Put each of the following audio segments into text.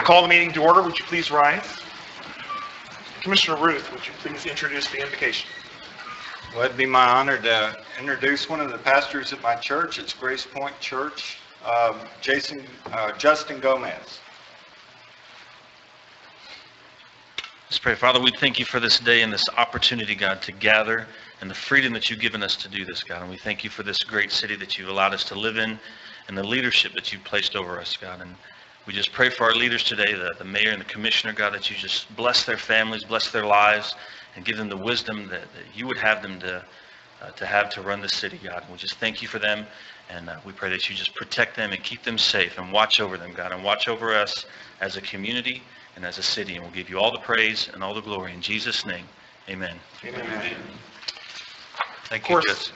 Call the meeting to order. Would you please rise? Commissioner Ruth, would you please introduce the invocation? Well, it'd be my honor to introduce one of the pastors at my church. It's Grace Point Church, Justin Gomez. Let's pray. Father, we thank you for this day and this opportunity, God, to gather and the freedom that you've given us to do this, God. And we thank you for this great city that you've allowed us to live in and the leadership that you've placed over us, God. And we just pray for our leaders today, the mayor and the commissioner, God, that you just bless their families, bless their lives, and give them the wisdom that you would have them to have to run the city, God. And we just thank you for them, and we pray that you just protect them and keep them safe and watch over them, God, and watch over us as a community and as a city. And we'll give you all the praise and all the glory in Jesus' name. Amen. Amen. Thank you, Jess.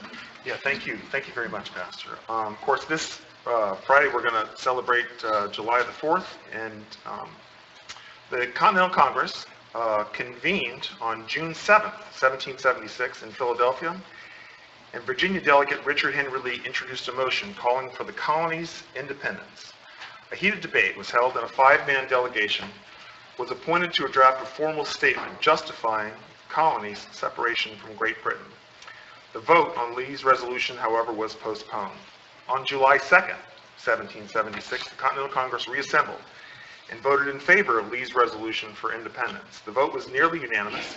Yeah, thank you. Thank you very much, Pastor. Of course, this Friday we're going to celebrate July the 4th, and the Continental Congress convened on June 7th, 1776 in Philadelphia, and Virginia delegate Richard Henry Lee introduced a motion calling for the colony's independence. A heated debate was held, and a 5-man delegation was appointed to draft a formal statement justifying the colony's separation from Great Britain. The vote on Lee's resolution, however, was postponed. On July 2nd, 1776, the Continental Congress reassembled and voted in favor of Lee's resolution for independence. The vote was nearly unanimous,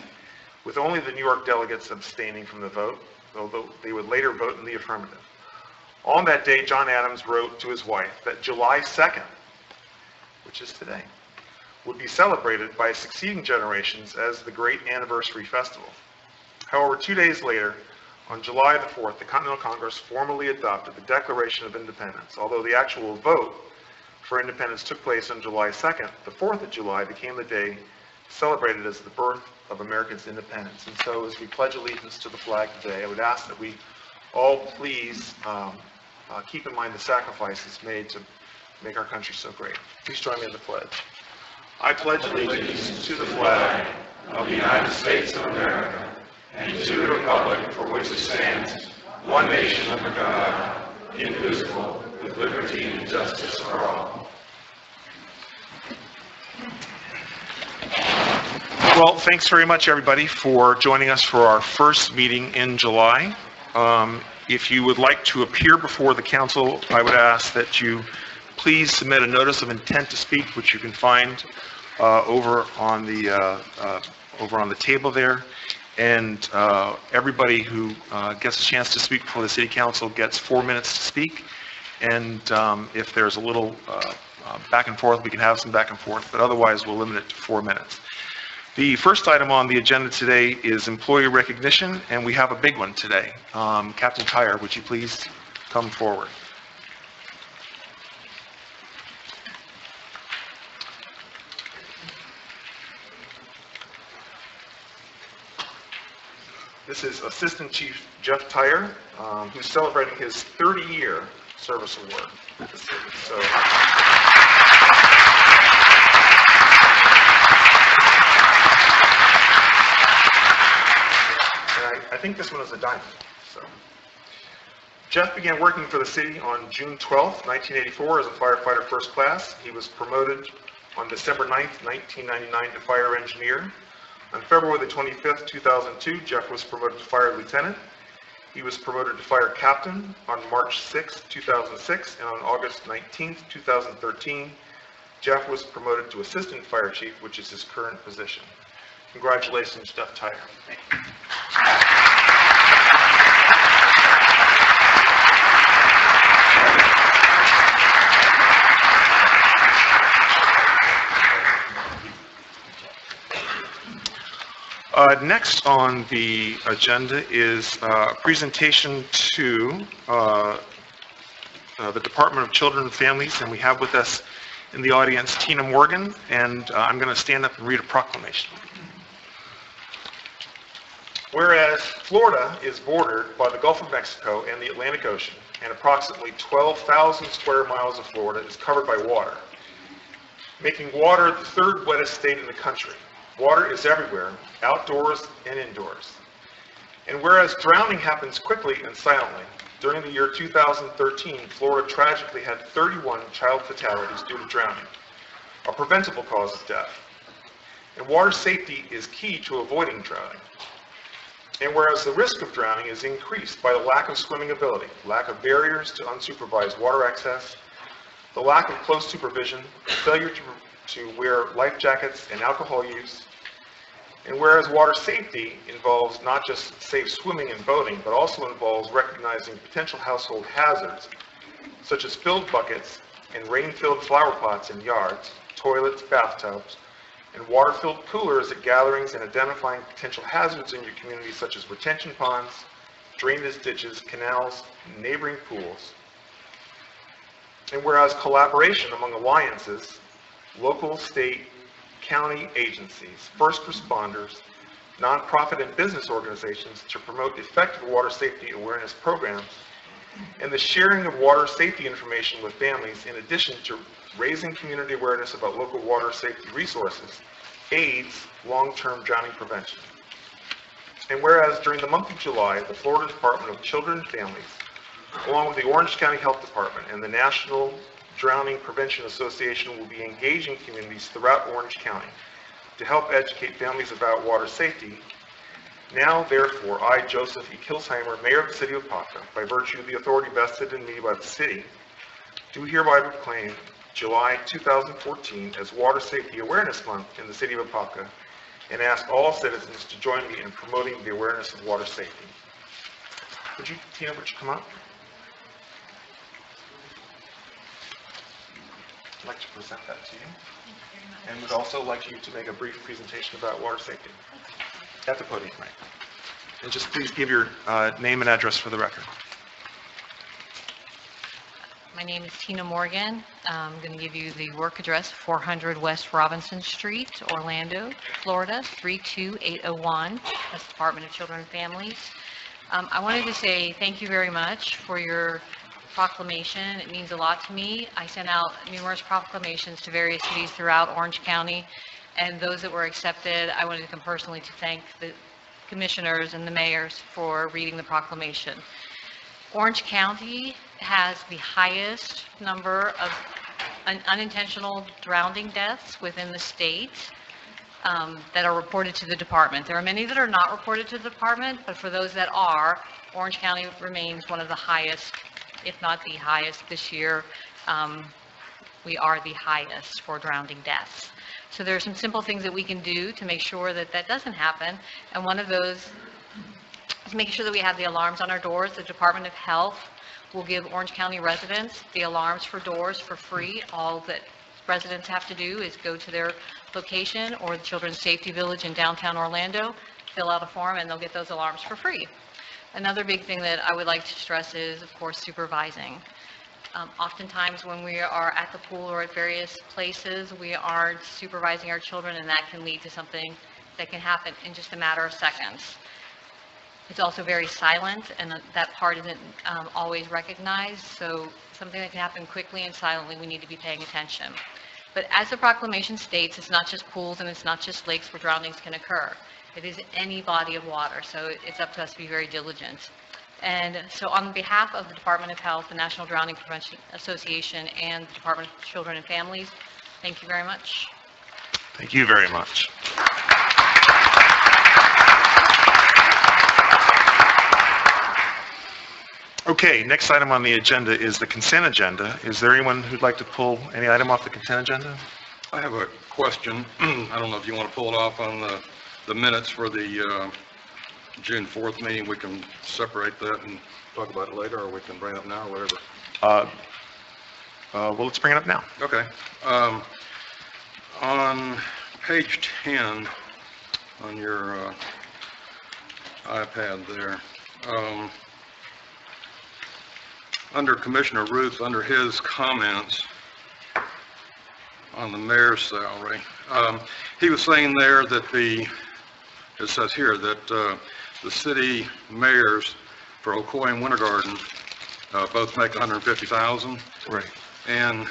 with only the New York delegates abstaining from the vote, although they would later vote in the affirmative. On that day, John Adams wrote to his wife that July 2nd, which is today, would be celebrated by succeeding generations as the great anniversary festival. However, 2 days later, on July the 4th, the Continental Congress formally adopted the Declaration of Independence. Although the actual vote for independence took place on July 2nd, the 4th of July became the day celebrated as the birth of America's independence. And so as we pledge allegiance to the flag today, I would ask that we all please keep in mind the sacrifices made to make our country so great. Please join me in the pledge. I pledge allegiance to the flag of the United States of America and to the republic for which it stands, one nation under God, indivisible, with liberty and justice for all. Well, thanks very much, everybody, for joining us for our first meeting in July. If you would like to appear before the council, I would ask that you please submit a notice of intent to speak, which you can find over on the table there. And everybody who gets a chance to speak before the City Council gets 4 minutes to speak. And if there's a little back and forth, we can have some back and forth, but otherwise we'll limit it to 4 minutes. The first item on the agenda today is employee recognition, and we have a big one today. Captain Tyre, would you please come forward? This is Assistant Chief Jeff Tyre, who's celebrating his 30-year service award at the city. So, and I think this one is a diamond. So, Jeff began working for the city on June 12th, 1984 as a firefighter first class. He was promoted on December 9th, 1999 to fire engineer. On February the 25th, 2002, Jeff was promoted to fire lieutenant. He was promoted to fire captain on March 6, 2006, and on August 19, 2013, Jeff was promoted to assistant fire chief, which is his current position. Congratulations, Jeff Tyre. Next on the agenda is a presentation to the Department of Children and Families, and we have with us in the audience Tina Morgan, and I'm going to stand up and read a proclamation. Whereas Florida is bordered by the Gulf of Mexico and the Atlantic Ocean, and approximately 12,000 square miles of Florida is covered by water, making water the third wettest state in the country. Water is everywhere, outdoors and indoors. And whereas drowning happens quickly and silently, During the year 2013, Florida tragically had 31 child fatalities due to drowning, a preventable cause of death. And water safety is key to avoiding drowning. And whereas the risk of drowning is increased by the lack of swimming ability, lack of barriers to unsupervised water access, the lack of close supervision, failure to wear life jackets and alcohol use, and whereas water safety involves not just safe swimming and boating, but also involves recognizing potential household hazards, such as filled buckets and rain-filled flower pots in yards, toilets, bathtubs, and water-filled coolers at gatherings, and identifying potential hazards in your community such as retention ponds, drainage ditches, canals, neighboring pools. And whereas collaboration among alliances, local, state, county agencies, first responders, nonprofit and business organizations to promote effective water safety awareness programs, and the sharing of water safety information with families in addition to raising community awareness about local water safety resources aids long-term drowning prevention. And whereas during the month of July, the Florida Department of Children and Families, along with the Orange County Health Department and the National Drowning Prevention Association, will be engaging communities throughout Orange County to help educate families about water safety. Now, therefore, I, Joseph E. Kilsheimer, Mayor of the City of Apopka, by virtue of the authority vested in me by the city, do hereby proclaim July 2014 as Water Safety Awareness Month in the City of Apopka, and ask all citizens to join me in promoting the awareness of water safety. Tina, would you come up? I'd like to present that to you, and would also like you to make a brief presentation about water safety at the podium, right? And just please give your name and address for the record. My name is Tina Morgan. I'm going to give you the work address, 400 West Robinson Street, Orlando, Florida, 32801. That's the Department of Children and Families. I wanted to say thank you very much for your proclamation. It means a lot to me. I sent out numerous proclamations to various cities throughout Orange County, and those that were accepted, I wanted to come personally to thank the commissioners and the mayors for reading the proclamation. Orange County has the highest number of unintentional drowning deaths within the state that are reported to the department. There are many that are not reported to the department, but for those that are, Orange County remains one of the highest, if not the highest this year. We are the highest for drowning deaths. So there are some simple things that we can do to make sure that that doesn't happen, and one of those is making sure that we have the alarms on our doors. The Department of Health will give Orange County residents the alarms for doors for free. All that residents have to do is go to their location or the Children's Safety Village in downtown Orlando, fill out a form, and they'll get those alarms for free. Another big thing that I would like to stress is, of course, supervising. Oftentimes when we are at the pool or at various places, we aren't supervising our children, and that can lead to something that can happen in just a matter of seconds. It's also very silent, and that part isn't always recognized, so something that can happen quickly and silently, we need to be paying attention. But as the proclamation states, it's not just pools and it's not just lakes where drownings can occur. It is any body of water, so it's up to us to be very diligent. And so on behalf of the Department of Health, the National Drowning Prevention Association, and the Department of Children and Families, thank you very much. Thank you very much. Okay, next item on the agenda is the consent agenda. Is there anyone who'd like to pull any item off the consent agenda? I have a question. I don't know if you want to pull it off on the minutes for the June 4th meeting. We can separate that and talk about it later, or we can bring it up now, or whatever. Well, let's bring it up now. Okay. On page 10 on your iPad there, under Commissioner Ruth, under his comments on the mayor's salary, he was saying there that it says here that the city mayors for Ocoee and Winter Garden both make $150,000. Right. And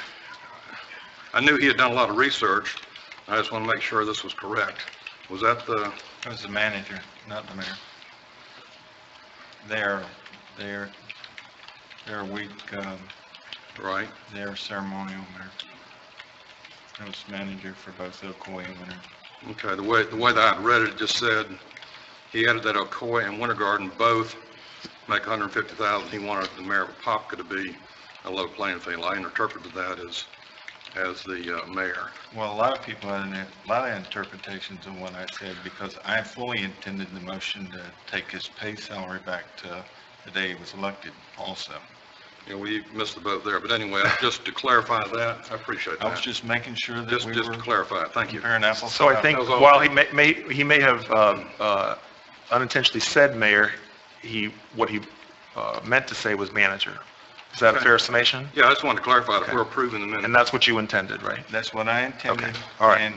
I knew he had done a lot of research. I just want to make sure this was correct. Was that the... It was the manager, not the mayor. They're They're a week, right? they're ceremonial mayor. Host manager for both Ocoee and Winter. Okay, the way that I read it, it just said, he added that Ocoee and Winter Garden both make 150,000. He wanted the mayor of Apopka to be a low playing field. I interpreted that as the mayor. Well, a lot of people had a lot of interpretations of what I said, because I fully intended the motion to take his pay salary back to the day he was elected also. You know, we missed the boat there, but anyway, just to clarify that, I appreciate that. I was just making sure that Just we to were clarify it, thank you. comparing apples. So I to think That was all. while he may have unintentionally said mayor, what he meant to say was manager. Is that a Okay. fair summation? Yeah, I just wanted to clarify that Okay. we're approving the minute. And that's what you intended, right? That's what I intended. Okay, all right. And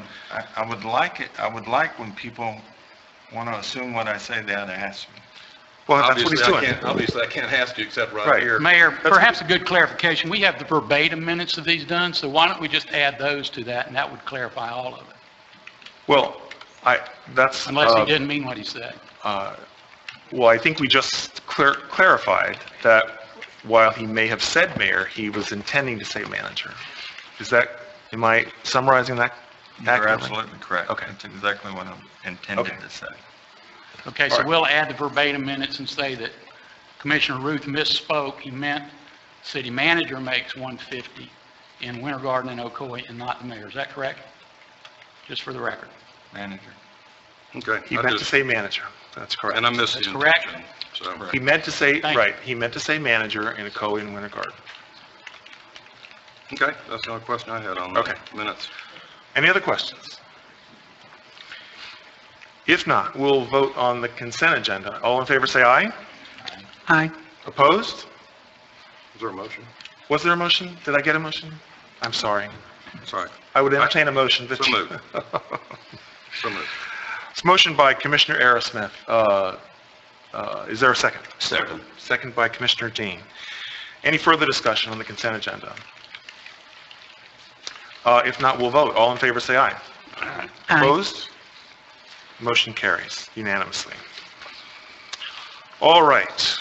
I would like when people want to assume what I say, they ought to ask me. Well, that's what he's doing. Obviously, I can't ask you except Right. right here. Mayor, perhaps a good clarification, we have the verbatim minutes of these done, so why don't we just add those to that, and that would clarify all of it, Well, that's... unless he didn't mean what he said. Well, I think we just clarified that while he may have said mayor, he was intending to say manager. Am I summarizing that You're accurately? absolutely correct. Okay. That's exactly what I intended Okay. to say. Okay, All so right. we'll add the verbatim minutes and say that Commissioner Ruth misspoke, he meant city manager makes 150 in Winter Garden and Ocoee, and not the mayor, is that correct? Just for the record. Manager. Okay. He I meant to just- say manager. That's correct. And I missed the That's correct. intention. So, He meant to say, Thank you. right, he meant to say manager in Ocoee and Winter Garden. okay, that's the only question I had on Okay. the minutes. Any other questions? If not, we'll vote on the consent agenda. All in favor, say aye. Aye. Opposed? Is there a motion? Was there a motion? Did I get a motion? I'm sorry. Sorry. I would entertain a motion that So you... moved. So moved. It's motion by Commissioner Arrowsmith. Is there a second? Second. Second by Commissioner Dean. Any further discussion on the consent agenda? If not, we'll vote. All in favor, say aye. Opposed? Motion carries unanimously. All right,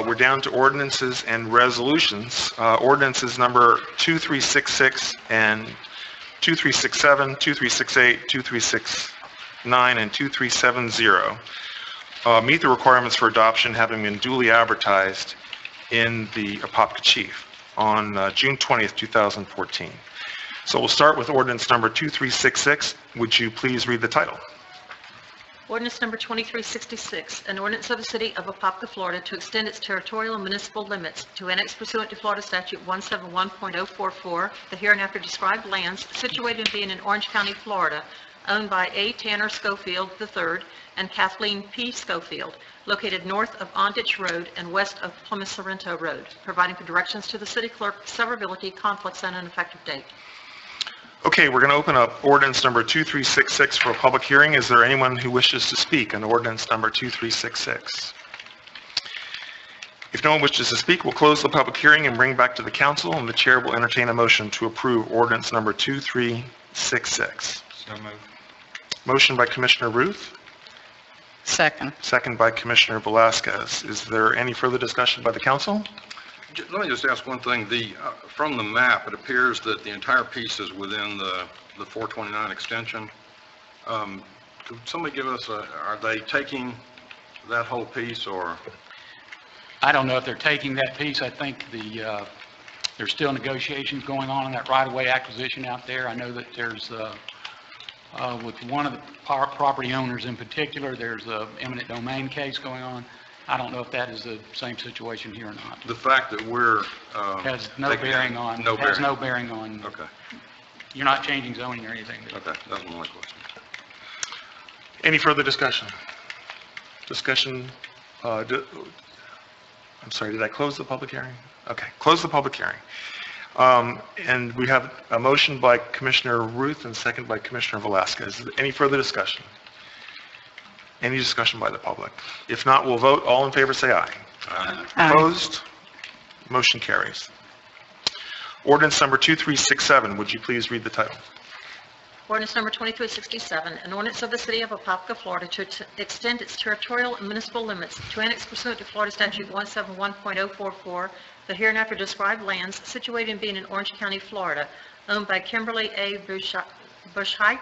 we're down to ordinances and resolutions. Ordinances number 2366 and 2367, 2368, 2369, and 2370 meet the requirements for adoption, having been duly advertised in the Apopka Chief on June 20th, 2014. So we'll start with ordinance number 2366. Would you please read the title? Ordinance number 2366, an ordinance of the City of Apopka, Florida, to extend its territorial and municipal limits to annex pursuant to Florida Statute 171.044, the hereinafter described lands situated and being in Orange County, Florida, owned by A. Tanner Schofield III and Kathleen P. Schofield, located north of Onditch Road and west of Plymouth Sorrento Road, providing for directions to the city clerk, severability, conflicts, and an effective date. Okay, we're going to open up ordinance number 2366 for a public hearing. Is there anyone who wishes to speak on ordinance number 2366? If no one wishes to speak, we'll close the public hearing and bring back to the council, and the chair will entertain a motion to approve ordinance number 2366. So moved. Motion by Commissioner Ruth, Second. second by Commissioner Velasquez. Is there any further discussion by the council? Let me just ask one thing. From the map, it appears that the entire piece is within the 429 extension. Could somebody give us are they taking that whole piece, or? I don't know if they're taking that piece. I think there's still negotiations going on that right-of-way acquisition out there. I know that there's, with one of the property owners in particular, there's a eminent domain case going on. I don't know if that is the same situation here or not. The fact that we're... Has no taking- bearing on, No has bearing. no bearing on, Okay, you're not changing zoning or anything. okay, that's my only question. Any further discussion? Discussion, I'm sorry, did I close the public hearing? Okay, close the public hearing. And we have a motion by Commissioner Ruth and second by Commissioner Velasquez. Any further discussion? Any discussion by the public? If not, we'll vote. All in favor, say aye. Opposed? Motion carries. Ordinance number 2367, would you please read the title? Ordinance number 2367, an ordinance of the City of Apopka, Florida to extend its territorial and municipal limits to annex pursuant to Florida Statute 171.044, the hereinafter described lands situated and being in Orange County, Florida, owned by Kimberly A. Bushheit,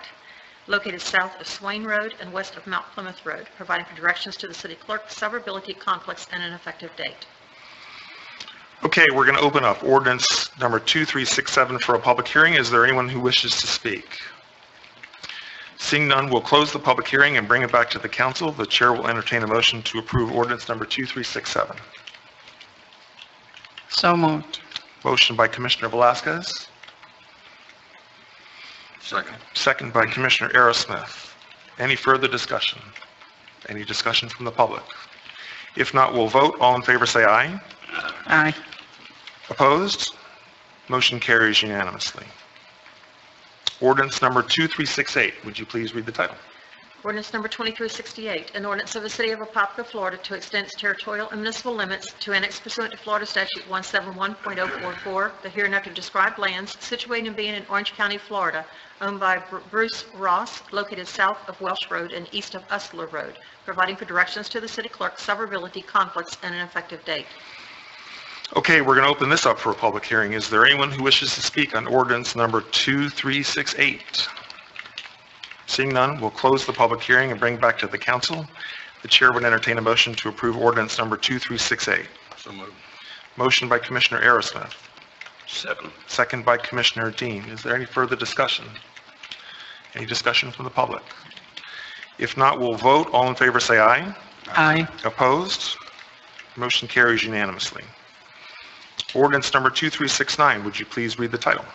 located south of Swain Road and west of Mount Plymouth Road, providing for directions to the city clerk, severability, conflicts, and an effective date. Okay, we're going to open up ordinance number 2367 for a public hearing. Is there anyone who wishes to speak? Seeing none, we'll close the public hearing and bring it back to the council. The chair will entertain a motion to approve ordinance number 2367. So moved. Motion by Commissioner Velasquez, Second. second by Commissioner Aerosmith. Any further discussion? Any discussion from the public? If not, we'll vote. All in favor say aye. Aye. Opposed? Motion carries unanimously. Ordinance number 2368. Would you please read the title? Ordinance number 2368, an ordinance of the City of Apopka, Florida to extend its territorial and municipal limits to annex pursuant to Florida Statute 171.044, the hereinafter described lands situated and being in Orange County, Florida, owned by Bruce Ross, located south of Welsh Road and east of Usler Road, providing for directions to the city clerk, severability, conflicts, and an effective date. Okay, we're going to open this up for a public hearing. Is there anyone who wishes to speak on ordinance number 2368? Seeing none, we'll close the public hearing and bring it back to the council. The chair would entertain a motion to approve ordinance number 2368. So moved. Motion by Commissioner Aerosmith, Second. second by Commissioner Dean. Is there any further discussion? Any discussion from the public? If not, we'll vote. All in favor say aye. Aye. Opposed? Motion carries unanimously. Ordinance number 2369, would you please read the title?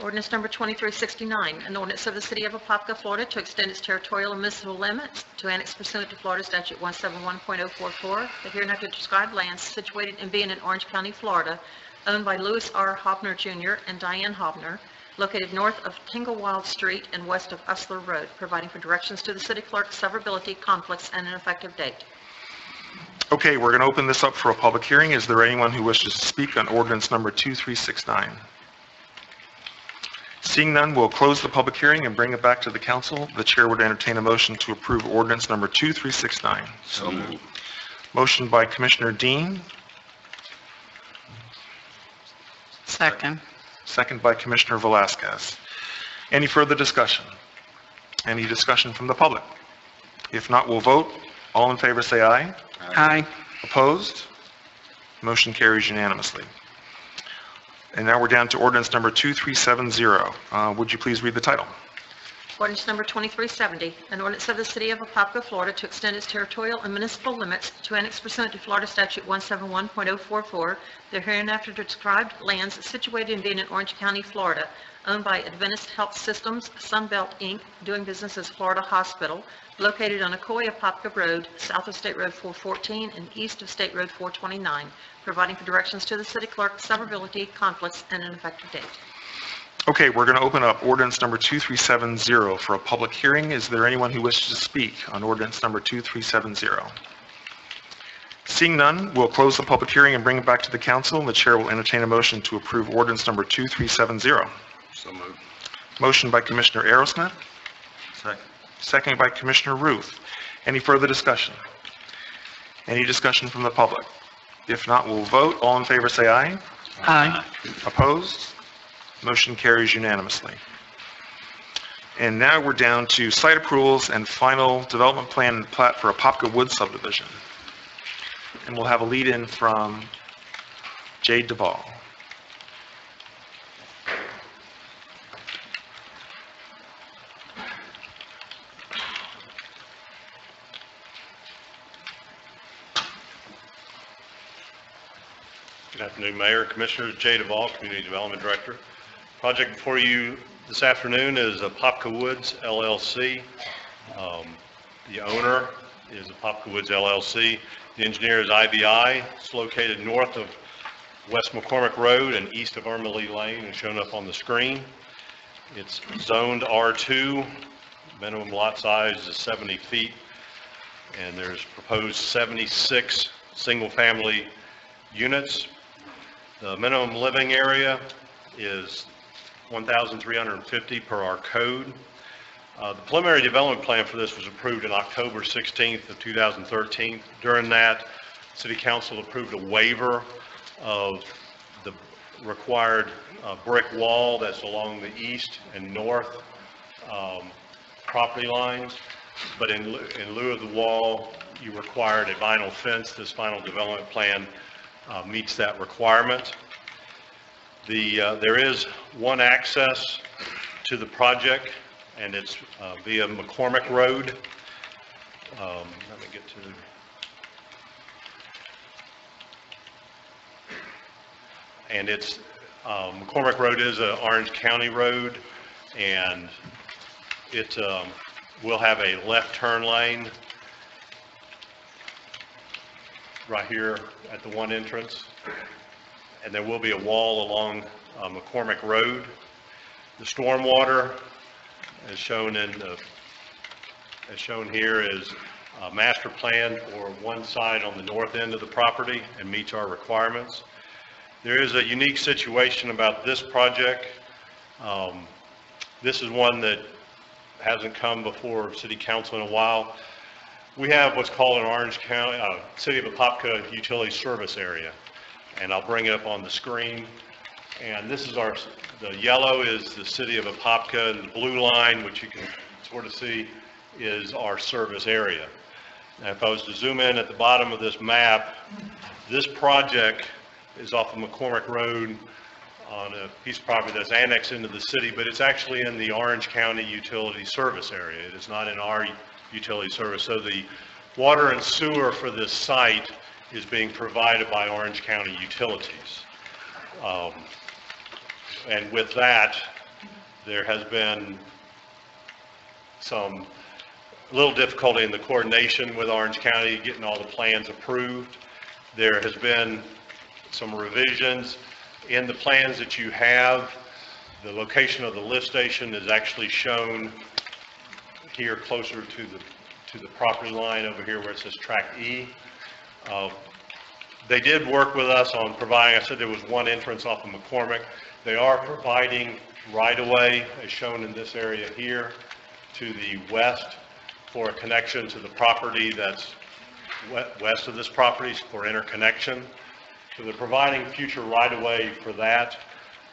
Ordinance number 2369, an ordinance of the City of Apopka, Florida to extend its territorial and municipal limits to annex pursuant to Florida Statute 171.044, the hereinafter described lands situated and being in Orange County, Florida, owned by Louis R. Hobner Jr. and Diane Hobner, located north of Tinglewild Street and west of Usler Road, providing for directions to the city clerk, severability, conflicts, and an effective date. Okay, we're going to open this up for a public hearing. Is there anyone who wishes to speak on ordinance number 2369? Seeing none, we'll close the public hearing and bring it back to the council. The chair would entertain a motion to approve ordinance number 2369. So moved. Motion by Commissioner Dean, Second. second by Commissioner Velasquez. Any further discussion? Any discussion from the public? If not, we'll vote. All in favor say aye. Aye. Opposed? Motion carries unanimously. And now we're down to ordinance number 2370. Would you please read the title? Ordinance number 2370, an ordinance of the City of Apopka, Florida to extend its territorial and municipal limits to annex pursuant to Florida Statute 171.044, the hereinafter described lands situated and being in Orange County, Florida, owned by Adventist Health Systems, Sunbelt, Inc., doing business as Florida Hospital, located on Ocoee-Apopka Road, south of State Road 414 and east of State Road 429, providing for directions to the city clerk, severability, conflicts, and an effective date. Okay, we're going to open up ordinance number 2370 for a public hearing. Is there anyone who wishes to speak on ordinance number 2370? Seeing none, we'll close the public hearing and bring it back to the council. The chair will entertain a motion to approve ordinance number 2370. So moved. Motion by Commissioner Aerosmith, Second. second by Commissioner Ruth. Any further discussion? Any discussion from the public? If not, we'll vote. All in favor say aye. Aye. Opposed? Motion carries unanimously. And now we're down to site approvals and final development plan and plat for Apopka Woods subdivision. And we'll have a lead-in from Jade Duvall. Good afternoon, Mayor, Commissioners. Jay Duvall, Community Development Director. Project before you this afternoon is Apopka Woods LLC. The owner is Apopka Woods LLC. The engineer is IBI. It's located north of West McCormick Road and east of Ermelie Lane, as shown up on the screen. It's zoned R2. Minimum lot size is 70 feet, and there's proposed 76 single-family units. The minimum living area is 1,350 per our code. The preliminary development plan for this was approved on October 16th of 2013. During that, City Council approved a waiver of the required brick wall that's along the east and north property lines, but in lieu of the wall, you required a vinyl fence. This final development plan meets that requirement. There is one access to the project, and it's via McCormick Road. Let me get to... And it's, McCormick Road is an Orange County road, and it will have a left turn lane right here at the one entrance, and there will be a wall along McCormick Road. The stormwater, as shown here, is a master plan for one side on the north end of the property and meets our requirements. There is a unique situation about this project. This is one that hasn't come before City Council in a while. We have what's called an Orange County, City of Apopka Utility Service Area, and I'll bring it up on the screen. And this is the yellow is the City of Apopka, and the blue line, which you can sort of see, is our service area. Now, if I was to zoom in at the bottom of this map, this project is off of McCormick Road on a piece of property that's annexed into the city, but it's actually in the Orange County Utility Service Area. It is not in our utility service. So the water and sewer for this site is being provided by Orange County Utilities. And with that, there has been some little difficulty in the coordination with Orange County, getting all the plans approved. There has been some revisions in the plans that you have. The location of the lift station is actually shown here closer to the property line over here where it says track E. They did work with us on providing, I said there was one entrance off of McCormick. They are providing right-of-way, as shown in this area here, to the west for a connection to the property that's west of this property for interconnection. So they're providing future right-of-way for that,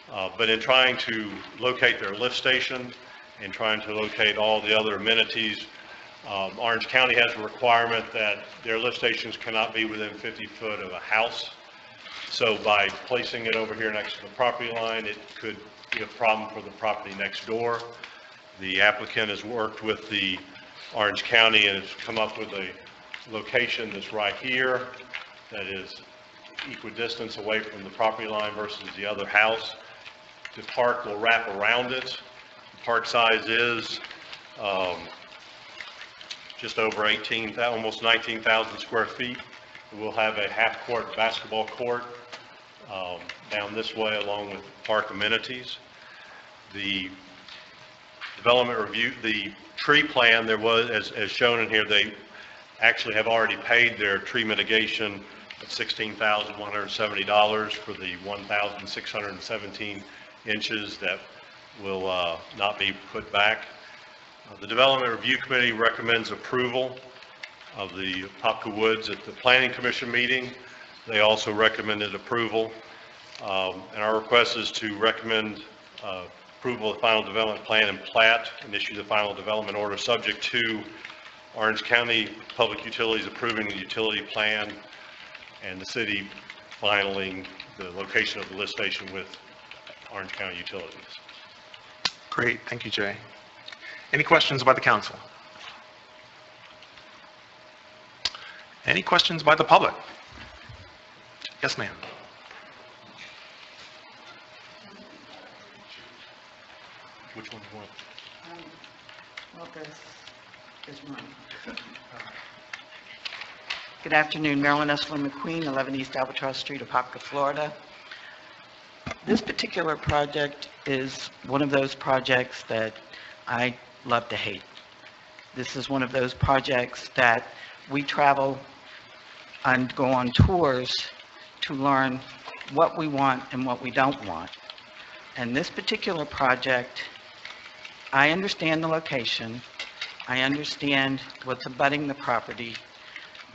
but in trying to locate their lift station and trying to locate all the other amenities, Orange County has a requirement that their lift stations cannot be within 50 foot of a house. So by placing it over here next to the property line, it could be a problem for the property next door. The applicant has worked with the Orange County and has come up with a location that's right here that is equidistance away from the property line versus the other house. The park will wrap around it. The park size is just over almost 19,000 square feet. We'll have a half-court basketball court down this way along with park amenities. The development review, the tree plan, there was, as shown in here, they actually have already paid their tree mitigation of $16,170 for the 1,617 inches that will not be put back. The Development Review Committee recommends approval of the Apopka Woods at the Planning Commission meeting. They also recommended approval. And our request is to recommend approval of the final development plan and plat and issue the final development order subject to Orange County Public Utilities approving the utility plan and the city finaling the location of the lift station with Orange County Utilities. Great, thank you, Jay. Any questions by the council? Any questions by the public? Yes, ma'am. Which one do you want? Well, there's one. Good afternoon, Marilyn Esselin McQueen, 11 East Albatross Street, Apopka, Florida. This particular project is one of those projects that I love to hate. This is one of those projects that we travel and go on tours to learn what we want and what we don't want. And this particular project I understand the location. I understand what's abutting the property,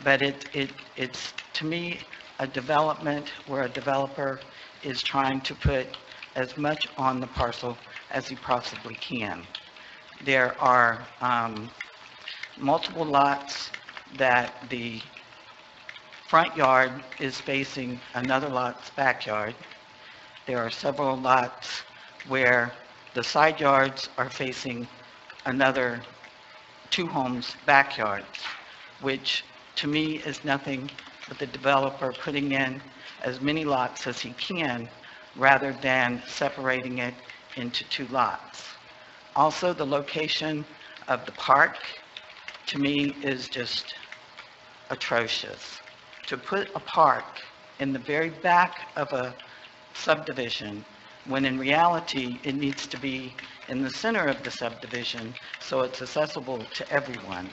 but it's, to me, a development where a developer is trying to put as much on the parcel as he possibly can. There are multiple lots that the front yard is facing another lot's backyard. There are several lots where the side yards are facing another two homes' backyards, which to me is nothing but the developer putting in as many lots as he can rather than separating it into two lots. Also, the location of the park, to me, is just atrocious. To put a park in the very back of a subdivision, when in reality, it needs to be in the center of the subdivision so it's accessible to everyone.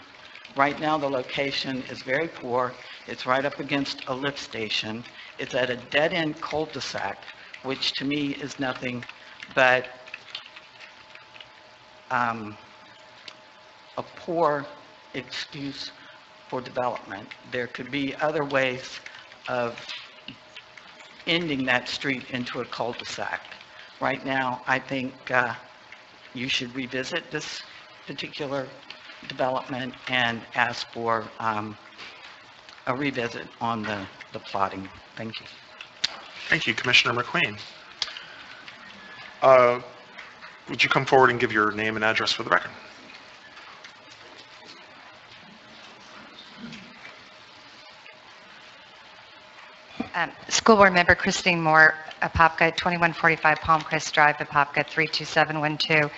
Right now, the location is very poor. It's right up against a lift station. It's at a dead-end cul-de-sac, which to me is nothing but a poor excuse for development. There could be other ways of ending that street into a cul-de-sac. Right now, I think you should revisit this particular development and ask for a revisit on the plotting. Thank you. Thank you, Commissioner McQueen. Would you come forward and give your name and address for the record? School Board Member Christine Moore, Apopka, 2145 Palmcrest Drive, Apopka, 32712.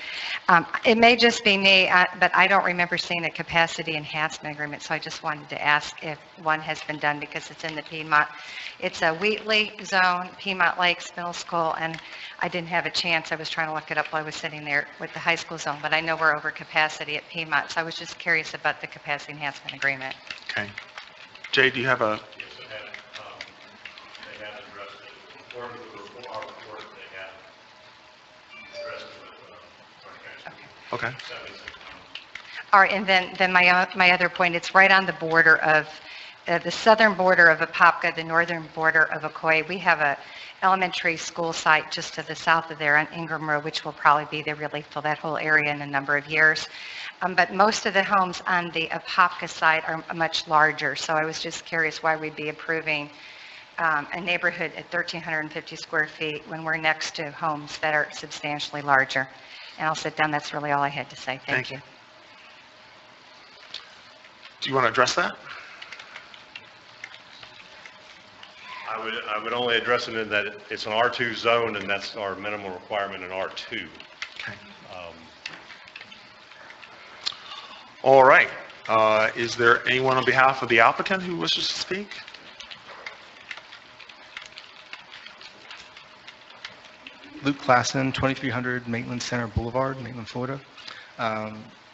It may just be me, but I don't remember seeing a capacity enhancement agreement, so I just wanted to ask if one has been done because it's in the Piedmont. It's a Wheatley zone, Piedmont Lakes Middle School, and I didn't have a chance. I was trying to look it up while I was sitting there with the high school zone, but I know we're over capacity at Piedmont, so I was just curious about the capacity enhancement agreement. Okay. Jay, do you have a... Okay. All right, and then my other point, it's right on the border of, the southern border of Apopka, the northern border of Ocoee. We have a elementary school site just to the south of there on Ingram Road, which will probably be the relief for that whole area in a number of years. But most of the homes on the Apopka side are much larger, so I was just curious why we'd be approving a neighborhood at 1,350 square feet when we're next to homes that are substantially larger. And I'll sit down. That's really all I had to say. Thank you. Do you want to address that? I would only address it in that it's an R2 zone, and that's our minimum requirement in R2. Okay. All right. Is there anyone on behalf of the applicant who wishes to speak? Luke Klassen, 2300 Maitland Center Boulevard, Maitland, Florida.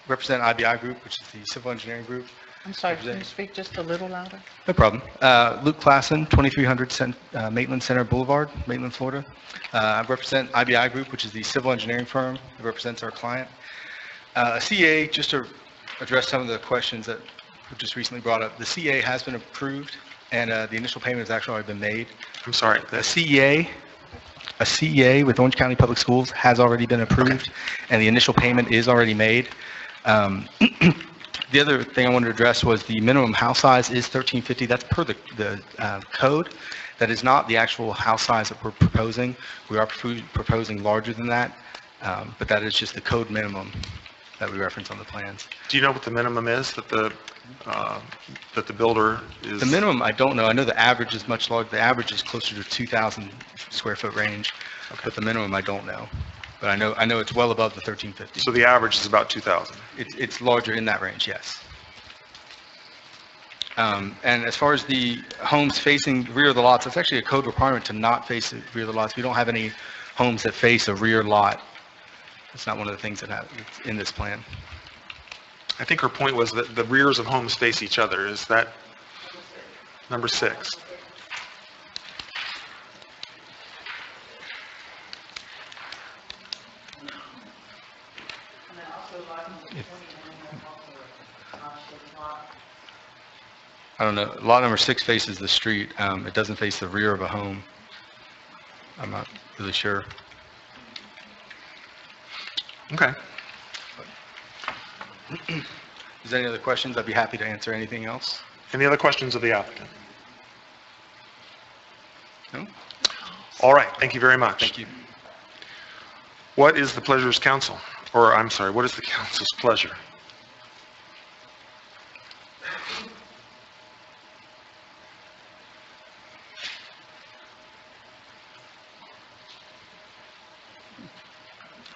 Represent IBI Group, which is the civil engineering group. I'm sorry, can you speak just a little louder? No problem. Luke Klassen, 2300 Maitland Center Boulevard, Maitland, Florida. I represent IBI Group, which is the civil engineering firm that represents our client. CA, just to address some of the questions that were just recently brought up, the CA has been approved, and the initial payment has actually already been made. I'm sorry. A CEA with Orange County Public Schools has already been approved, and the initial payment is already made. The other thing I wanted to address was the minimum house size is 1350. That's per the code. That is not the actual house size that we're proposing. We are proposing larger than that, but that is just the code minimum that we reference on the plans. Do you know what the minimum is that the builder is? The minimum, I don't know. I know the average is much larger. The average is closer to 2,000 square foot range, but the minimum I don't know. But I know it's well above the 1350. So the average is about 2,000. It's larger in that range, yes. And as far as the homes facing the rear of the lots, it's actually a code requirement to not face the rear of the lots. We don't have any homes that face a rear lot. It's not one of the things that it's in this plan. I think her point was that the rears of homes face each other. Is that number 6? I don't know, lot number 6 faces the street. It doesn't face the rear of a home. I'm not really sure. Okay. Is there any other questions? I'd be happy to answer anything else. Any other questions of the applicant? No? All right, thank you very much. Thank you. What is the pleasure's council? Or, I'm sorry, what is the council's pleasure?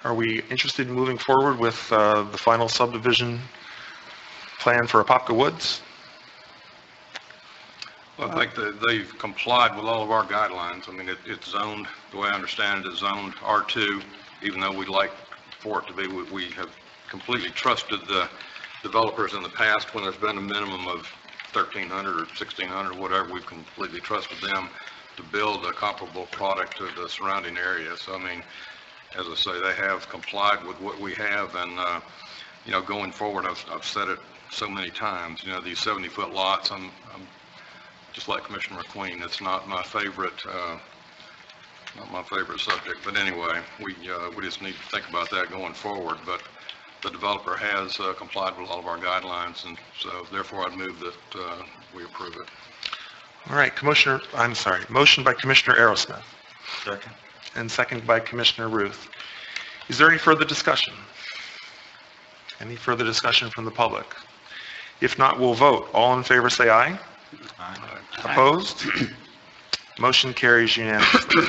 Are we interested in moving forward with the final subdivision plan for Apopka Woods? Well, I think that they've complied with all of our guidelines. I mean, it's zoned, the way I understand it, it's zoned R2, even though we'd like for it to be. We have completely trusted the developers in the past when there's been a minimum of 1,300 or 1,600, whatever, we've completely trusted them to build a comparable product to the surrounding area. So, I mean, as I say, they have complied with what we have, and, you know, going forward, I've said it so many times, you know, these 70-foot lots, I'm just like Commissioner McQueen, it's not my favorite subject, but anyway, we just need to think about that going forward, but the developer has complied with all of our guidelines, and so therefore I'd move that we approve it. All right, motion by Commissioner Aerosmith. Second. And second by Commissioner Ruth. Is there any further discussion? Any further discussion from the public? If not, we'll vote. All in favor say aye. Aye. Opposed? Motion carries unanimously.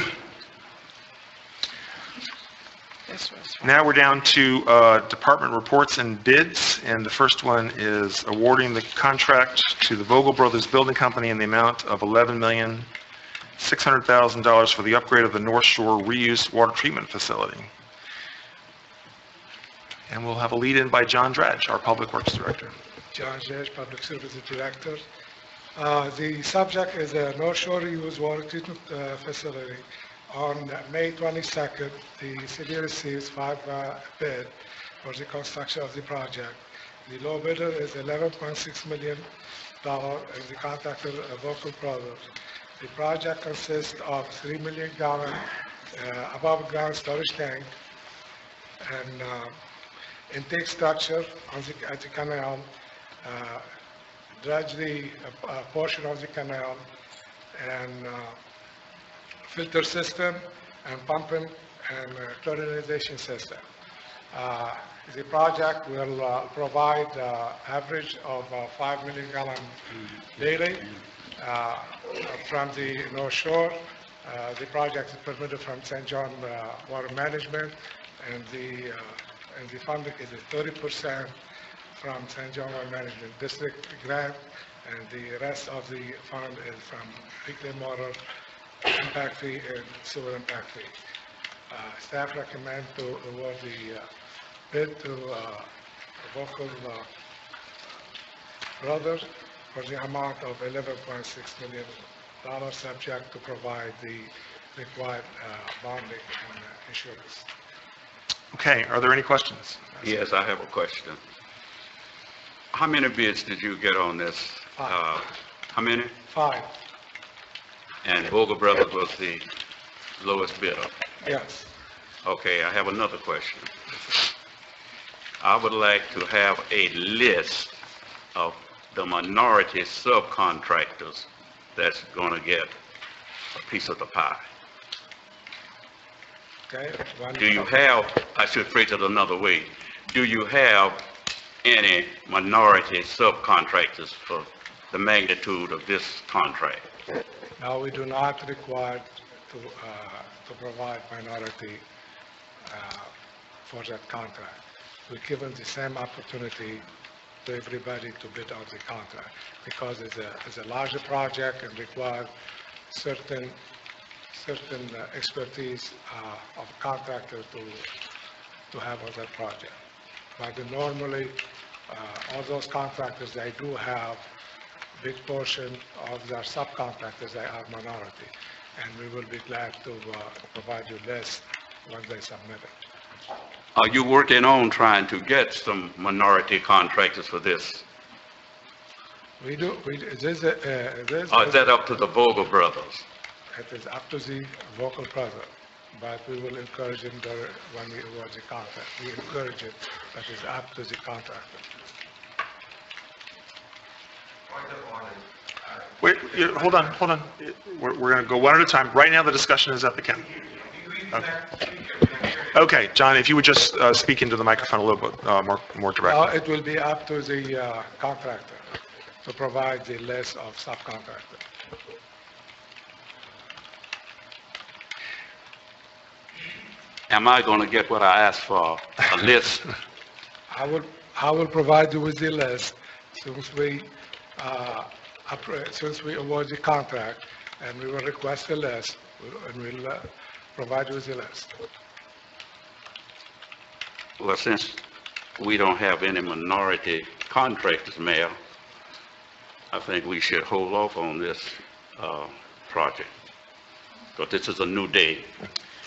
Now we're down to department reports and bids, and the first one is awarding the contract to the Vogel Brothers Building Company in the amount of $11,600,000 for the upgrade of the North Shore Reuse Water Treatment Facility. And we'll have a lead-in by John Dredge, our Public Works Director. John Dredge, Public Services Director. The subject is a North Shore Reuse Water Treatment Facility. On May 22nd, the city receives 5 bid for the construction of the project. The low bidder is $11.6 million, and the contractor, Vogel Brothers. The project consists of 3 million gallon above ground storage tank and intake structure at the canal, dredge the portion of the canal, and filter system and pumping and chlorinization system. The project will provide average of 5 million gallon daily from the North Shore. The project is permitted from St. John Water Management, and the funding is 30% from St. John Water Management District grant, and the rest of the fund is from reclaimed water impact fee and sewer impact fee. Staff recommend to award the bid to Vogel Brothers for the amount of $11.6 million, subject to provide the required bonding and insurance. Okay, are there any questions? Yes, I have a question. How many bids did you get on this? 5. How many? 5, And Vogel Brothers was the lowest bidder. yes. Okay, I have another question. I would like to have a list of the minority subcontractors that's going to get a piece of the pie. Okay. Do you have, I should phrase it another way, do you have any minority subcontractors for the magnitude of this contract? No, we do not require to provide minority for that contract. We're given the same opportunity to everybody to bid on the contract because it's a larger project and requires certain expertise of contractor to have on that project. But normally, all those contractors, they do have big portion of their subcontractors, they are minority. And we will be glad to provide you list when they submit it. Are you working on trying to get some minority contractors for this? We do, this, Or is that up to the Vogel brothers? it is up to the vocal brother, but we will encourage him when we award the contract. We encourage it, but it's up to the contractor. Wait, hold on. We're going to go one at a time. Right now, the discussion is at the council. Okay, John, if you would just speak into the microphone a little bit more directly. It will be up to the contractor to provide the list of subcontractors. Am I going to get what I asked for, a list? I will provide you with the list since we award the contract, and we will request the list, and we'll provide you with the list. Well, since we don't have any minority contractors, Mayor, I think we should hold off on this project, because this is a new day.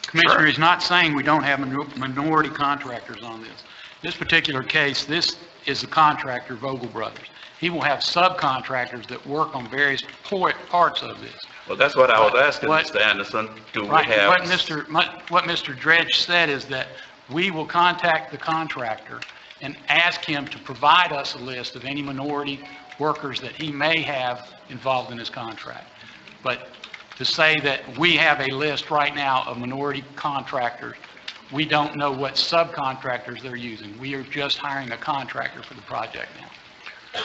Commissioner is not saying we don't have minority contractors on this. This particular case, this is the contractor, Vogel Brothers. He will have subcontractors that work on various parts of this. Well, that's what I was asking, Mr. Anderson. Do we have... What Mr. Dredge said is that we will contact the contractor and ask him to provide us a list of any minority workers that he may have involved in his contract. But to say that we have a list right now of minority contractors, we don't know what subcontractors they're using. We are just hiring a contractor for the project now.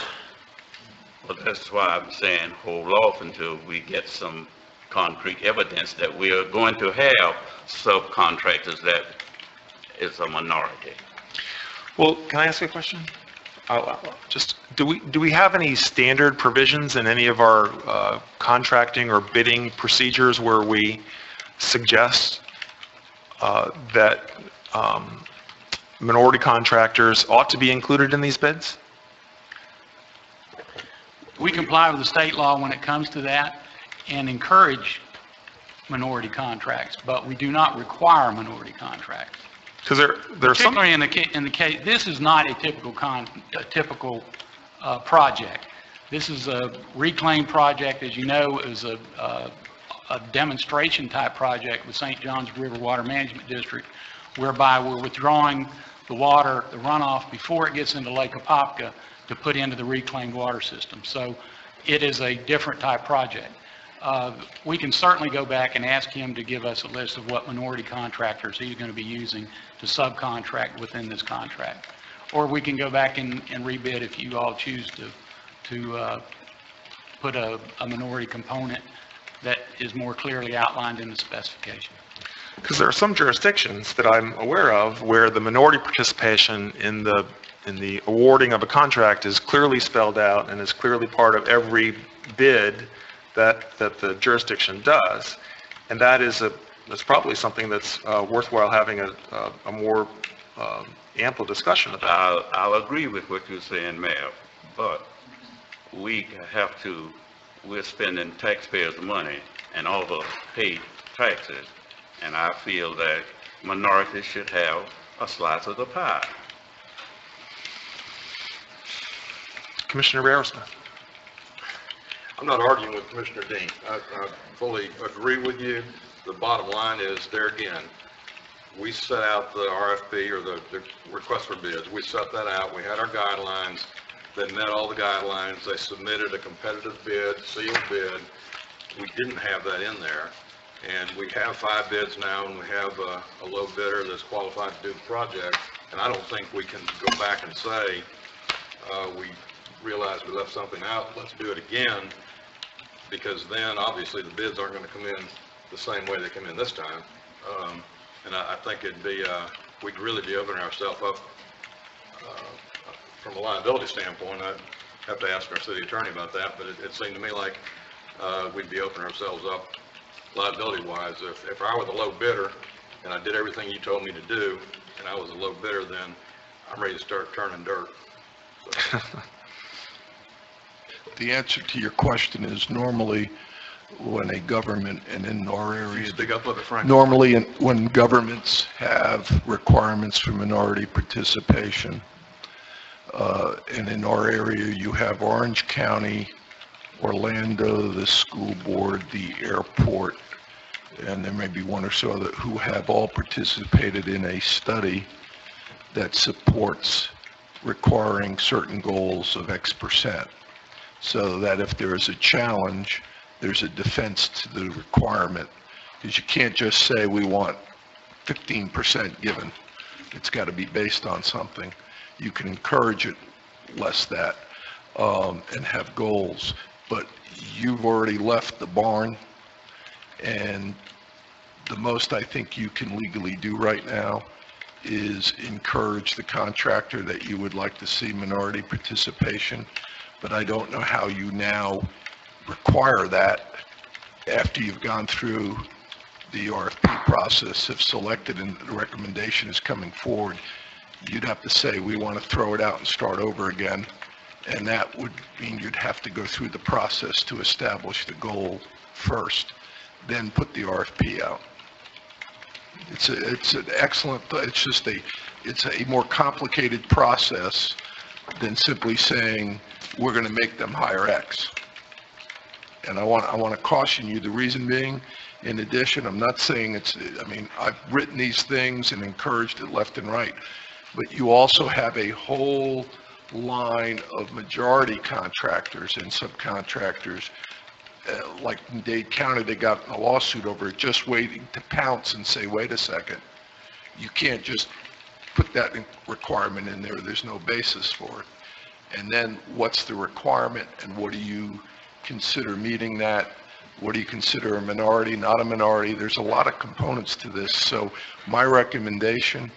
Well, that's why I'm saying hold off until we get some concrete evidence that we are going to have subcontractors that is a minority. Well, can I ask you a question? Do we have any standard provisions in any of our contracting or bidding procedures where we suggest that minority contractors ought to be included in these bids? We comply with the state law when it comes to that and encourage minority contracts, but we do not require minority contracts. Because there's some... Particularly in the case, this is not a typical project. This is a reclaim project, as you know, is a demonstration type project with St. Johns River Water Management District, whereby we're withdrawing the water, the runoff, before it gets into Lake Apopka to put into the reclaimed water system. So it is a different type project. We can certainly go back and ask him to give us a list of what minority contractors he's going to be using to subcontract within this contract. Or we can go back and rebid if you all choose to put a minority component that is more clearly outlined in the specification. Because there are some jurisdictions that I'm aware of where the minority participation in the awarding of a contract is clearly spelled out and is clearly part of every bid that the jurisdiction does. And that's probably something that's worthwhile having a more ample discussion about. I'll agree with what you're saying, Mayor, but we're spending taxpayers' money and all the paid taxes, and I feel that minorities should have a slice of the pie. Commissioner Barrowsmith. I'm not arguing with Commissioner Dean. I fully agree with you. The bottom line is, there again, we set out the RFP or the request for bids. We set that out. We had our guidelines. They met all the guidelines. They submitted a competitive bid, sealed bid. We didn't have that in there. And we have 5 bids now, and we have a low bidder that's qualified to do the project. And I don't think we can go back and say, we realized we left something out, let's do it again, because then obviously the bids aren't going to come in the same way they come in this time. And I think it'd be, we'd really be opening ourselves up from a liability standpoint. I'd have to ask our city attorney about that, but it seemed to me like we'd be opening ourselves up liability-wise. If I were the low bidder and I did everything you told me to do, and I was a low bidder, then I'm ready to start turning dirt. So. The answer to your question is normally when a government, and in our area, Speak up a little bit, Frank. normally when governments have requirements for minority participation, and in our area, you have Orange County, Orlando, the school board, the airport, and there may be one or so other who have all participated in a study that supports requiring certain goals of X percent, so that if there is a challenge, there's a defense to the requirement, because you can't just say we want 15% given. It's got to be based on something. You can encourage it less that, and have goals, but you've already left the barn, and the most I think you can legally do right now is encourage the contractor that you would like to see minority participation, but I don't know how you now require that after you've gone through the RFP process. If selected and the recommendation is coming forward, you'd have to say, we want to throw it out and start over again, and that would mean you'd have to go through the process to establish the goal first, then put the RFP out. It's an excellent, it's a more complicated process than simply saying, we're going to make them hire X. And I want to caution you, the reason being, in addition, I'm not saying I've written these things and encouraged it left and right, but you also have a whole line of majority contractors and subcontractors, like in Dade County, they got in a lawsuit over it, just waiting to pounce and say, wait a second, you can't just put that requirement in there, there's no basis for it. And then what's the requirement, and what do you consider meeting that? What do you consider a minority, not a minority? There's a lot of components to this, so my recommendation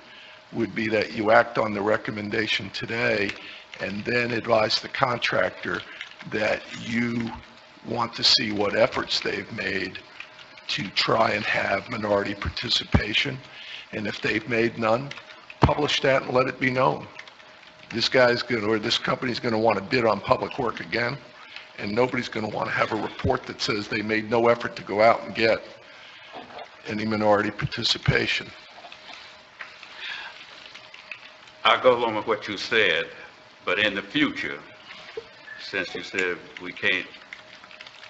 would be that you act on the recommendation today and then advise the contractor that you want to see what efforts they've made to try and have minority participation. And if they've made none, publish that and let it be known. This guy's going to, or this company's going to want to bid on public work again, and nobody's going to want to have a report that says they made no effort to go out and get any minority participation. I'll go along with what you said, but in the future, since you said we can't,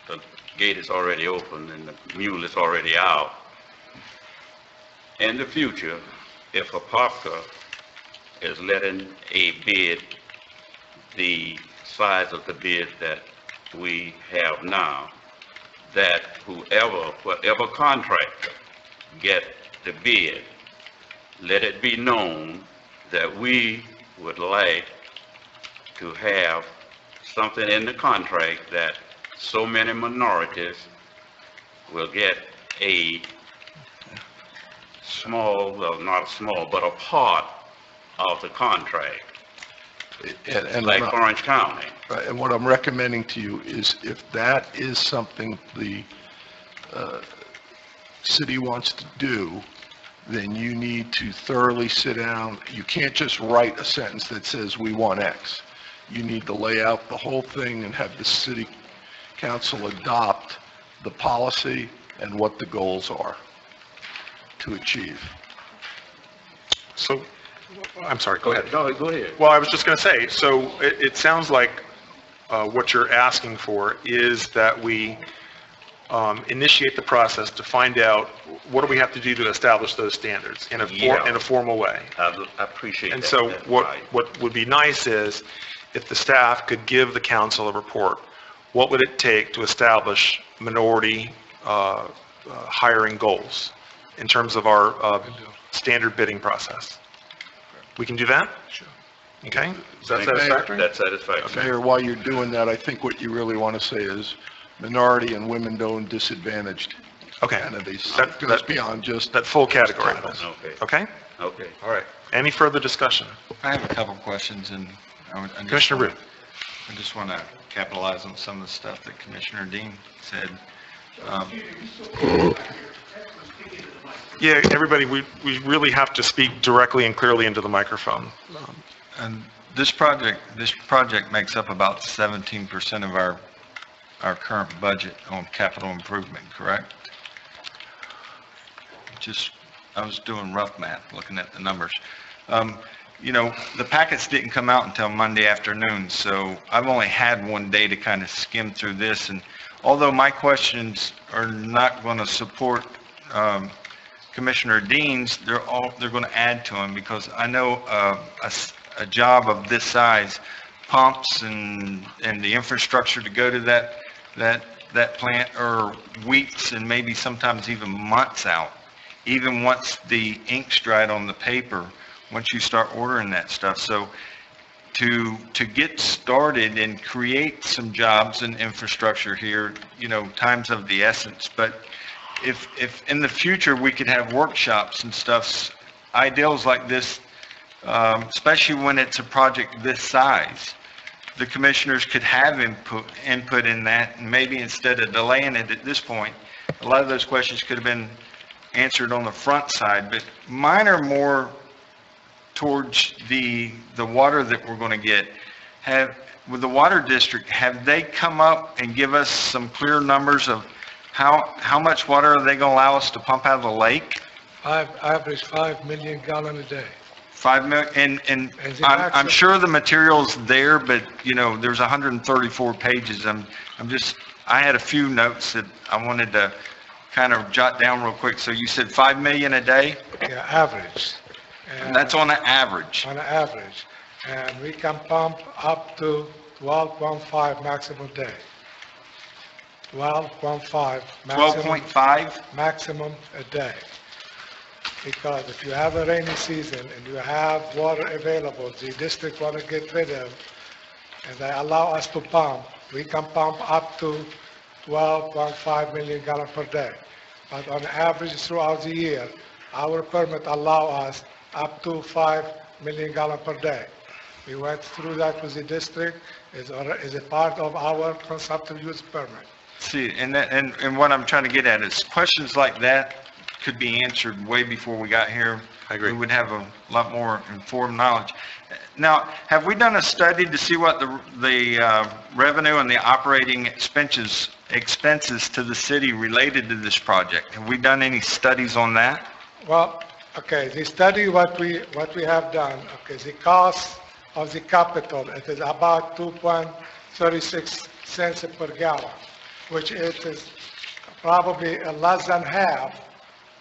the gate is already open and the mule is already out, in the future, if Apopka is letting a bid the size of the bid that we have now, that whatever contractor get the bid, let it be known that we would like to have something in the contract that so many minorities will get a small, well, not small, but a part of the contract, And like Orange County. Right, and what I'm recommending to you is, if that is something the city wants to do, then you need to thoroughly sit down. You can't just write a sentence that says we want X. You need to lay out the whole thing and have the city council adopt the policy and what the goals are to achieve. So, I'm sorry, go ahead. No, go ahead. Well, I was just going to say, so it sounds like what you're asking for is that we initiate the process to find out what do we have to do to establish those standards in a formal way. I appreciate that. And so That's what right. would be nice is if the staff could give the council a report. What would it take to establish minority hiring goals in terms of our standard bidding process? We can do that? Sure. Okay? Is that satisfactory? That's satisfactory. Mayor, while you're doing that, I think what you really want to say is minority and women-owned disadvantaged Okay. entities. That goes beyond just... That full category. Okay. Okay? Okay. All right. Any further discussion? I have a couple of questions, and Commissioner Root. I just want to capitalize on some of the stuff that Commissioner Dean said. Yeah, everybody, we really have to speak directly and clearly into the microphone. And this project makes up about 17% of our our current budget on capital improvement, correct? I was doing rough math, looking at the numbers. You know, the packets didn't come out until Monday afternoon, so I've only had one day to kind of skim through this. And although my questions are not going to support Commissioner Dean's, they're going to add to them, because I know a job of this size, pumps and the infrastructure to go to that plant are weeks and maybe sometimes even months out. Even once the ink's dried on the paper, once you start ordering that stuff. So to get started and create some jobs and infrastructure here, you know, time's of the essence. But if in the future we could have workshops and stuff, ideals like this, especially when it's a project this size, the commissioners could have input in that, and maybe instead of delaying it at this point, a lot of those questions could have been answered on the front side. But mine are more towards the water that we're going to get. With the water district, have they come up and give us some clear numbers of how much water are they going to allow us to pump out of the lake? Average 5 million gallons a day. 5 million, and I'm sure the material's there, but you know, there's 134 pages. I had a few notes that I wanted to kind of jot down real quick. So you said 5 million a day? Yeah, average. And that's on an average. On an average. And we can pump up to 12.5 maximum day. 12.5 maximum. 12.5? Maximum a day. Because if you have a rainy season and you have water available, the district want to get rid of, and they allow us to pump, we can pump up to 12.5 million gallons per day. But on average throughout the year, our permit allow us up to 5 million gallons per day. We went through that with the district, is a part of our consumptive use permit. See, and what I'm trying to get at is questions like that could be answered way before we got here. I agree. We would have a lot more informed knowledge. Now, have we done a study to see what the revenue and the operating expenses to the city related to this project? Have we done any studies on that? Well, okay, the study, what we have done, okay, the cost of the capital, it is about 2.36 cents per gallon, which it is probably less than half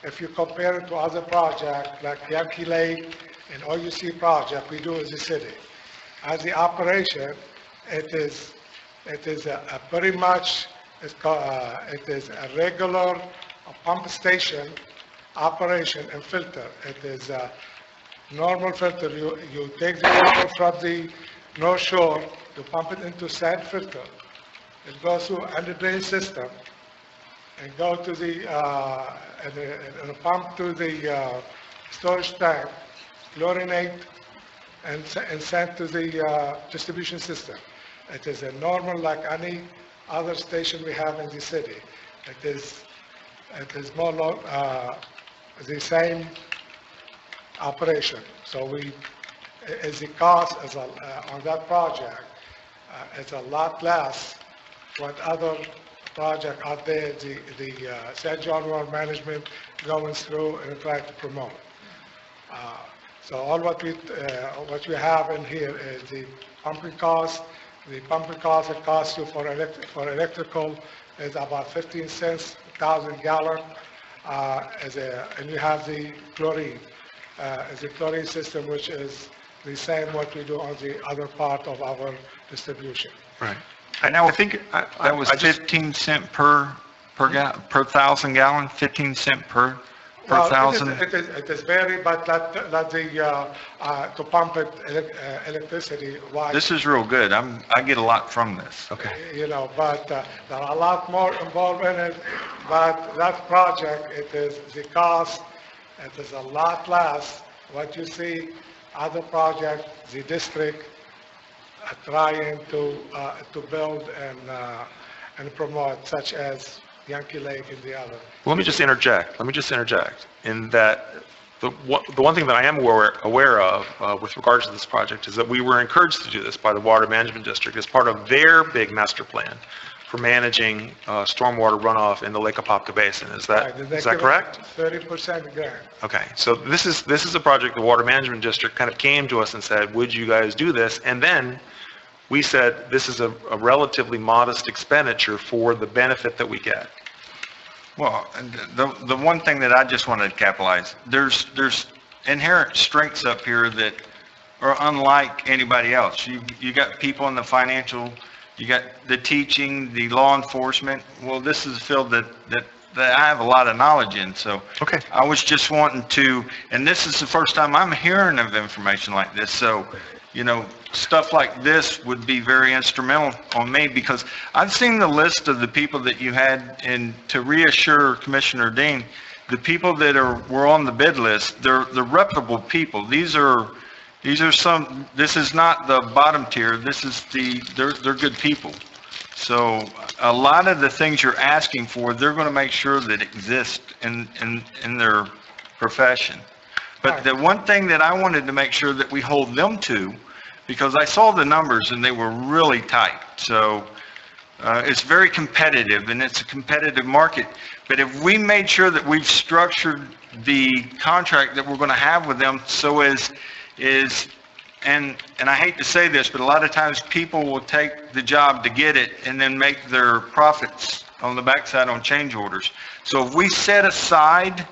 if you compare it to other projects like Yankee Lake and OUC project we do as a city. As the operation, it is a pretty much, it is a regular pump station operation and filter. It is a normal filter. You take the water from the North Shore, you pump it into sand filter. It goes through under drain system and go to the, and pump to the storage tank, chlorinate, and send to the distribution system. It is a normal like any other station we have in the city. It is more the same operation. So as the cost on that project, it's a lot less what other project out there, the St. John Water Management going through and trying to promote. So all what we have in here is the pumping cost. The pumping cost it costs you for electrical is about 15 cents a 1,000 gallon. And you have the chlorine, the chlorine system, which is the same what we do on the other part of our distribution. Right. I think that was 15 cent per 1,000 gallon, 15 cent per Well, 1,000. It is very, but not the, to pump it electricity wise. This is real good. I get a lot from this. Okay. You know, but there are a lot more involved in it, but that project, it is the cost, it is a lot less. What you see, other projects, the district are trying to build and promote, such as Yankee Lake and the other. Let me just interject in that the one thing that I am aware of with regards to this project is that we were encouraged to do this by the Water Management District as part of their big master plan for managing stormwater runoff in the Lake Apopka Basin. Is that correct? 30% grant. Okay, so this is a project the Water Management District kind of came to us and said, would you guys do this? And then we said, this is a relatively modest expenditure for the benefit that we get. Well, and the one thing that I just wanted to capitalize, there's inherent strengths up here that are unlike anybody else. You got people in the financial, you got the teaching, the law enforcement. Well, this is a field that I have a lot of knowledge in, so okay. I was just wanting to, and this is the first time I'm hearing of information like this, so, you know, stuff like this would be very instrumental on me, because I've seen the list of the people that you had, and to reassure Commissioner Dean, the people that were on the bid list, they're reputable people. These are some, this is not the bottom tier, this is they're good people. So a lot of the things you're asking for, they're going to make sure that exist in their profession. But the one thing that I wanted to make sure that we hold them to, because I saw the numbers and they were really tight. So it's very competitive, and it's a competitive market. But if we made sure that we've structured the contract that we're going to have with them so and I hate to say this, but a lot of times people will take the job to get it and then make their profits on the backside on change orders. So if we set aside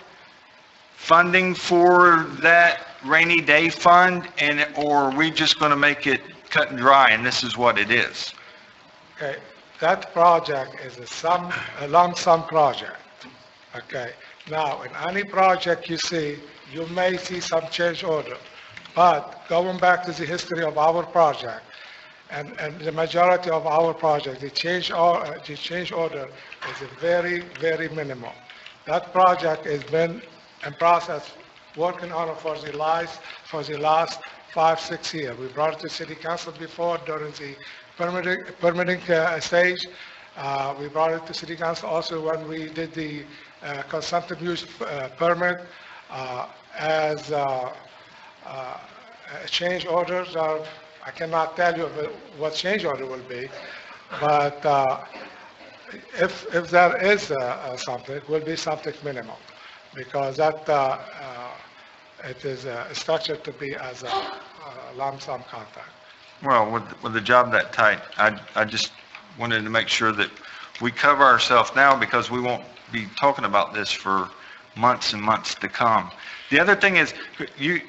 funding for that rainy day fund, or are we just going to make it cut and dry and this is what it is? Okay, that project is a lump sum project. Okay, now in any project you see, you may see some change order. But going back to the history of our project, and the majority of our project, the change order is very, very minimal. That project has been in process, working on it for the last 5-6 years. We brought it to City Council before during the permitting stage. We brought it to City Council also when we did the consumptive use permit as change orders are, I cannot tell you what change order will be, but if there is something, it will be something minimal, because that it is structured to be as a lump sum contract. Well, with the job that tight, I just wanted to make sure that we cover ourselves now, because we won't be talking about this for months and months to come. The other thing is, you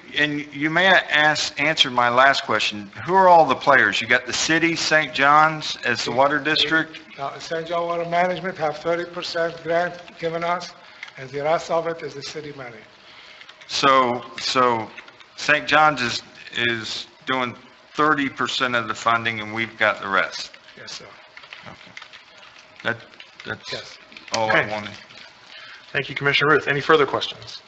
may have answered my last question. Who are all the players? You got the city, St. John's as the water district? St. John Water Management have 30% grant given us, and the rest of it is the city money. So St. John's is doing 30% of the funding, and we've got the rest? Yes, sir. Okay. That's all I wanted. Thank you, Commissioner Ruth. Any further questions?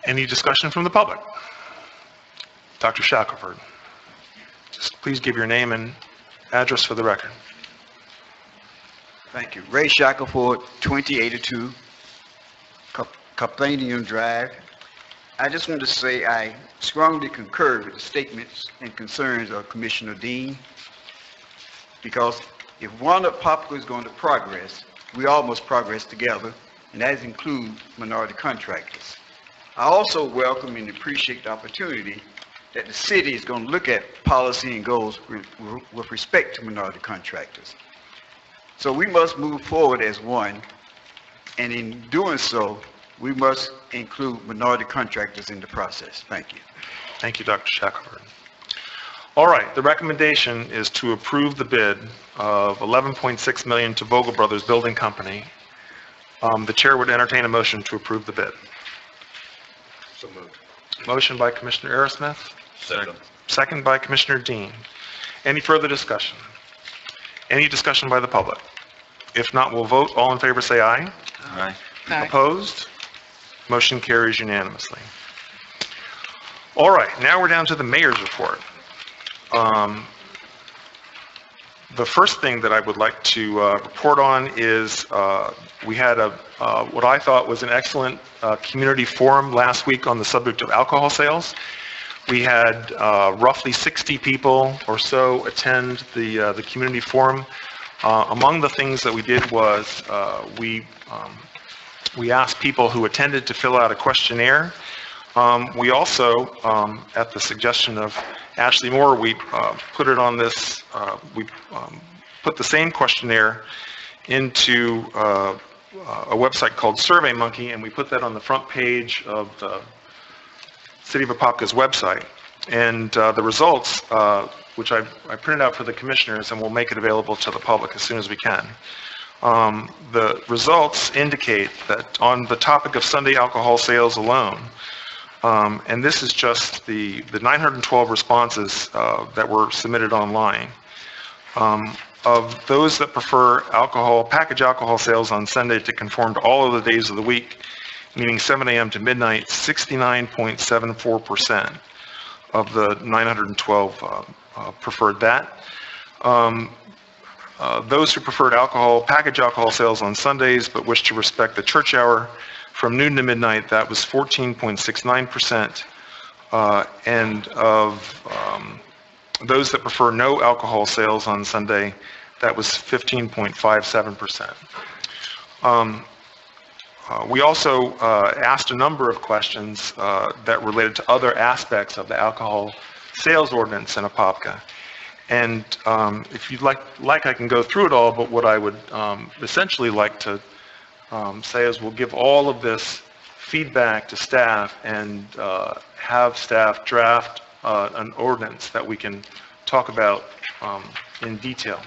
Any discussion from the public? Dr. Shackelford, just please give your name and address for the record. Thank you. Ray Shackelford, 2082 Kaplanian Drive. I just want to say I strongly concur with the statements and concerns of Commissioner Dean, because if one of Apopka is going to progress, we all must progress together, and that includes minority contractors. I also welcome and appreciate the opportunity that the city is going to look at policy and goals with respect to minority contractors. So we must move forward as one, and in doing so, we must include minority contractors in the process. Thank you. Thank you, Dr. Shackelford. All right, the recommendation is to approve the bid of $11.6 million to Vogel Brothers Building Company. The chair would entertain a motion to approve the bid. So moved. Motion by Commissioner Aerosmith. Second. Second by Commissioner Dean. Any further discussion? Any discussion by the public? If not, we'll vote. All in favor say aye. Aye. Opposed? Motion carries unanimously. All right, now we're down to the mayor's report. The first thing that I would like to report on is we had what I thought was an excellent community forum last week on the subject of alcohol sales. We had roughly 60 people or so attend the community forum. Among the things that we did was we asked people who attended to fill out a questionnaire. We also, at the suggestion of Ashley Moore, we put it on this, we put the same questionnaire into a website called SurveyMonkey, and we put that on the front page of the City of Apopka's website. And the results, which I printed out for the commissioners, and we'll make it available to the public as soon as we can. The results indicate that on the topic of Sunday alcohol sales alone, and this is just the 912 responses that were submitted online. Of those that prefer package alcohol sales on Sunday to conform to all of the days of the week, meaning 7 a.m. to midnight, 69.74% of the 912 preferred that. Those who preferred package alcohol sales on Sundays but wish to respect the church hour from noon to midnight, that was 14.69%. And of those that prefer no alcohol sales on Sunday, that was 15.57%. We also asked a number of questions that related to other aspects of the alcohol sales ordinance in Apopka. And if you'd like, I can go through it all, but what I would essentially like to say is we'll give all of this feedback to staff and have staff draft an ordinance that we can talk about in detail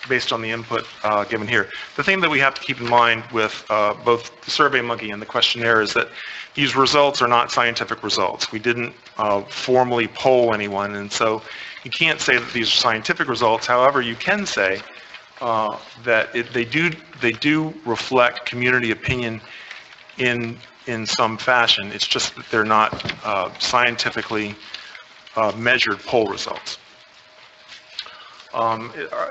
based on the input given here. The thing that we have to keep in mind with both the SurveyMonkey and the questionnaire is that these results are not scientific results. We didn't formally poll anyone, and so you can't say that these are scientific results. However, you can say that they do reflect community opinion in some fashion. It's just that they're not scientifically measured poll results.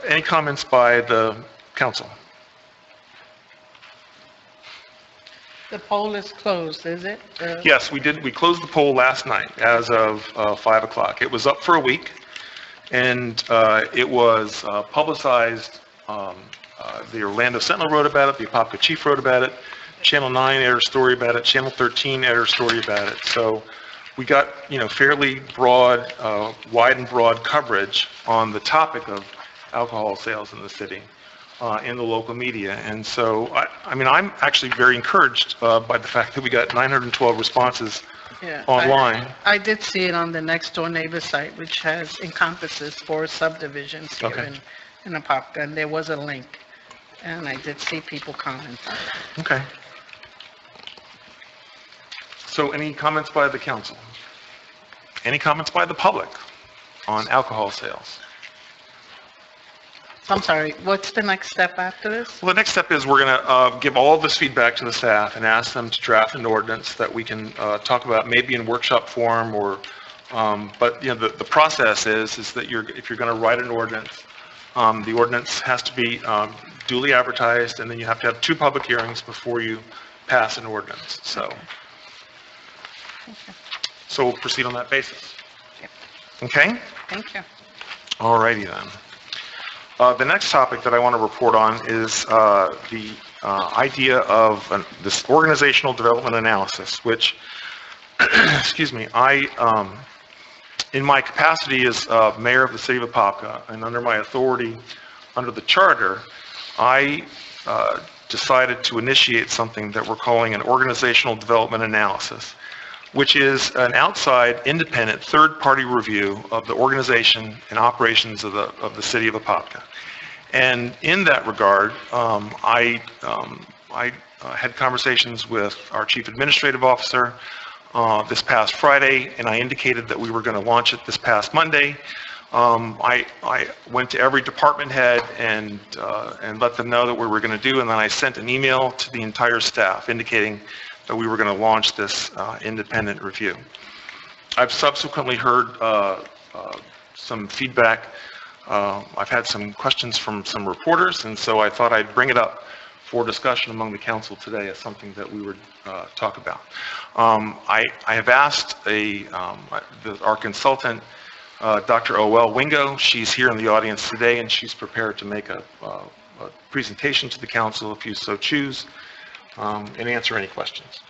Any comments by the council? The poll is closed, is it? Yes, we did. We closed the poll last night as of 5 o'clock. It was up for a week, and it was publicized. The Orlando Sentinel wrote about it. The Apopka Chief wrote about it. Channel 9 aired a story about it. Channel 13 aired a story about it. So we got, fairly broad, wide and broad coverage on the topic of alcohol sales in the city in the local media. And so, I'm actually very encouraged by the fact that we got 912 responses online. I did see it on the Next Door Neighbor site, which encompasses 4 subdivisions here in Apopka, and there was a link, and I did see people comment. Okay. So any comments by the council? Any comments by the public on alcohol sales? I'm sorry, what's the next step after this? Well, the next step is we're going to give all of this feedback to the staff and ask them to draft an ordinance that we can talk about maybe in workshop form or, but the process is that if you're going to write an ordinance, the ordinance has to be duly advertised, and then you have to have 2 public hearings before you pass an ordinance. So we'll proceed on that basis. Okay? Thank you. All righty then. The next topic that I want to report on is the idea of this organizational development analysis, which, excuse me, in my capacity as mayor of the city of Apopka and under my authority under the charter, I decided to initiate something that we're calling an organizational development analysis, which is an outside, independent, third-party review of the organization and operations of the city of Apopka. And in that regard, I had conversations with our chief administrative officer this past Friday, and I indicated that we were going to launch it this past Monday. I went to every department head and let them know that we were going to do, and then I sent an email to the entire staff indicating that we were going to launch this independent review. I've subsequently heard some feedback. I've had some questions from some reporters, and so I thought I'd bring it up for discussion among the council today as something that we would talk about. I have asked our consultant, Dr. O.L. Wingo, she's here in the audience today, and she's prepared to make a presentation to the council if you so choose, and answer any questions.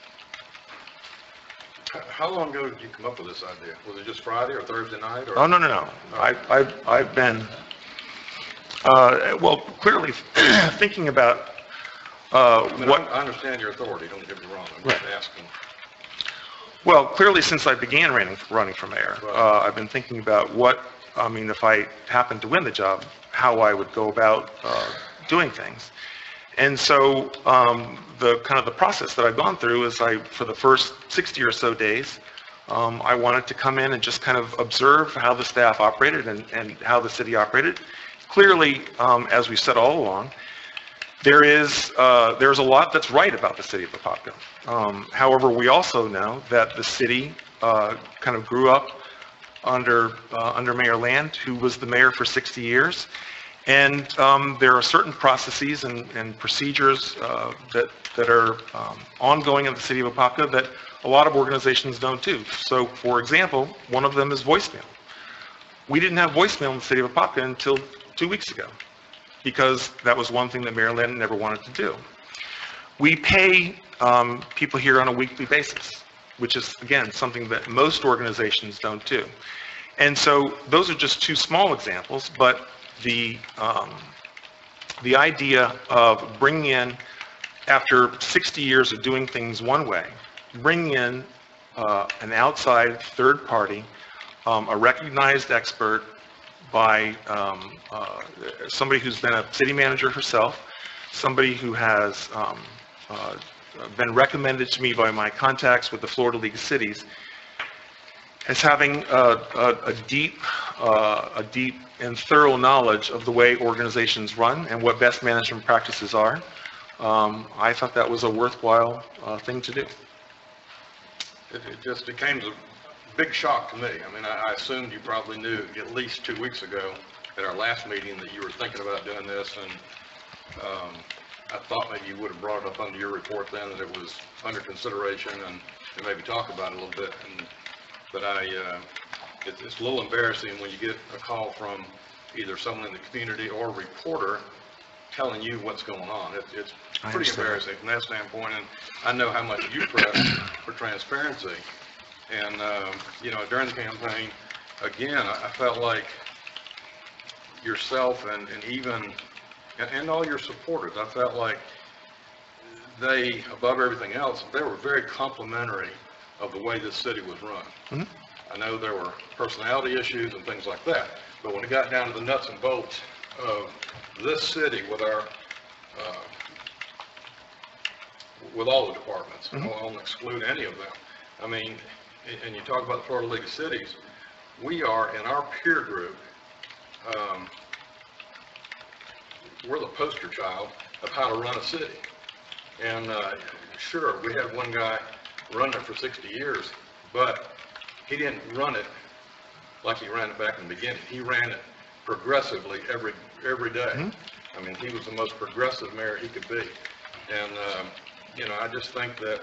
How long ago did you come up with this idea? Was it just Friday or Thursday night? Or? Oh, no. I've been, well, clearly thinking about what... I understand your authority, don't get me wrong. I'm just asking. Well, clearly since I began running for mayor, I've been thinking about if I happened to win the job, how I would go about doing things. And so the process that I've gone through is for the first 60 or so days, I wanted to come in and just kind of observe how the staff operated and how the city operated. Clearly, as we've said all along, there's a lot that's right about the city of Apopka. However, we also know that the city kind of grew up under Mayor Land, who was the mayor for 60 years. And there are certain processes and procedures that are ongoing in the city of Apopka that a lot of organizations don't do. So, for example, one of them is voicemail. We didn't have voicemail in the city of Apopka until 2 weeks ago, because that was one thing that Mayor Land never wanted to do. We pay people here on a weekly basis, which is, again, something that most organizations don't do. And so those are just two small examples, but the idea of bringing in, after 60 years of doing things one way, bringing in an outside third party, a recognized expert by somebody who's been a city manager herself, somebody who has been recommended to me by my contacts with the Florida League of Cities, as having a deep and thorough knowledge of the way organizations run and what best management practices are. I thought that was a worthwhile thing to do. It came as a big shock to me. I mean, I assumed you probably knew at least 2 weeks ago at our last meeting that you were thinking about doing this, and I thought maybe you would have brought it up under your report then, that it was under consideration, and maybe talk about it a little bit. But it's a little embarrassing when you get a call from either someone in the community or a reporter telling you what's going on. It's pretty embarrassing from that standpoint, and I know how much you press for transparency. And, during the campaign, again, I felt like yourself and even, and all your supporters, I felt like they, above everything else, they were very complimentary of the way this city was run. Mm-hmm. I know there were personality issues and things like that, but when it got down to the nuts and bolts of this city with our, with all the departments, I won't exclude any of them. I mean, and you talk about the Florida League of Cities, we are, in our peer group, we're the poster child of how to run a city. And sure, we had one guy running it for 60 years, but he didn't run it like he ran it back in the beginning. He ran it progressively every day. I mean, he was the most progressive mayor he could be. And, I just think that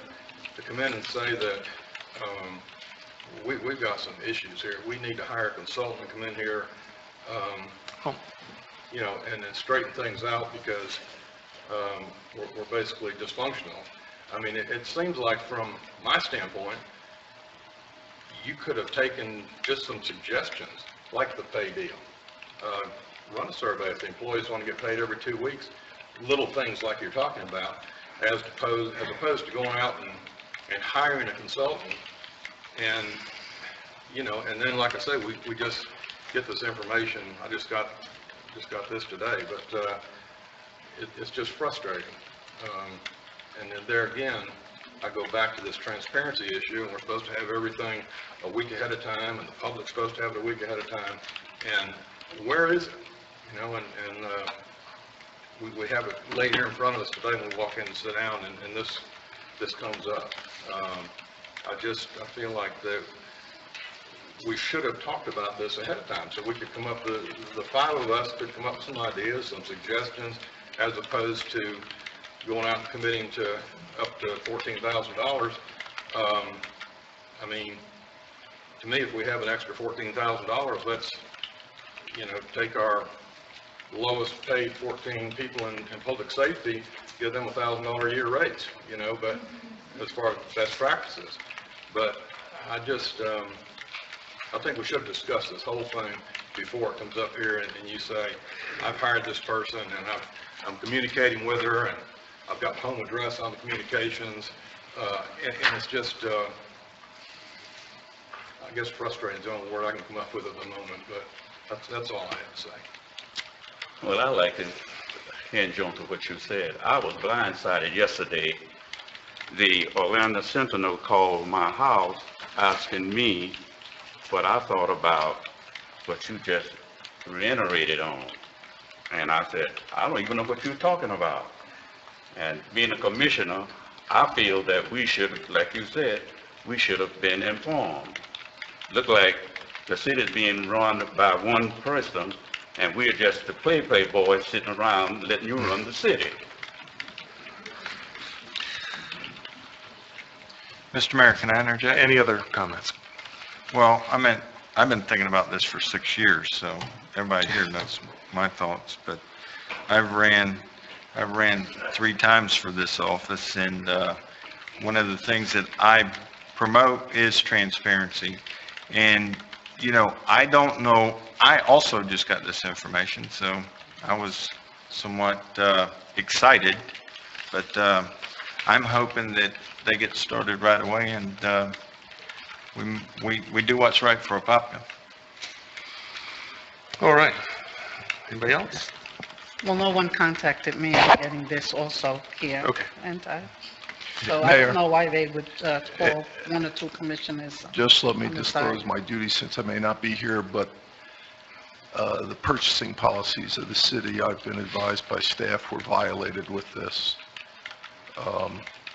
to come in and say that we've got some issues here. We need to hire a consultant to come in here, and then straighten things out, because we're basically dysfunctional. I mean, it seems like, from my standpoint, you could have taken just some suggestions, like the pay deal. Run a survey if the employees want to get paid every 2 weeks, little things like you're talking about, as opposed to going out and hiring a consultant. And, and then, like I say, we just get this information. I just got this today, but it's just frustrating. And then there again, I go back to this transparency issue, and we're supposed to have everything a week ahead of time, and the public's supposed to have it a week ahead of time. And where is it? We have it laid here in front of us today when we walk in and sit down, and this comes up. I feel like that we should have talked about this ahead of time, so we could come up with, the five of us could come up with some ideas, some suggestions, as opposed to going out and committing to up to $14,000. I mean, to me, if we have an extra $14,000, let's, take our lowest paid 14 people in public safety, give them $1,000 a year raise, but as far as best practices. But I just, I think we should discuss this whole thing before it comes up here and you say, I've hired this person and I'm communicating with her and I've got home address on the communications, and it's just, I guess frustrating is the only word I can come up with at the moment, but that's all I have to say. Well, I like to hinge on to what you said. I was blindsided yesterday. The Orlando Sentinel called my house asking me what I thought about what you just reiterated on. And I said, I don't even know what you're talking about. And being a commissioner, I feel that we should, like you said, we should have been informed. Look like the city's being run by one person, and we're just the play boys sitting around letting you run the city. Mr. Mayor, can I interject? Any other comments? Well, I've been thinking about this for 6 years, so everybody here knows my thoughts, but I've ran 3 times for this office, and one of the things that I promote is transparency. And, I don't know, I also just got this information, so I was somewhat excited, but I'm hoping that they get started right away and we do what's right for Apopka. All right. Anybody else? Well, no one contacted me on getting this also here. Okay. And so I Mayor. don't know why they would call 1 or 2 commissioners. Just let me on the disclose side. my duty since I may not be here, but the purchasing policies of the city, I've been advised by staff, were violated with this.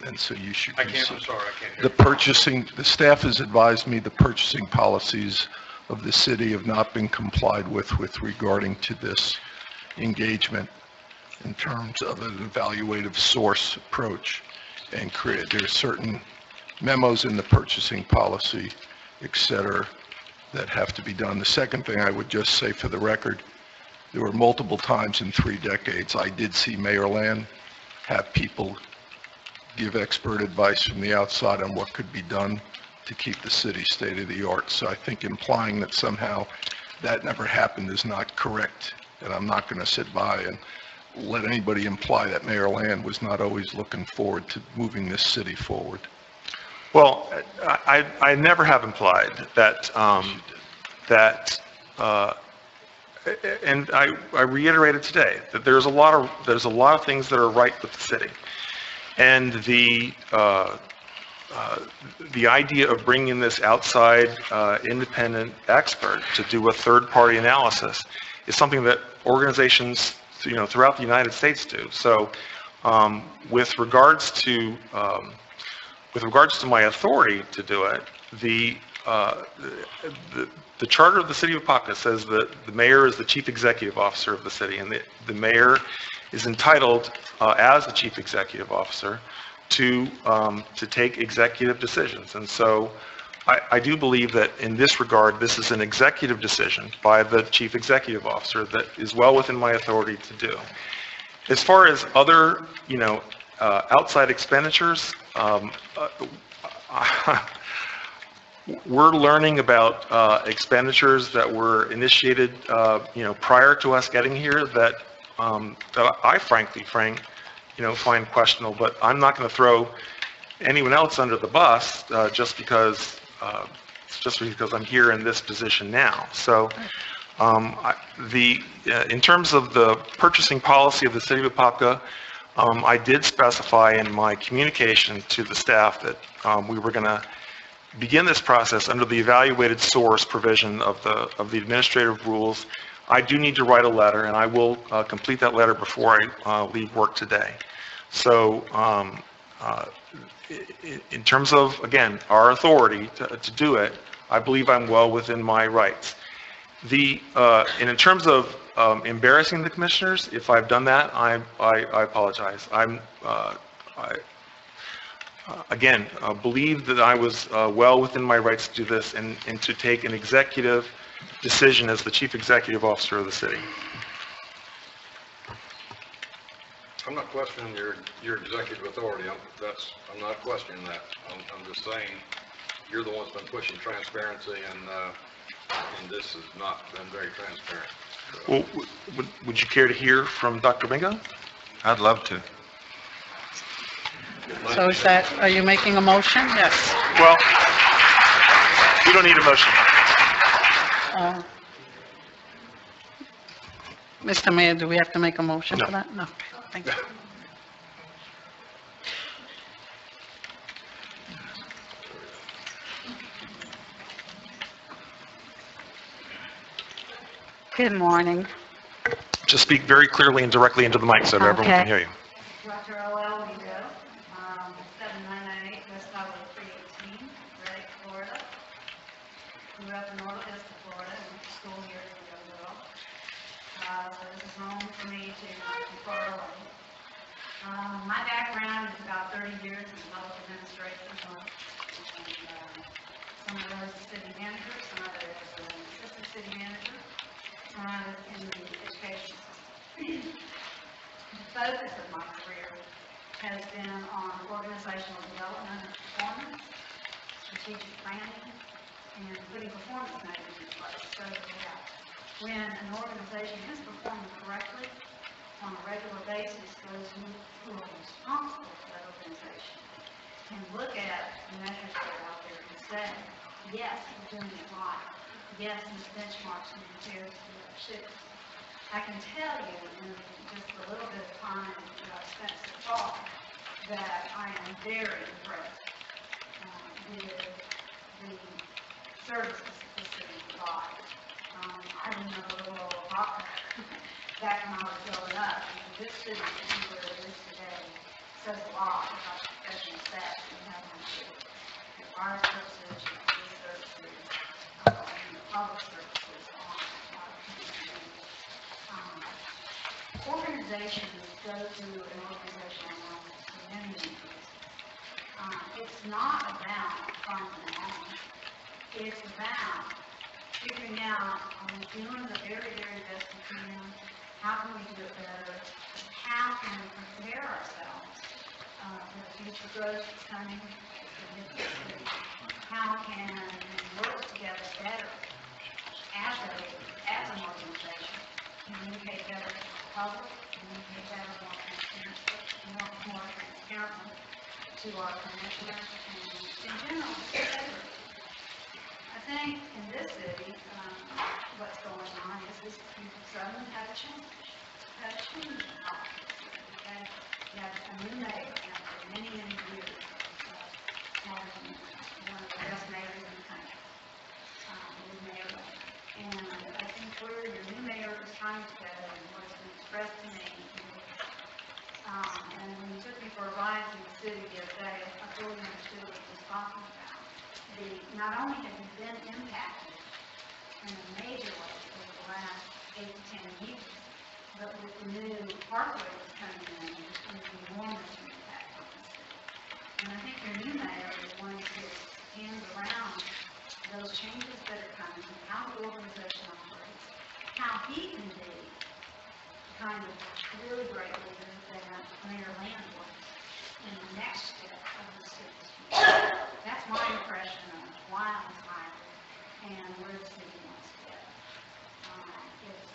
And so you should I'm consider. sorry, I can't hear. The staff has advised me the purchasing policies of the city have not been complied with regarding to this engagement in terms of an evaluative source approach. And there's certain memos in the purchasing policy, et cetera, that have to be done. The second thing I would just say for the record, there were multiple times in 3 decades I did see Mayor Land have people give expert advice from the outside on what could be done to keep the city state of the art. So I think implying that somehow that never happened is not correct. And I'm not going to sit by and let anybody imply that Mayor Land was not always looking forward to moving this city forward. Well, I never have implied that, and I reiterated today that there's a lot of things that are right with the city. And the idea of bringing this outside independent expert to do a third-party analysis is something that organizations, throughout the United States do. So, with regards to my authority to do it, the charter of the city of Apopka says that the mayor is the chief executive officer of the city, and the mayor is entitled, as the chief executive officer, to take executive decisions. And so I do believe that in this regard, this is an executive decision by the chief executive officer that is well within my authority to do. As far as other, outside expenditures, we're learning about expenditures that were initiated, prior to us getting here that I frankly find questionable, but I'm not going to throw anyone else under the bus just because I'm here in this position now. So in terms of the purchasing policy of the city of Apopka, I did specify in my communication to the staff that we were going to begin this process under the evaluated source provision of the administrative rules. I do need to write a letter, and I will complete that letter before I leave work today. So in terms of, again, our authority to do it, I believe I'm well within my rights. And in terms of embarrassing the commissioners, if I've done that, I apologize. Again, believe that I was well within my rights to do this and to take an executive decision as the chief executive officer of the city. I'm not questioning your executive authority. I'm not questioning that. I'm just saying, you're the one that's been pushing transparency, and this has not been very transparent. Well, would you care to hear from Dr. Bingo? I'd love to. So is that, are you making a motion? Yes. Well, you don't need a motion. Mr. Mayor, do we have to make a motion No. for that? No. Thank you. Good morning. Just speak very clearly and directly into the mic so that everyone can Okay. hear you. Dr. O.L. Lindo, 7998 West Highway 318, Reddick, Florida. Grew up in Orla Vista, Florida, and went to school here at Louisville. So this is home for me to Florida. My background is about 30 years in public administration. And, some of those as city manager, some of those as an assistant city manager in the education system. The focus of my career has been on organizational development and performance, strategic planning, and putting performance measures in place so that when an organization is performing correctly on a regular basis, those who are responsible for that organization can look at the measures that are out there and say, yes, we're doing it right. Yes, these benchmarks are compared to the other cities. I can tell you in just a little bit of time that I've spent so far that I am very impressed with the services that the city provides. I remember the little Apopka back when I was growing up. And this city, to be where it is today, says a lot about the professional staff we have on the city. The fire services, the police services, and the public services on our community. Organizations go through an organizational analysis for many reasons. It's not about finding wrong. It's about figuring out, are we doing the very, very best we can? How can we do it better? How can we prepare ourselves for the future growth that's coming? How can we work together better as an organization? Communicate better to the public, communicate better, more transparently to our commissioners, and in general, I think in this city, what's going on is people suddenly have a change. Okay? You have a new mayor, and for many, many years, one of the best mayors in the country, new mayor. And I think where your new mayor is trying to go, and what's been expressed to me, and when you took me for a ride through the city the other day, I really understood what he was talking about. Not only have you been impacted in a major way over the last 8 to 10 years, but with the new parkway that's coming in, there's going to be enormous impact on the city. And I think your new mayor is going to get hands around those changes that are coming, how the organization operates, how he can be the kind of really great leader that Mayor Land was in the next step of the city's future. That's my impression of why I was hired and where the city wants to go. It's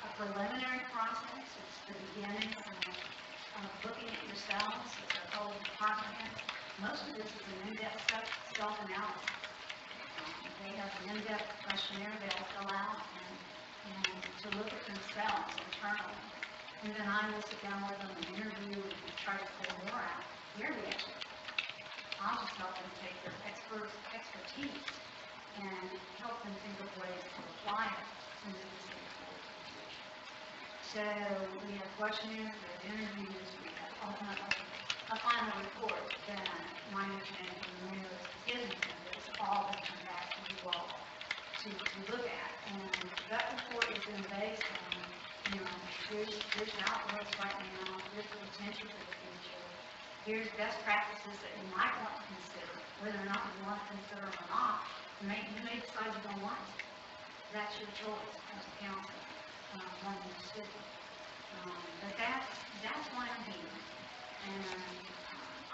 a preliminary process. It's the beginning of looking at yourselves as a whole department. Most of this is an in-depth self-analysis. They have an in-depth questionnaire they'll fill out and to look at themselves internally. And then I will sit down with them and interview and try to pull more out. They're the experts. I'll just help them take their expertise and help them think of ways to apply it into the city for the future. So we have questionnaires, we have interviews, we have ultimately a final report that my understanding from the mayor is given to this all will come back to you all look at. And that report is then based on, here's how it looks right now, here's the potential for the future, here's best practices that you might want to consider, whether or not you want to consider them or not. You may decide you don't want to. That's your choice as a council, running the city. But that's why I'm here. And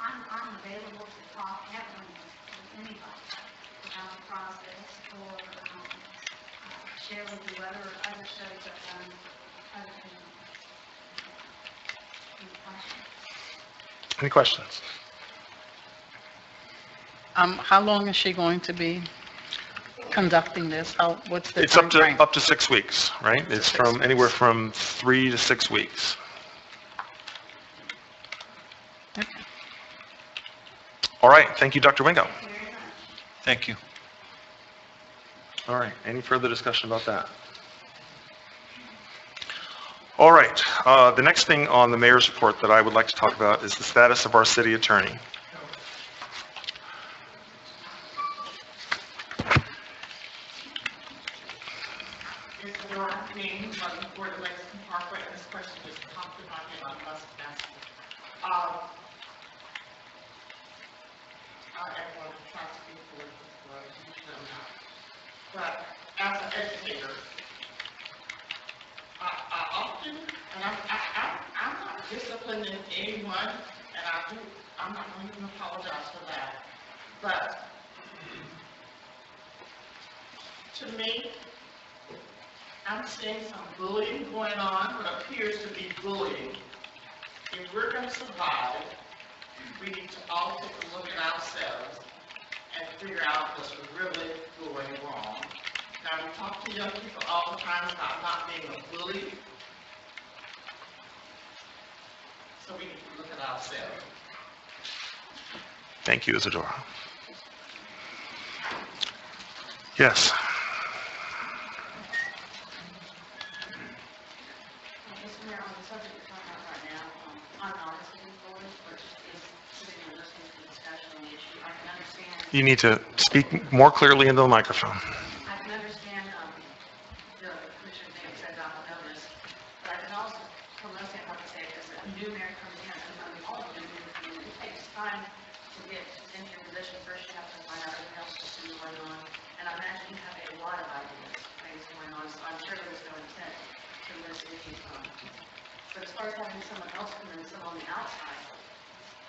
I'm available to talk at length with anybody about the process or share with you other studies I've done, other things. Any questions? Any questions? How long is she going to be conducting this? What's the It's up timeframe? to 6 weeks, right? It's from anywhere from 3 to 6 weeks. Okay. All right, thank you, Dr. Wingo. Thank you. All right, any further discussion about that? All right, the next thing on the mayor's report that I would like to talk about is the status of our city attorney. Board of Lexington Parkway, and this question just popped in my head, I must ask it. I want to try to speak for you know not. But as an educator, I often, and I'm not disciplining anyone, and I'm not going to even apologize for that. But to me, I'm seeing some bullying going on, what appears to be bullying. If we're going to survive, we need to all take a look at ourselves and figure out what's really going wrong. Now, we talk to young people all the time about not being a bully. So we need to look at ourselves. Thank you, Isadora. Yes. Mr. Mayor, on the subject we're talking about right now, I'm not a city employee, but is sitting and listening to the discussion on the issue. I can understand. You need to speak more clearly into the microphone. I can understand the commissioner's name said about the notice, but I can also, from my standpoint, say as a new mayor comes in, and I mean, all of them, it takes time to get into your position. First, you have to find out everything else that's going on, and I imagine you have a lot of ideas, things going on, so I'm sure there was no intent to listen to you. But as far as having someone else come in, someone on the outside,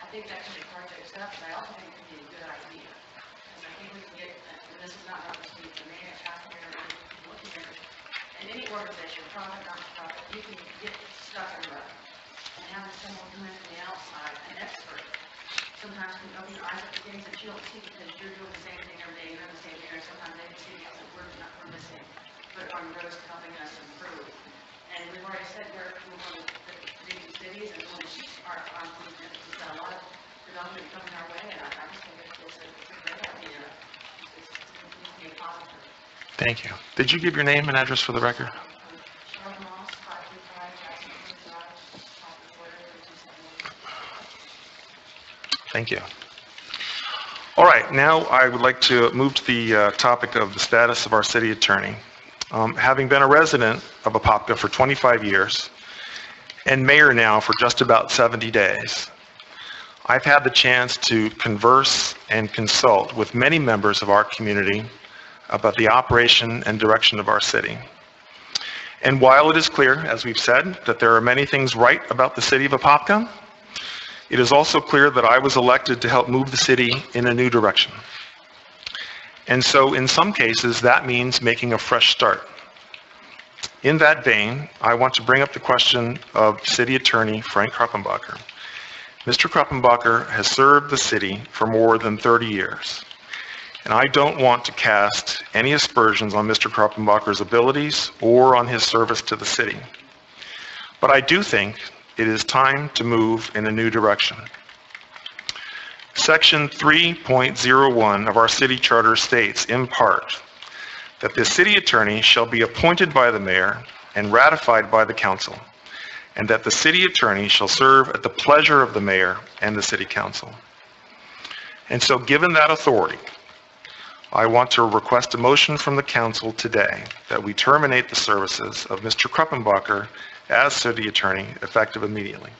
I think that can be hard to accept, but I also think it can be a good idea. Because I think we can get, and this is not going to speak to me, a taxpayer, or anyone here, in any organization, profit, not-for-profit, you can get stuck in a rut. And having someone come in from the outside, an expert, sometimes can open your eyes up to things that you don't see because you're doing the same thing every day, you're doing the same thing, or sometimes they can see things that we're missing, but on the road to helping us improve. And we've already said we're going to big cities and we want to keep our emphasis on a lot of development coming our way, and I just think it's a great idea. It's going to be positive. Thank you. Did you give your name and address for the record? Charlotte Moss, 535 Jackson Drive, Apopka, 327. Thank you. All right, now I would like to move to the topic of the status of our city attorney. Having been a resident of Apopka for 25 years and mayor now for just about 70 days, I've had the chance to converse and consult with many members of our community about the operation and direction of our city. And while it is clear, as we've said, that there are many things right about the city of Apopka, it is also clear that I was elected to help move the city in a new direction. And so in some cases, that means making a fresh start. In that vein, I want to bring up the question of City Attorney Frank Kruppenbacher. Mr. Kruppenbacher has served the city for more than 30 years. And I don't want to cast any aspersions on Mr. Kruppenbacher's abilities or on his service to the city. But I do think it is time to move in a new direction. Section 3.01 of our city charter states, in part, that the city attorney shall be appointed by the mayor and ratified by the council, and that the city attorney shall serve at the pleasure of the mayor and the city council. And so given that authority, I want to request a motion from the council today that we terminate the services of Mr. Kruppenbacher as city attorney effective immediately.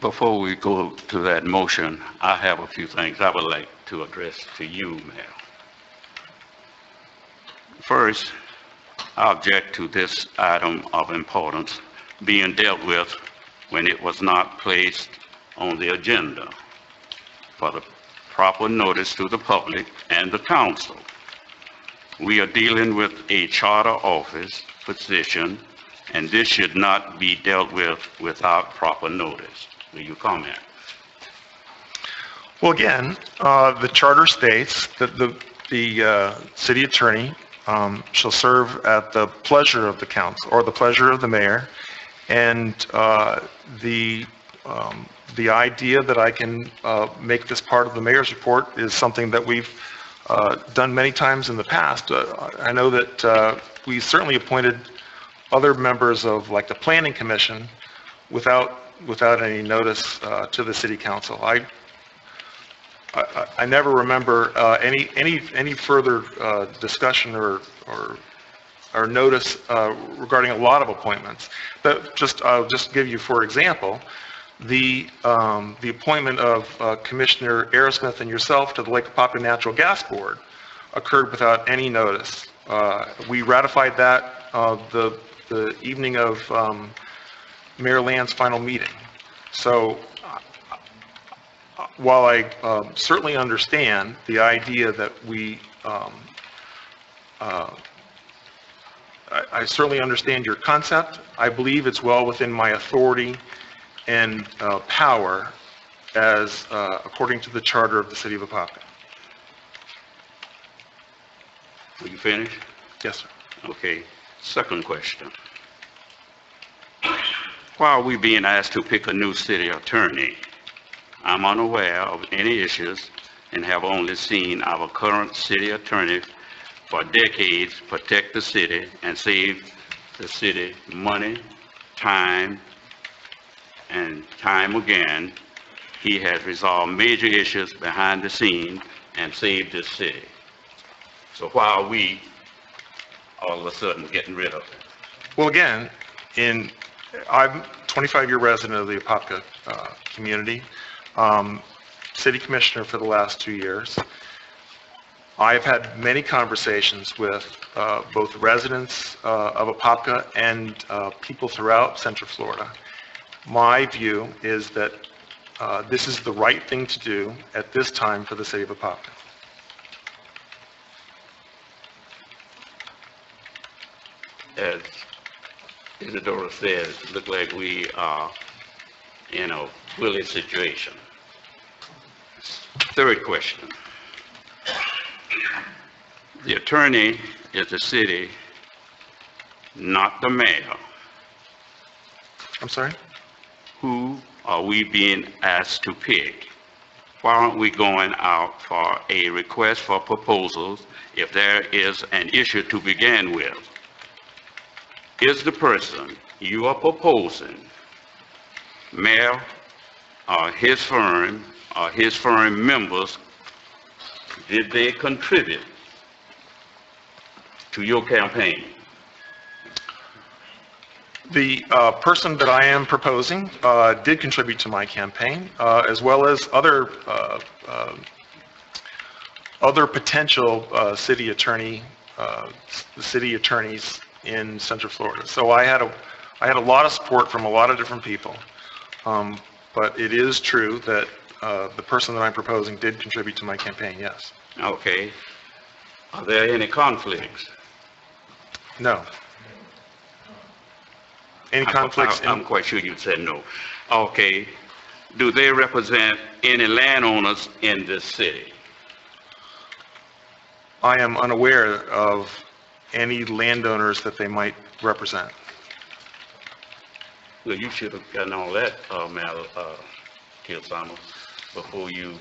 Before we go to that motion, I have a few things I would like to address to you, Mayor. First, I object to this item of importance being dealt with when it was not placed on the agenda for the proper notice to the public and the council. We are dealing with a charter office position, and this should not be dealt with without proper notice. Will you comment? Well, again, the charter states that the city attorney shall serve at the pleasure of the council or the pleasure of the mayor, and the idea that I can make this part of the mayor's report is something that we've done many times in the past. I know that we certainly appointed other members of like the planning commission without any notice to the city council. I never remember any further discussion or notice regarding a lot of appointments. But I'll just give you, for example, the appointment of Commissioner Aerosmith and yourself to the Lake Apopka Natural Gas Board occurred without any notice. We ratified that the evening of Mayor Land's final meeting. So while I certainly understand the idea that I certainly understand your concept, I believe it's well within my authority and power as according to the charter of the city of Apopka. Will you finish? Yes, sir. Okay. Second question. Why are we being asked to pick a new city attorney? I'm unaware of any issues and have only seen our current city attorney for decades protect the city and save the city money, time, and time again. He has resolved major issues behind the scenes and saved the city. So why are we all of a sudden getting rid of it? Well, again, I'm a 25-year resident of the Apopka community, city commissioner for the last 2 years. I have had many conversations with both residents of Apopka and people throughout Central Florida. My view is that this is the right thing to do at this time for the city of Apopka. As Isadora said, it looked like we are in a bully situation. Third question. The attorney is the city, not the mayor. I'm sorry? Who are we being asked to pick? Why aren't we going out for a request for proposals if there is an issue to begin with? Is the person you are proposing mayor or his firm members, did they contribute to your campaign? The person that I am proposing did contribute to my campaign, as well as other potential city attorneys in Central Florida. So I had a lot of support from a lot of different people, but it is true that the person that I'm proposing did contribute to my campaign, yes. Okay. Are there any conflicts? No. Any conflicts? I'm quite sure you said no. Okay. Do they represent any landowners in this city? I am unaware of any landowners that they might represent. Well, you should have gotten all that, Kilsama, before you...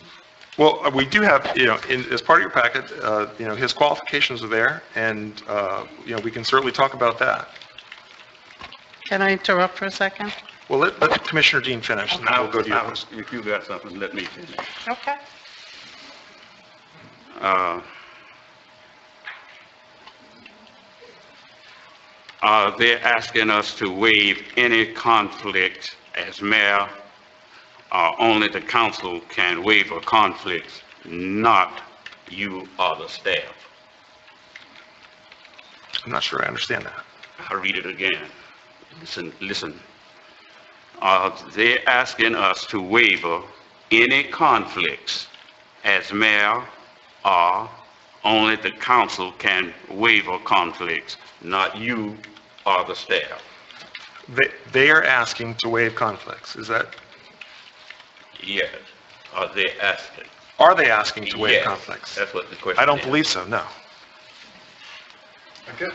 Well, we do have, as part of your packet, his qualifications are there, and, we can certainly talk about that. Can I interrupt for a second? Well, let Commissioner Dean finish, and then we'll go to you. If you got something, let me finish. Okay. they're asking us to waive any conflict as mayor. Only the council can waive a conflict, not you or the staff. I'm not sure I understand that. I'll read it again. Listen. They're asking us to waiver any conflicts as mayor, or only the council can waiver conflicts, not you or the staff. They are asking to waive conflicts, is that? Yes. Are they asking? Are they asking to waive Yes, conflicts? that's what the question I don't is. believe so, no. Okay.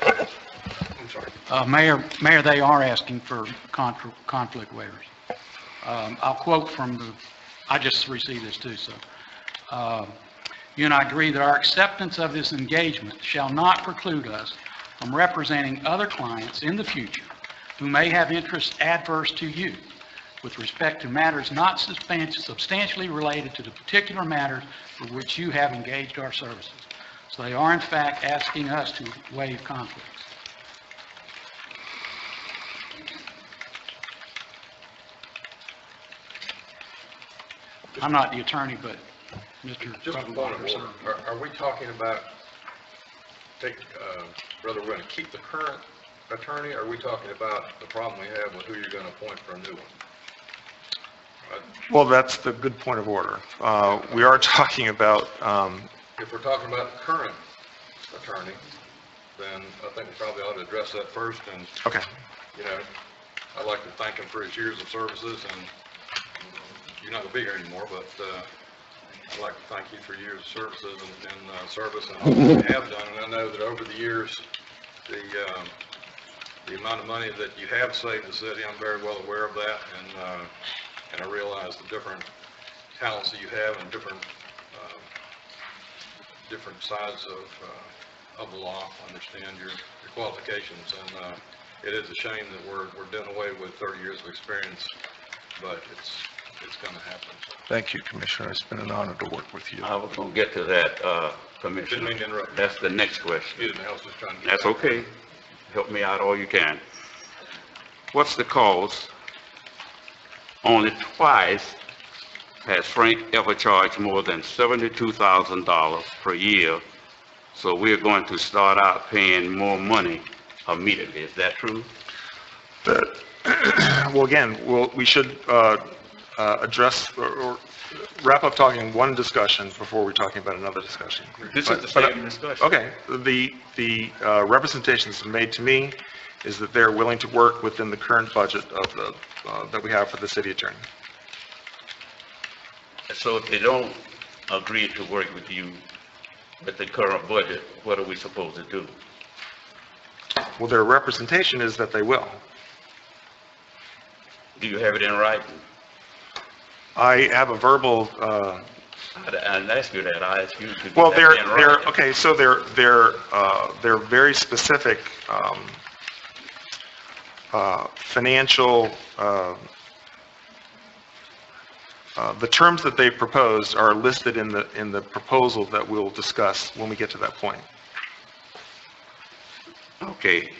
I'm sorry. Mayor, they are asking for conflict waivers. I'll quote from I just received this too, so. You and I agree that our acceptance of this engagement shall not preclude us from representing other clients in the future who may have interests adverse to you with respect to matters not substantially related to the particular matters for which you have engaged our services. So they are in fact asking us to waive conflicts. I'm not the attorney, but Mr. Just a point of order. Are we talking about, whether we're going to keep the current attorney, or are we talking about the problem we have with who you're going to appoint for a new one? Well, that's the good point of order. We are talking about... If we're talking about the current attorney, then I think we probably ought to address that first. And, okay. You know, I'd like to thank him for his years of services, and you're not going to be here anymore, but I'd like to thank you for years of services and service and all that you have done. And I know that over the years, the amount of money that you have saved the city, I'm very well aware of that, and I realize the different talents that you have and different sides of the law. I understand your qualifications, and it is a shame that we're doing away with 30 years of experience, but it's going to happen. Thank you, Commissioner. It's been an honor to work with you. I was going to get to that, Commissioner. Didn't mean to interrupt you. That's the next question. Excuse me, I was just trying to get That's back. okay. Help me out all you can. What's the cause? Only twice has Frank ever charged more than $72,000 per year, so we're going to start out paying more money immediately. Is that true? Well, again, we should address or wrap up talking one discussion before we're talking about another discussion. This is the same discussion. Okay. The representations made to me is that they're willing to work within the current budget of the that we have for the city attorney. So if they don't agree to work with you with the current budget, what are we supposed to do? Well, their representation is that they will. Do you have it in writing? I have a verbal. I didn't ask you that. I asked you to. Well, they're okay. So they're very specific financial. The terms that they proposed are listed in the proposal that we'll discuss when we get to that point. Okay.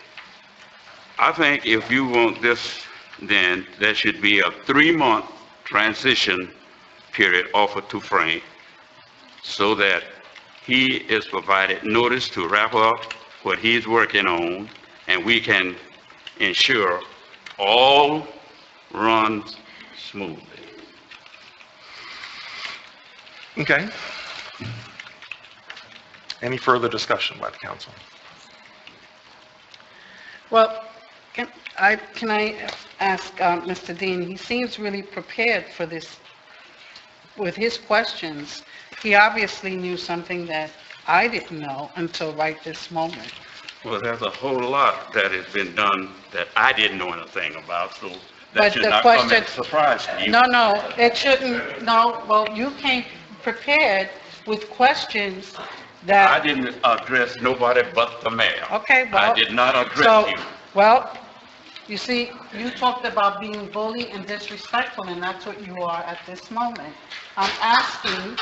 I think if you want this, then there should be a 3-month transition period offered to Frank so that he is provided notice to wrap up what he's working on, and we can ensure all runs smoothly. Okay. Any further discussion by the council? Well, can I ask Mr. Dean, he seems really prepared for this. With his questions, he obviously knew something that I didn't know until right this moment. Well, there's a whole lot that has been done that I didn't know anything about, so that But should the not come as question- a surprise to you. No, it shouldn't, no, well, you came prepared with questions that... I didn't address nobody but the mayor. Okay, well... I did not address so, you. Well, you see, you talked about being bully and disrespectful, and that's what you are at this moment. I'm asking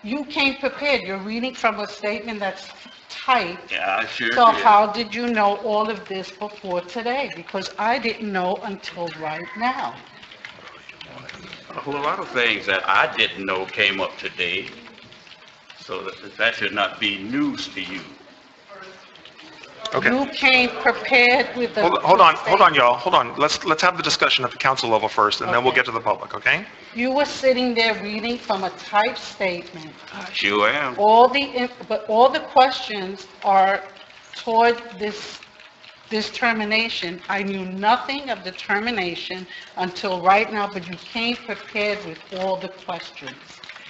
You came prepared. You're reading from a statement that's typed. Yeah, I sure So did. how did you know all of this before today? Because I didn't know until right now. A whole lot of things that I didn't know came up today, so that should not be news to you. Okay. You came prepared with a... Hold on, y'all, hold on. Let's have the discussion at the council level first, and then we'll get to the public, okay? You were sitting there reading from a typed statement. I sure am. But all the questions are toward this termination. I knew nothing of the termination until right now, but you came prepared with all the questions.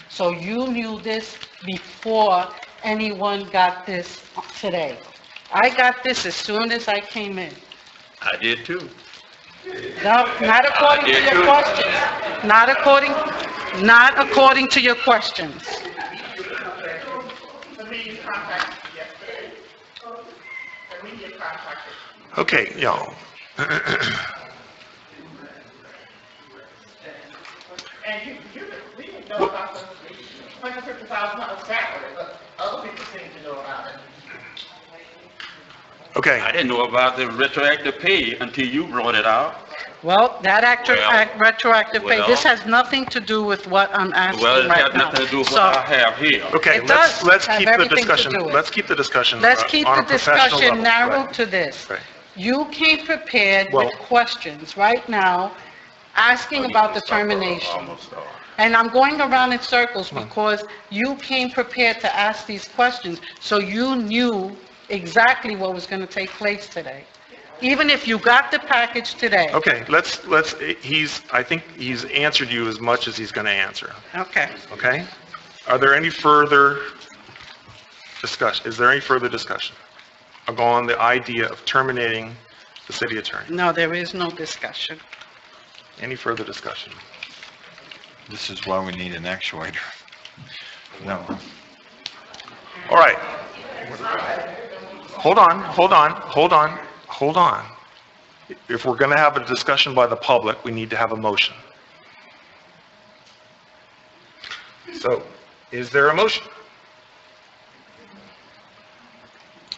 So you knew this before anyone got this today. I got this as soon as I came in. I did too. No, not according to your questions. Not according to your questions. Okay, y'all. And we didn't know about the $150,000 salary, but other people seem to know about it. Okay. I didn't know about the retroactive pay until you brought it out. Well, that retroactive pay, well- this has nothing to do with what I'm asking Well, it right has now. nothing to do with So, what I have here. Okay, It does let's have keep the everything to discussion, do with it. let's keep the discussion Let's keep on the a professional discussion level. narrow Right. to this. Right. You came prepared Well- with questions right now, asking about the termination. Almost all. And I'm going around in circles because you came prepared to ask these questions, so you knew exactly what was going to take place today. Even if you got the package today. Okay, I think he's answered you as much as he's going to answer, Okay. okay? Are there any further discussion? Is there any further discussion on the idea of terminating the city attorney? No, there is no discussion. Any further discussion? This is why we need an actuator. No. All right. Hold on. If we're going to have a discussion by the public, we need to have a motion. So, is there a motion?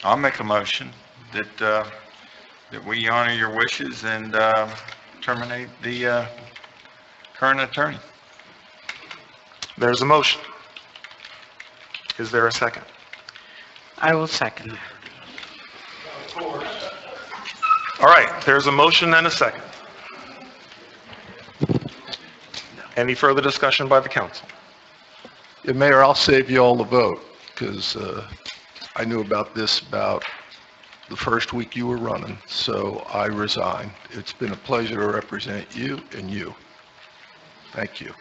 I'll make a motion that we honor your wishes and terminate the current attorney. There's a motion. Is there a second? I will second that. All right, there's a motion and a second. Any further discussion by the council? Yeah, Mayor, I'll save you all the vote, because I knew about this about the first week you were running, so I resigned. It's been a pleasure to represent you and you. Thank you.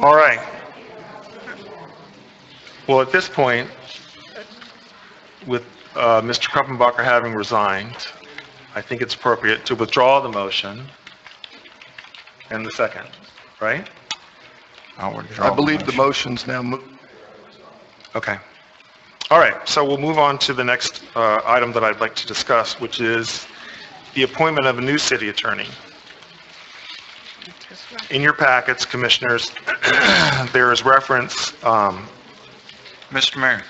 All right. Well, at this point, with Mr. Kruppenbacher having resigned, I think it's appropriate to withdraw the motion and the second, right? I'll withdraw I believe the motion's now Okay. All right, so we'll move on to the next item that I'd like to discuss, which is the appointment of a new city attorney. In your packets, Commissioners, there is reference, Mr. Mayor,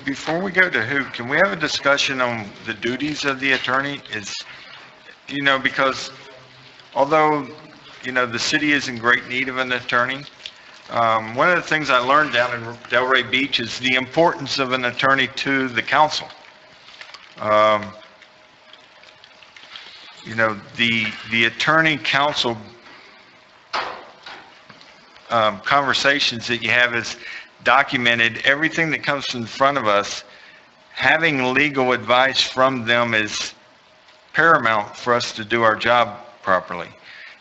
before we go to who, can we have a discussion on the duties of the attorney? Because although, the city is in great need of an attorney, one of the things I learned down in Delray Beach is the importance of an attorney to the council. The attorney council conversations that you have is documented. Everything that comes in front of us, having legal advice from them is paramount for us to do our job properly.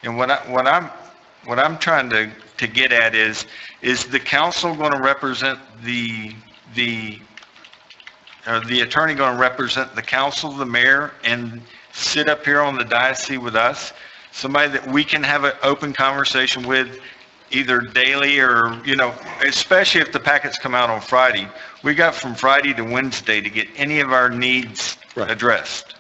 And what I'm trying to get at is the council going to represent the attorney going to represent the council, the mayor, and sit up here on the diocese with us somebody that we can have an open conversation with either daily or, especially if the packets come out on Friday. We got from Friday to Wednesday to get any of our needs addressed.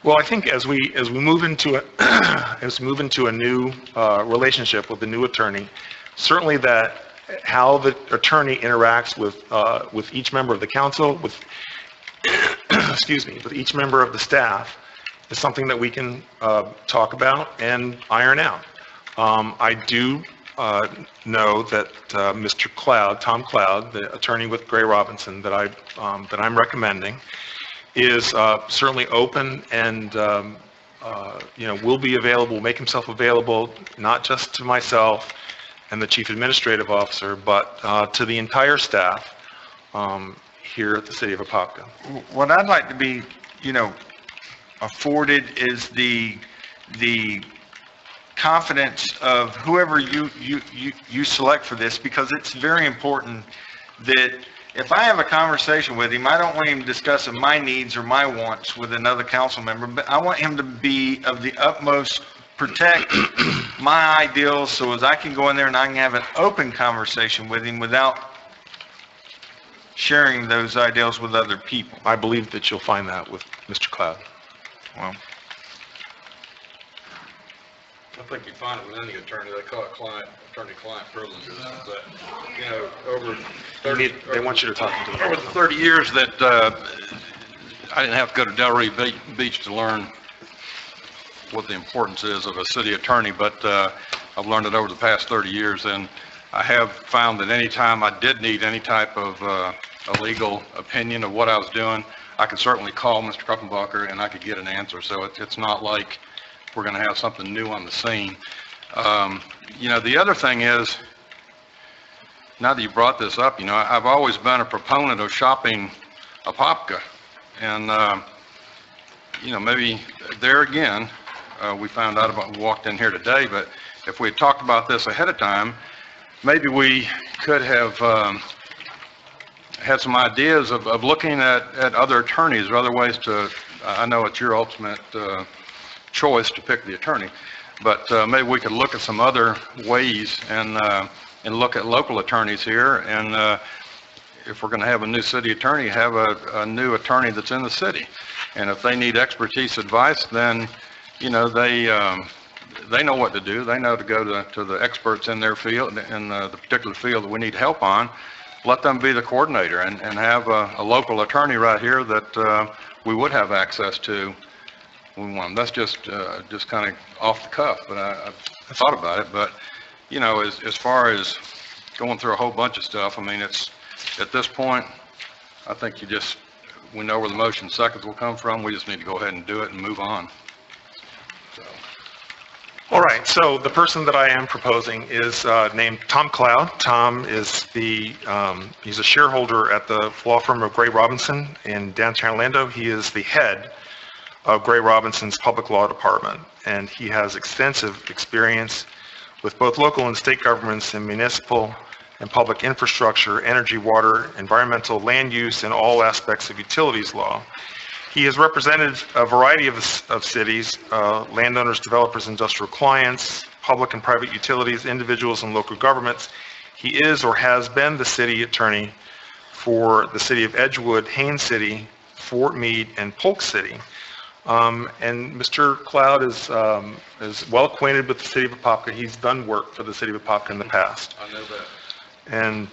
Well, I think as we move into a new relationship with the new attorney, certainly that how the attorney interacts with each member of the council, with with each member of the staff, is something that we can talk about and iron out. I do know that Mr. Cloud, Tom Cloud, the attorney with Gray Robinson that I'm recommending, is certainly open and will be available, make himself available, not just to myself and the chief administrative officer, but to the entire staff here at the city of Apopka. What I'd like to be, afforded is the confidence of whoever you select for this, because it's very important that if I have a conversation with him, I don't want him discussing my needs or my wants with another council member, but I want him to be of the utmost protect my ideals so as I can go in there and I can have an open conversation with him without sharing those ideals with other people. I believe that you'll find that with Mr. Cloud. Well, I think you find it with any attorney. They call it attorney-client privileges. That, over 30, they want you to talk into the over the 30 years that I didn't have to go to Delray Beach to learn what the importance is of a city attorney, but I've learned it over the past 30 years, and I have found that any time I did need any type of a legal opinion of what I was doing, I could certainly call Mr. Kuppenbacher and I could get an answer. So it's not like we're going to have something new on the scene. The other thing is, now that you brought this up, I've always been a proponent of shopping Apopka, and maybe there again, we found out about, we walked in here today, but if we had talked about this ahead of time, maybe we could have had some ideas of looking at other attorneys or other ways to, I know it's your ultimate choice to pick the attorney, but maybe we could look at some other ways and look at local attorneys here, and if we're going to have a new city attorney, have a new attorney that's in the city. And if they need expertise advice, then they know what to do. They know to go to the experts in their field, in the particular field that we need help on. Let them be the coordinator and have a local attorney right here that we would have access to. That's just kind of off the cuff, but I thought about it. But as far as going through a whole bunch of stuff, I mean, it's at this point, I think we know where the motion seconds will come from. We just need to go ahead and do it and move on. So. All right, so the person that I am proposing is named Tom Cloud. Tom is he's a shareholder at the law firm of Gray Robinson in downtown Orlando. He is the head of Gray Robinson's public law department, and he has extensive experience with both local and state governments in municipal and public infrastructure, energy, water, environmental, land use, and all aspects of utilities law. He has represented a variety of cities, landowners, developers, industrial clients, public and private utilities, individuals, and local governments. He is or has been the city attorney for the city of Edgewood, Haines City, Fort Meade, and Polk City. And Mr. Cloud is well acquainted with the city of Apopka. He's done work for the city of Apopka in the past. I know that. And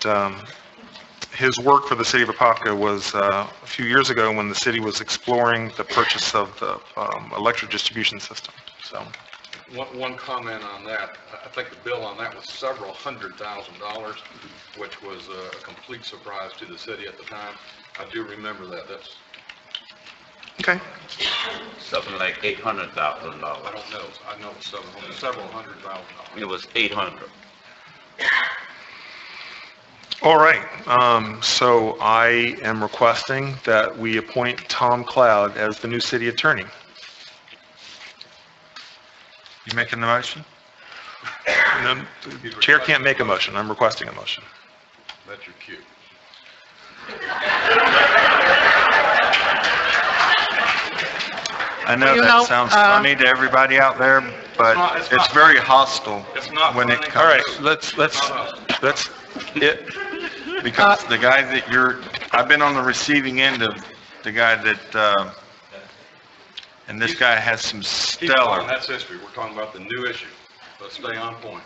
his work for the city of Apopka was a few years ago when the city was exploring the purchase of the electric distribution system. So, one comment on that. I think the bill on that was several $100,000, which was a complete surprise to the city at the time. I do remember that. That's okay. Something like $800,000. I don't know. I know it's several $100,000. It was 800. All right, so I am requesting that we appoint Tom Cloud as the new city attorney. You making the motion? No, the chair can't make a motion. I'm requesting a motion. That's your cue. I know that sounds funny to everybody out there. but it's it's not- very hostile It's not when it running. comes. All right, let's, Because the guy that I've been on the receiving end of the guy that, and this guy has some Keep stellar. going, that's history. We're talking about the new issue. Let's stay on point.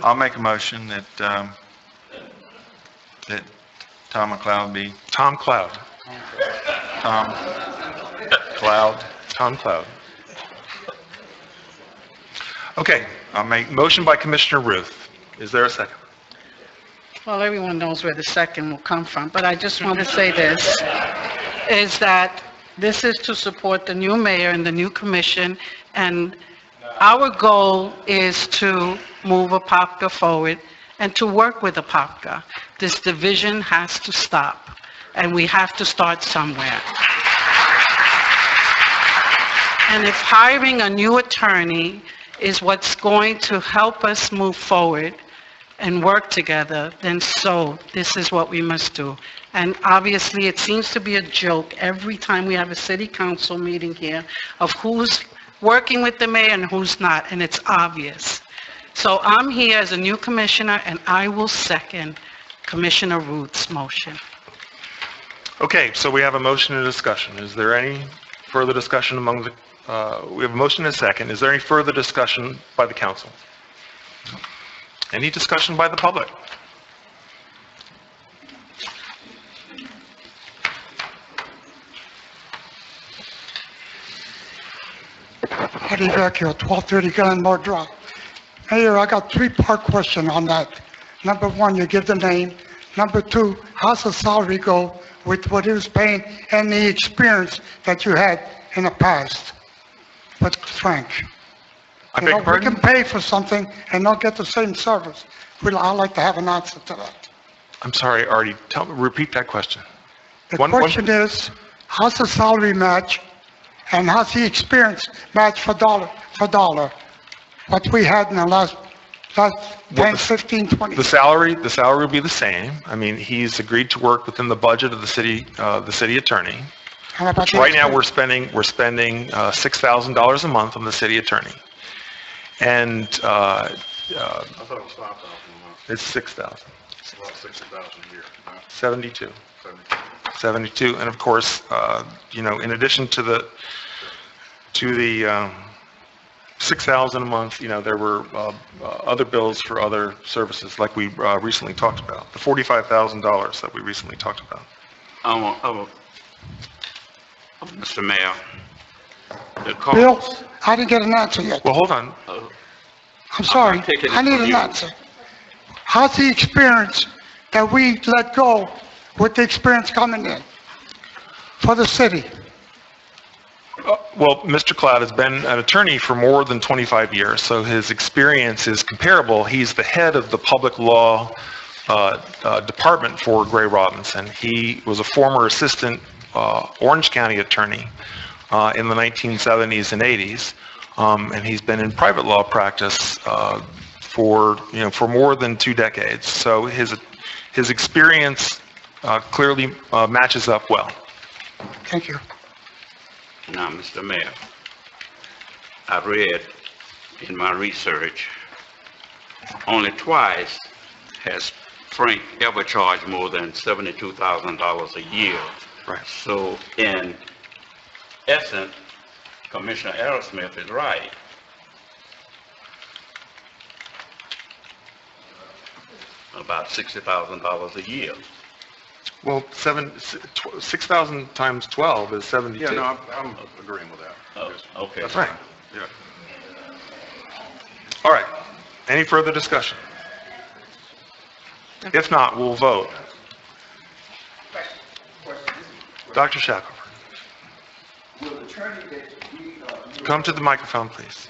I'll make a motion that, that Tom McLeod be, Tom Cloud. Tom Cloud. Tom Cloud. Okay, I'll make motion by Commissioner Ruth. Is there a second? Well, everyone knows where the second will come from, but I just want to say this, is that this is to support the new mayor and the new commission, and our goal is to move Apopka forward and to work with Apopka. This division has to stop, and we have to start somewhere. And if hiring a new attorney is what's going to help us move forward and work together, then so, this is what we must do. And obviously, it seems to be a joke every time we have a city council meeting here of who's working with the mayor and who's not, and it's obvious. So I'm here as a new commissioner, and I will second Commissioner Ruth's motion. Okay, so we have a motion and a discussion. Is there any further discussion among the, we have a motion and a second. Is there any further discussion by the council? Any discussion by the public? Eddie back here, 1230 Glenmore Drive. Mayor, I got three-part question on that. Number one, you give the name. Number two, how's the salary go with what he was paying and the experience that you had in the past with Frank? I beg your We pardon? can pay for something and not get the same service. I'd like to have an answer to that. I'm sorry, Artie, repeat that question. The question is, how's the salary match and how's the experience match for dollar, what we had in the last 10, 15, 20 The salary will be the same. I mean, he's agreed to work within the budget of the city attorney. How about the Right now, we're experience? spending $6,000 a month on the city attorney. And, I thought it was 5,000 a month. it's 6,000, It's about 60,000 a year. 72. 72, and of course, you know, in addition to the 6,000 a month, you know, there were other bills for other services, like we recently talked about, the $45,000 that we recently talked about. Mr. Mayor, the Bill, cost, I didn't get an answer yet. Well, hold on. I'm sorry, taking it I need from an you. answer. How's the experience that we let go with the experience coming in for the city? Well, Mr. Cloud has been an attorney for more than 25 years, so his experience is comparable. He's the head of the public law department for Gray Robinson. He was a former assistant Orange County attorney in the 1970s and 80s, and he's been in private law practice for more than 2 decades. So his experience clearly matches up well. Thank you. now, Mr. Mayor, I read in my research, only twice has Frank ever charged more than $72,000 a year. Right. So in essence, Commissioner Aerosmith is right. About $60,000 a year. Well, 6,000 times 12 is 72. Yeah, no, I'm agreeing with that. Oh, okay. That's right. Yeah. All right. Any further discussion? If not, we'll vote. Dr. Shackelford. Come to the microphone, please.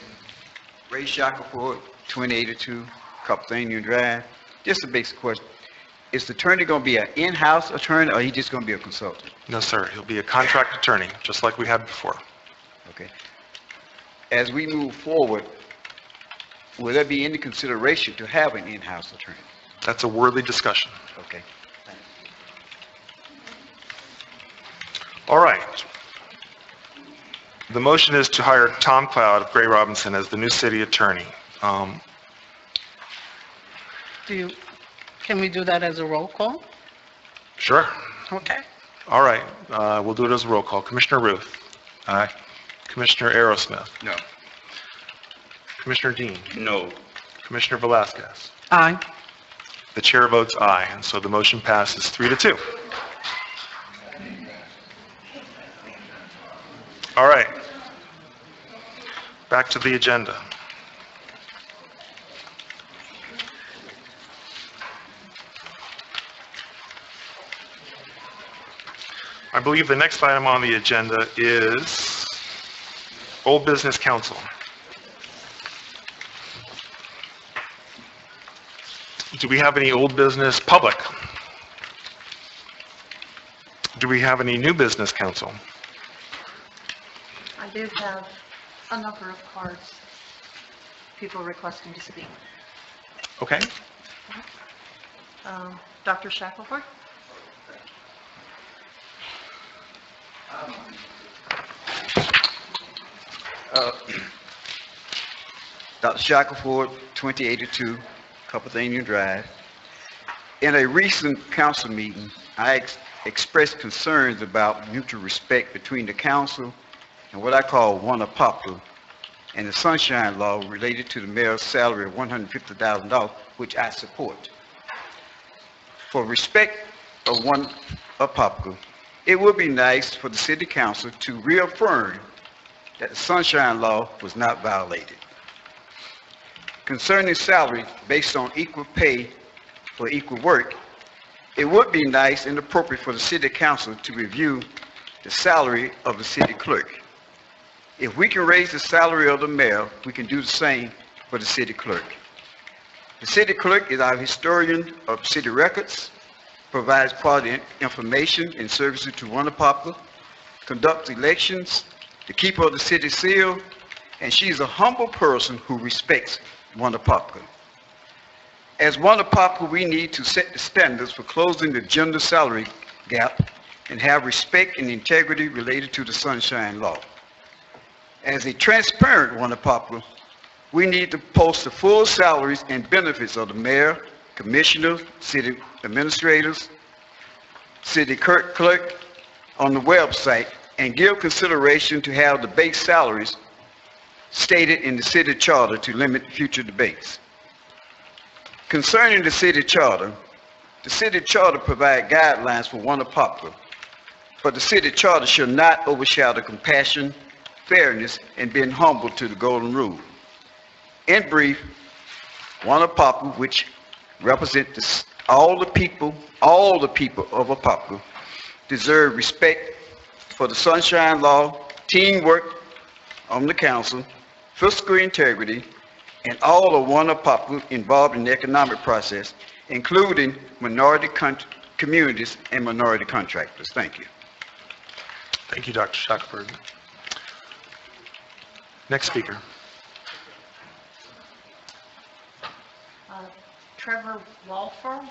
Ray Shackelford, 2082 Carpathian Drive. Just a basic question. Is the attorney going to be an in-house attorney, or he just going to be a consultant? No, sir. He'll be a contract attorney, just like we had before. Okay. As we move forward, will there be any consideration to have an in-house attorney? That's a worthy discussion. Okay. All right. The motion is to hire Tom Cloud of Gray Robinson as the new city attorney. Can we do that as a roll call? Sure. Okay. All right, we'll do it as a roll call. Commissioner Ruth? Aye. Commissioner Aerosmith? No. Commissioner Dean? No. Commissioner Velasquez? Aye. The chair votes aye, and so the motion passes 3-2. All right. Back to the agenda. I believe the next item on the agenda is Old Business Council. Do we have any old business public? Do we have any new business council? I do have a number of cards, people requesting to speak. Okay. Dr. Shackelford? Dr. Shackelford, 2082 Carpathian Drive. In a recent council meeting, I expressed concerns about mutual respect between the council and what I call one Apopka and the Sunshine Law related to the mayor's salary of $150,000, which I support. For respect of one Apopka, it would be nice for the city council to reaffirm that the Sunshine Law was not violated. Concerning salary based on equal pay for equal work, it would be nice and appropriate for the city council to review the salary of the city clerk. If we can raise the salary of the mayor, we can do the same for the city clerk. The city clerk is our historian of city records, provides quality information and services to Apopka, conducts elections, the keeper of the city seal, and she's a humble person who respects Apopka. As Apopka, we need to set the standards for closing the gender salary gap and have respect and integrity related to the Sunshine Law. As a transparent Apopka, we need to post the full salaries and benefits of the mayor, commissioners, city administrators, city clerk on the website and give consideration to have the base salaries stated in the city charter to limit future debates. Concerning the city charter provides guidelines for Apopka, but the city charter should not overshadow compassion, fairness, and being humble to the golden rule. In brief, Apopka, which represents all the people of Apopka, deserve respect for the Sunshine Law, teamwork on the council, fiscal integrity, and all of Apopka involved in the economic process, including minority communities and minority contractors. Thank you. Thank you, Dr. Shackelford. Next speaker. Trevor Walfall?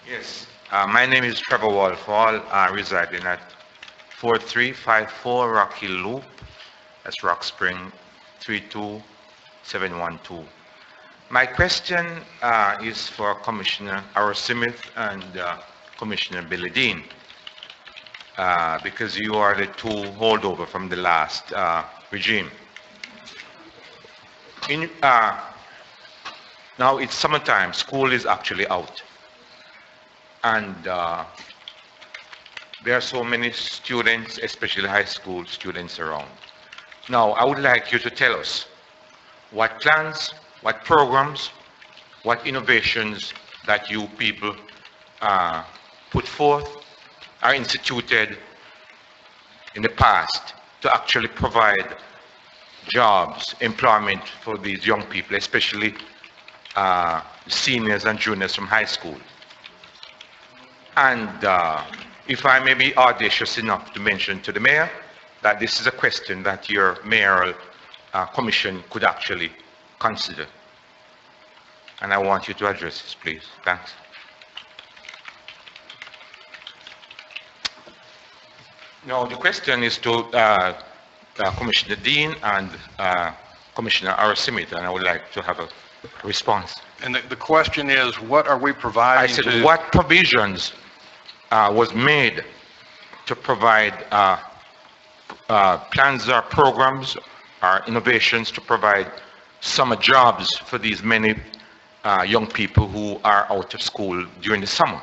Yes, my name is Trevor Walfall, residing at 4354 Rocky Loop, that's Rock Spring 32712. My question is for Commissioner Arrowsmith and Commissioner Billy Dean, because you are the two holdover from the last regime. Now it's summertime, school is actually out. And there are so many students, especially high school students around. Now, I would like you to tell us what plans, what programs, what innovations that you people put forth, are instituted in the past to actually provide jobs, employment for these young people, especially seniors and juniors from high school. And if I may be audacious enough to mention to the mayor that this is a question that your mayoral commission could actually consider. And I want you to address this, please. Thanks. No, the question is to Commissioner Dean and Commissioner Arasimita, and I would like to have a response. And the question is, what are we providing I said, what provisions was made to provide plans or programs or innovations to provide summer jobs for these many young people who are out of school during the summer,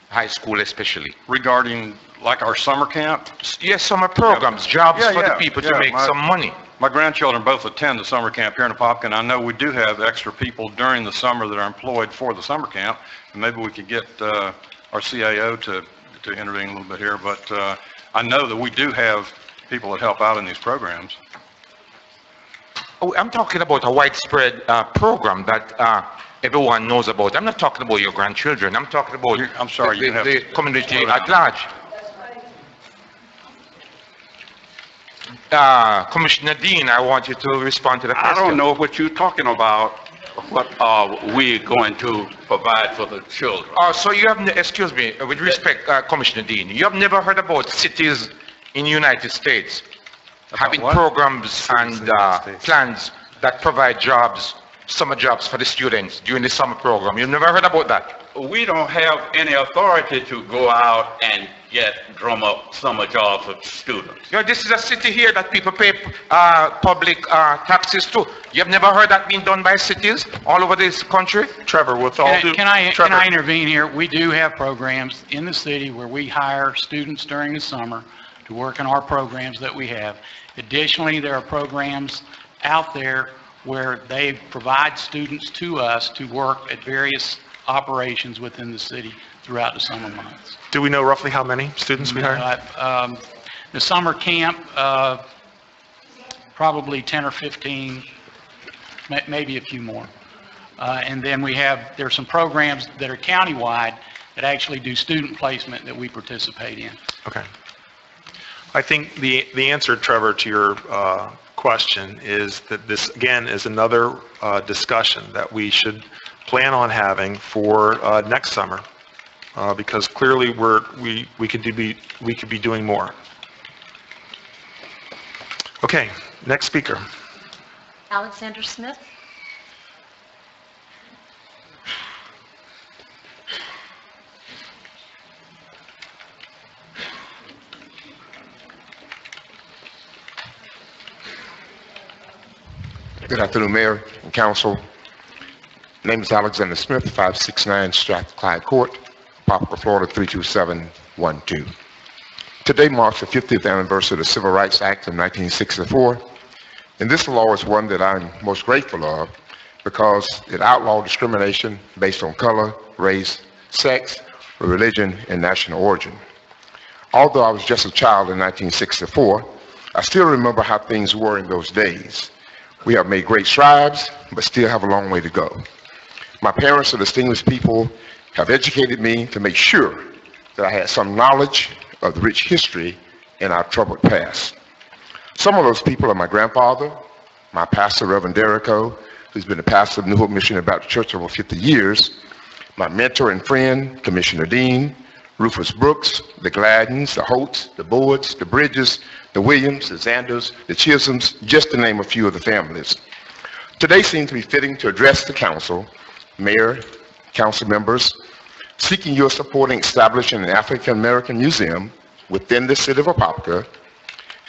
high school especially? Regarding like our summer camp? Yes, summer programs, jobs for the people to make some money. My grandchildren both attend the summer camp here in Apopka, and I know we do have extra people during the summer that are employed for the summer camp. And maybe we could get our CAO to intervene a little bit here, but I know that we do have people that help out in these programs. Oh, I'm talking about a widespread program that everyone knows about. I'm not talking about your grandchildren. I'm talking about the community at large. Commissioner Dean, I want you to respond to the question. I don't know what you're talking about. What are we going to provide for the children? So you have, excuse me, with respect, Commissioner Dean, you have never heard about cities in the United States having programs and plans that provide jobs, summer jobs for the students during the summer program? You've never heard about that? We don't have any authority to go out and drum up summer jobs for students. You know, this is a city here that people pay public taxes to. You have never heard that being done by cities all over this country? Trevor, with all due... Can I intervene here? We do have programs in the city where we hire students during the summer to work in our programs that we have. Additionally, there are programs out there where they provide students to us to work at various operations within the city throughout the summer months. Do we know roughly how many students we hire? The summer camp, probably 10 or 15, maybe a few more. And then there's some programs that are countywide that actually do student placement that we participate in. Okay. I think the answer, Trevor, to your question is that this, again, is another discussion that we should plan on having for next summer, because clearly we could be doing more. Okay, next speaker. Alexander Smith. Good afternoon, Mayor and Council. My name is Alexander Smith, 569 Strathclyde Court, Apopka, Florida 32712. Today marks the 50th anniversary of the Civil Rights Act of 1964, and this law is one that I'm most grateful of because it outlawed discrimination based on color, race, sex, religion, and national origin. Although I was just a child in 1964, I still remember how things were in those days. We have made great strides, but still have a long way to go. My parents are distinguished people, have educated me to make sure that I had some knowledge of the rich history in our troubled past. Some of those people are my grandfather, my pastor, Reverend Derrico, who's been the pastor of New Hope Missionary Baptist Church over 50 years, my mentor and friend, Commissioner Dean, Rufus Brooks, the Gladdens, the Holtz, the Boards, the Bridges, the Williams, the Zanders, the Chisholms, just to name a few of the families. Today seems to be fitting to address the council, mayor, council members, seeking your support in establishing an African American museum within the city of Apopka,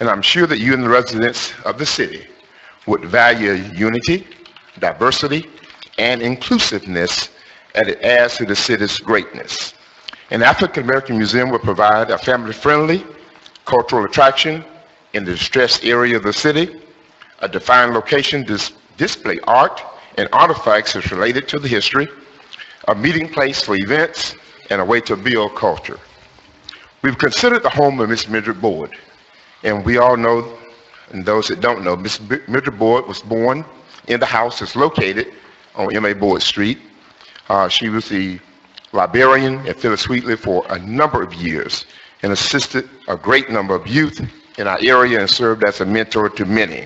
and I'm sure that you and the residents of the city would value unity, diversity, and inclusiveness as it adds to the city's greatness. An African American museum will provide a family-friendly cultural attraction in the distressed area of the city, a defined location to display art and artifacts that's related to the history, a meeting place for events, and a way to build culture. We've considered the home of Miss Mildred Board, and we all know, and those that don't know, Miss Mildred Board was born in the house that's located on M.A. Board Street. She was the librarian at Phyllis Wheatley for a number of years and assisted a great number of youth in our area and served as a mentor to many.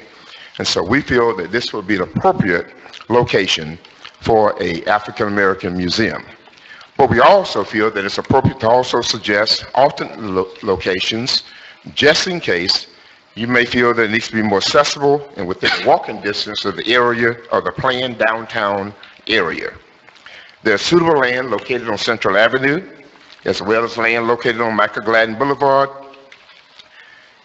And so we feel that this would be an appropriate location for an African American museum. But we also feel that it's appropriate to also suggest alternate locations Just in case, you may feel that it needs to be more accessible and within walking distance of the area of the planned downtown area. There's suitable land located on Central Avenue, as well as land located on Michael Gladden Boulevard.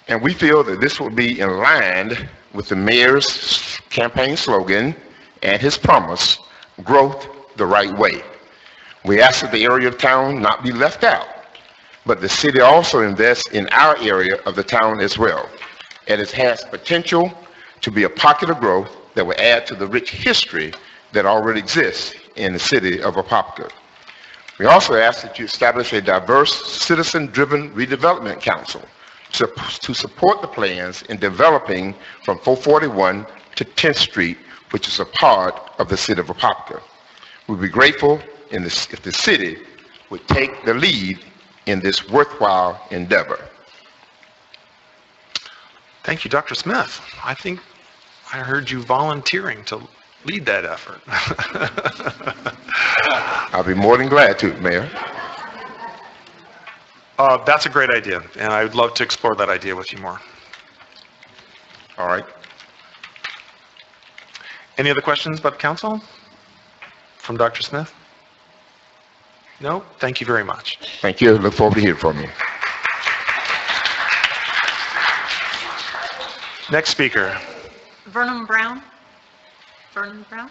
And we feel that this will be in line with the mayor's campaign slogan and his promise, growth the right way. We ask that the area of town not be left out, but the city also invests in our area of the town as well. And it has potential to be a pocket of growth that will add to the rich history that already exists in the city of Apopka. We also ask that you establish a diverse, citizen-driven redevelopment council to support the plans in developing from 441 to 10th Street, which is a part of the city of Apopka. We'd be grateful if the city would take the lead in this worthwhile endeavor. Thank you, Dr. Smith. I think I heard you volunteering to lead that effort. I'll be more than glad to, Mayor. That's a great idea, and I would love to explore that idea with you more. All right. Any other questions about the council from Dr. Smith? No? Thank you very much. Thank you. Look forward to hearing from you. Next speaker. Vernon Brown. Vernon Brown.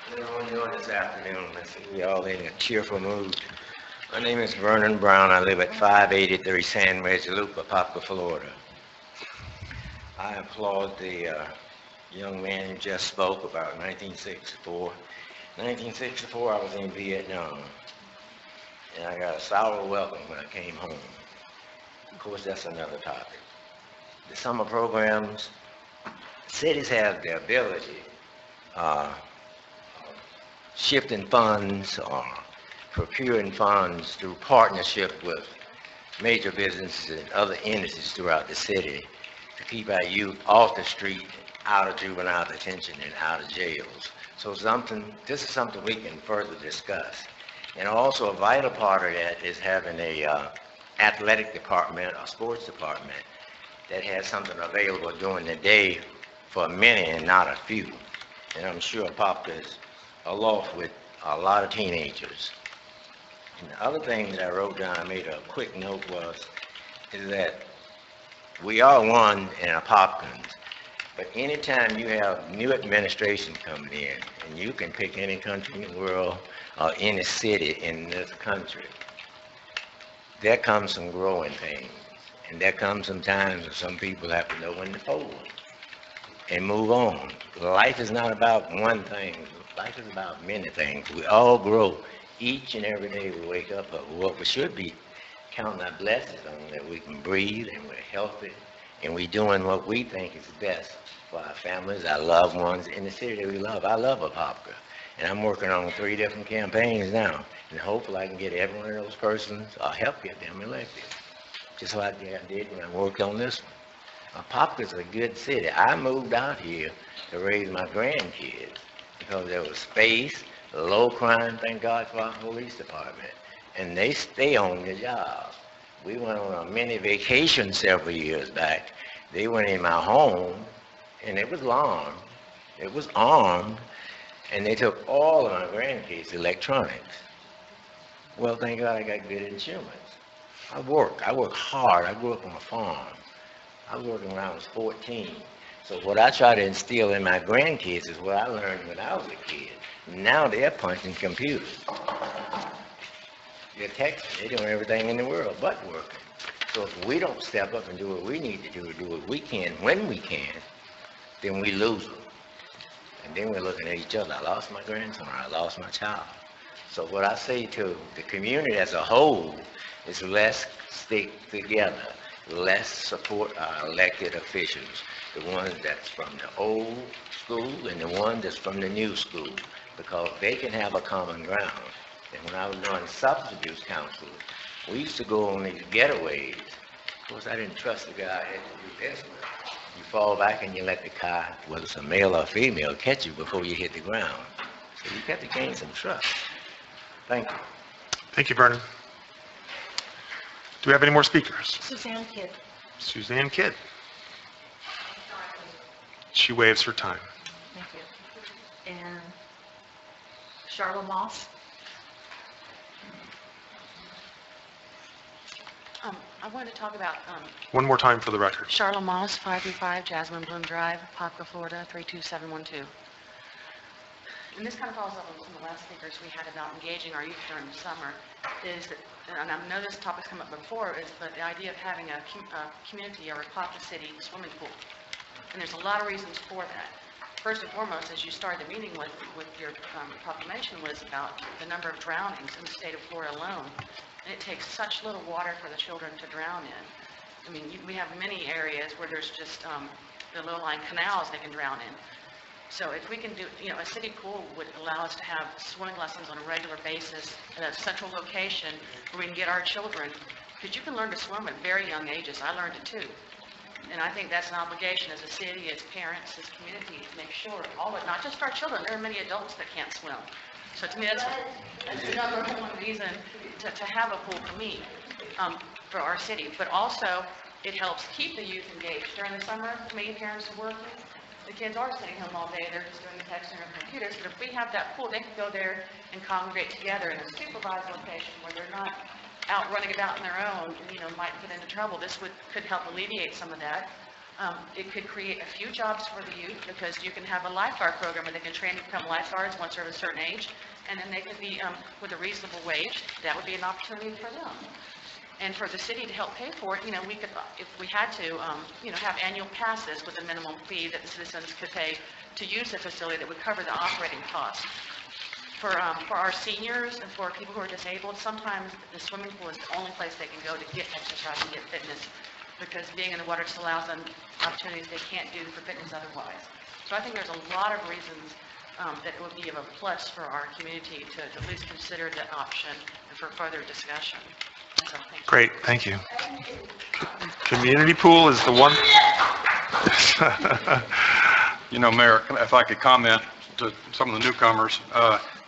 How you doing this afternoon? I see we all in a cheerful mood. My name is Vernon Brown. I live at 583 Sandwich Loop, Apopka, Florida. I applaud the young man who just spoke about 1964. 1964, I was in Vietnam, and I got a sour welcome when I came home. Of course, that's another topic. The summer programs, cities have the ability shifting funds or procuring funds through partnership with major businesses and other entities throughout the city to keep our youth off the street, out of juvenile detention and out of jails. So this is something we can further discuss. And also a vital part of that is having a athletic department or sports department that has something available during the day for many and not a few. And I'm sure Apopka is aloft with a lot of teenagers. And the other thing that I wrote down, I made a quick note is that we are one in Apopkans, but anytime you have new administration coming in, and you can pick any country in the world or any city in this country, there comes some growing pains. And there comes some times when some people have to know when to fold and move on. Life is not about one thing. Life is about many things. We all grow each and every day we wake up. But what we should be counting our blessings on, that we can breathe and we're healthy and we're doing what we think is best for our families, our loved ones, in the city that we love. I love Apopka. And I'm working on 3 different campaigns now. And hopefully I can get every one of those persons or help get them elected. Just like I did when I worked on this one. Apopka's a good city. I moved out here to raise my grandkids because there was space, low crime, thank God for our police department. And they stay on the job. We went on a mini vacation several years back. They went in my home, and it was alarmed. It was armed, and they took all of my grandkids' electronics. Well, thank God I got good insurance. I work hard. I grew up on a farm. I was working when I was 14. So what I try to instill in my grandkids is what I learned when I was a kid. Now they're punching computers. They're texting. They're doing everything in the world but working. So if we don't step up and do what we need to do what we can, when we can, then we lose them. And then we're looking at each other. I lost my grandson, or I lost my child. So what I say to the community as a whole is let's stick together. Let's support our elected officials, the ones that's from the old school and the ones that's from the new school, because they can have a common ground. And when I was doing substance abuse counseling, we used to go on these getaways. Of course, I didn't trust the guy I had to do this with. You fall back and you let the car, whether it's a male or female, catch you before you hit the ground. So you got to gain some trust. Thank you. Thank you, Vernon. Do we have any more speakers? Suzanne Kidd. Suzanne Kidd. She waives her time. Thank you. And Charlotte Moss. I wanted to talk about One more time for the record. Charlotte Moss, 535 Jasmine Bloom Drive, Apopka, Florida, 32712. And this kind of follows up on some of the last speakers we had about engaging our youth during the summer, is that, and I know this topic's come up before, is the idea of having a community or a Apopka City swimming pool. And there's a lot of reasons for that. First and foremost, as you started the meeting with your proclamation, was about the number of drownings in the state of Florida alone. And it takes such little water for the children to drown in. I mean, we have many areas where there's just the low-lying canals they can drown in. So if we can do, a city pool would allow us to have swimming lessons on a regular basis at a central location where we can get our children, because you can learn to swim at very young ages. I learned it too. And I think that's an obligation as a city, as parents, as community, to make sure all of it, not just for our children, there are many adults that can't swim. So to me, that's the number one reason to have a pool for me, for our city. But also, it helps keep the youth engaged. During the summer, many parents are working. The kids are sitting home all day, they're just doing the texting on computers, but if we have that pool, they can go there and congregate together in a supervised location where they're not out running about on their own, and, might get into trouble. This could help alleviate some of that. It could create a few jobs for the youth, because you can have a lifeguard program where they can train to become lifeguards once they're of a certain age, and then they could be, with a reasonable wage, that would be an opportunity for them. And for the city to help pay for it, we could, if we had to, have annual passes with a minimum fee that the citizens could pay to use the facility that would cover the operating costs. For our seniors and for people who are disabled, sometimes the swimming pool is the only place they can go to get exercise and get fitness, because being in the water just allows them opportunities they can't do for fitness otherwise. So I think there's a lot of reasons that it would be of a plus for our community to at least consider that option and for further discussion. So, thank you. Great, thank you. Community pool is the one. Mayor, if I could comment to some of the newcomers,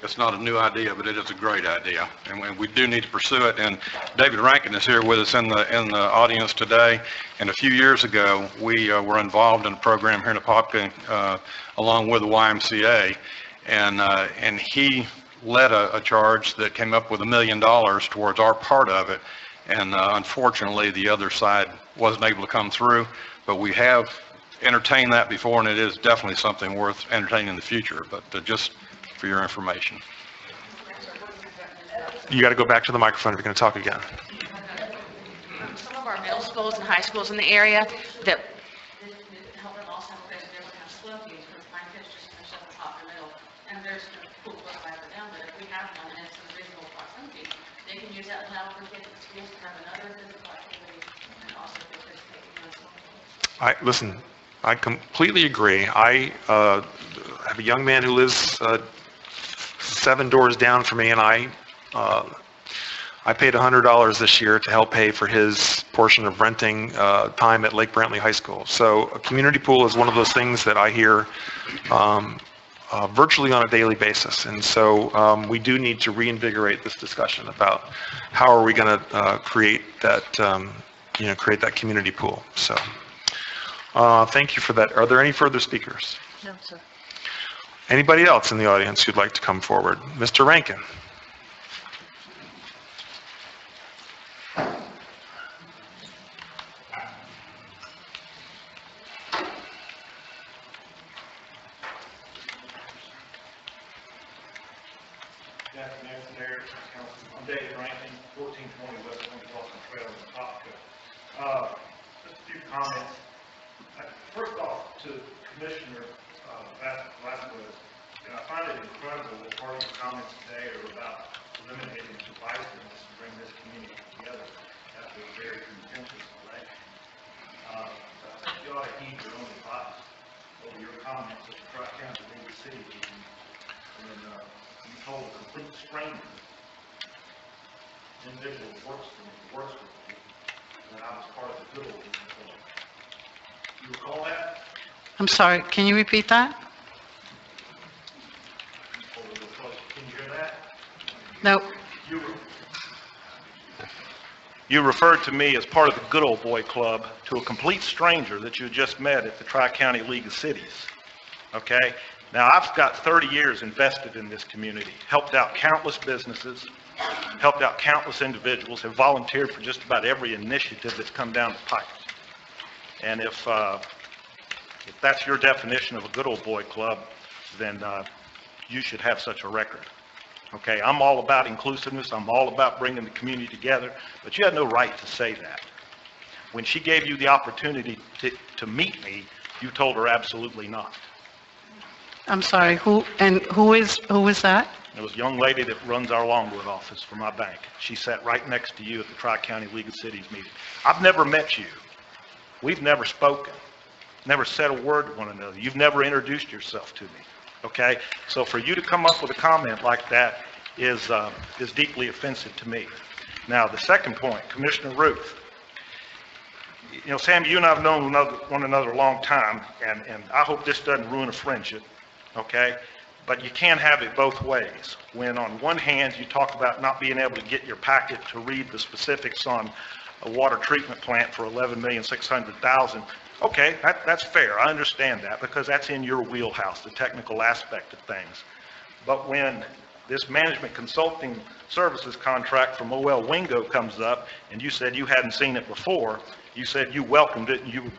it's not a new idea, but it is a great idea, and we do need to pursue it. And David Rankin is here with us in the audience today. And a few years ago, we were involved in a program here in Apopka, along with the YMCA, and he led a charge that came up with $1 million towards our part of it. And unfortunately, the other side wasn't able to come through, but we have entertained that before, and it is definitely something worth entertaining in the future. But just for your information. You got to go back to the microphone if you're going to talk again. Some of our middle schools and high schools in the area that help them also have swim teams, because my kids just finished up at Apopka Middle, and there's no pool close by for them, but if we have one and it's in reasonable proximity, they can use that now for kids at schools to have another physical activity and also participate in the swimming. Listen, I completely agree. I have a young man who lives 7 doors down from me, and I paid $100 this year to help pay for his portion of renting time at Lake Brantley High School. So a community pool is one of those things that I hear virtually on a daily basis. And so we do need to reinvigorate this discussion about how are we going to create that community pool. So thank you for that. Are there any further speakers? No, sir. Anybody else in the audience who'd like to come forward? Mr. Rankin. I'm David Rankin, 1420 West Boston Trail in Apopka. Just a few comments. First off, to Commissioner Vasquez, I find it incredible that part of the comments today are about eliminating divisiveness and bring this community together after a very contentious election. I think you ought to heed your own advice over your comments at the Tri-County League City meeting when you told a complete stranger, individual who works with me, that I was part of the good old days. You recall that? I'm sorry, can you repeat that? Can you hear that? No, You referred to me as part of the good old boy club to a complete stranger that you had just met at the Tri-County League of Cities. Okay? Now, I've got 30 years invested in this community, helped out countless businesses, helped out countless individuals, have volunteered for just about every initiative that's come down the pipe. And if that's your definition of a good old boy club, then you should have such a record. Okay, I'm all about inclusiveness, I'm all about bringing the community together, but you had no right to say that. When she gave you the opportunity to meet me, you told her absolutely not. I'm sorry, who is that? It was a young lady that runs our Longwood office for my bank. She sat right next to you at the Tri-County League of Cities meeting. I've never met you. We've never spoken, never said a word to one another. You've never introduced yourself to me. Okay, so for you to come up with a comment like that is deeply offensive to me. Now, the second point, Commissioner Ruth. You know, Sam, you and I have known one another a long time, and I hope this doesn't ruin a friendship, okay? But you can't have it both ways. When on one hand, you talk about not being able to get your packet to read the specifics on a water treatment plant for $11,600,000, okay, that's fair. I understand that because that's in your wheelhouse, the technical aspect of things. But when this management consulting services contract from OL Wingo comes up, and you said you hadn't seen it before, you said you welcomed it, and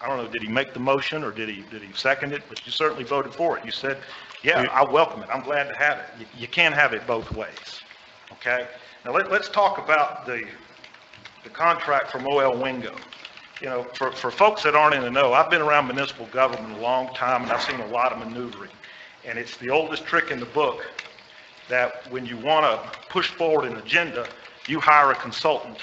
I don't know, did he make the motion or did he second it? But you certainly voted for it. You said, yeah, I welcome it. I'm glad to have it. You can't have it both ways, okay? Now let's talk about the contract from OL Wingo. You know, for folks that aren't in the know, I've been around municipal government a long time, and I've seen a lot of maneuvering. And it's the oldest trick in the book that when you want to push forward an agenda, you hire a consultant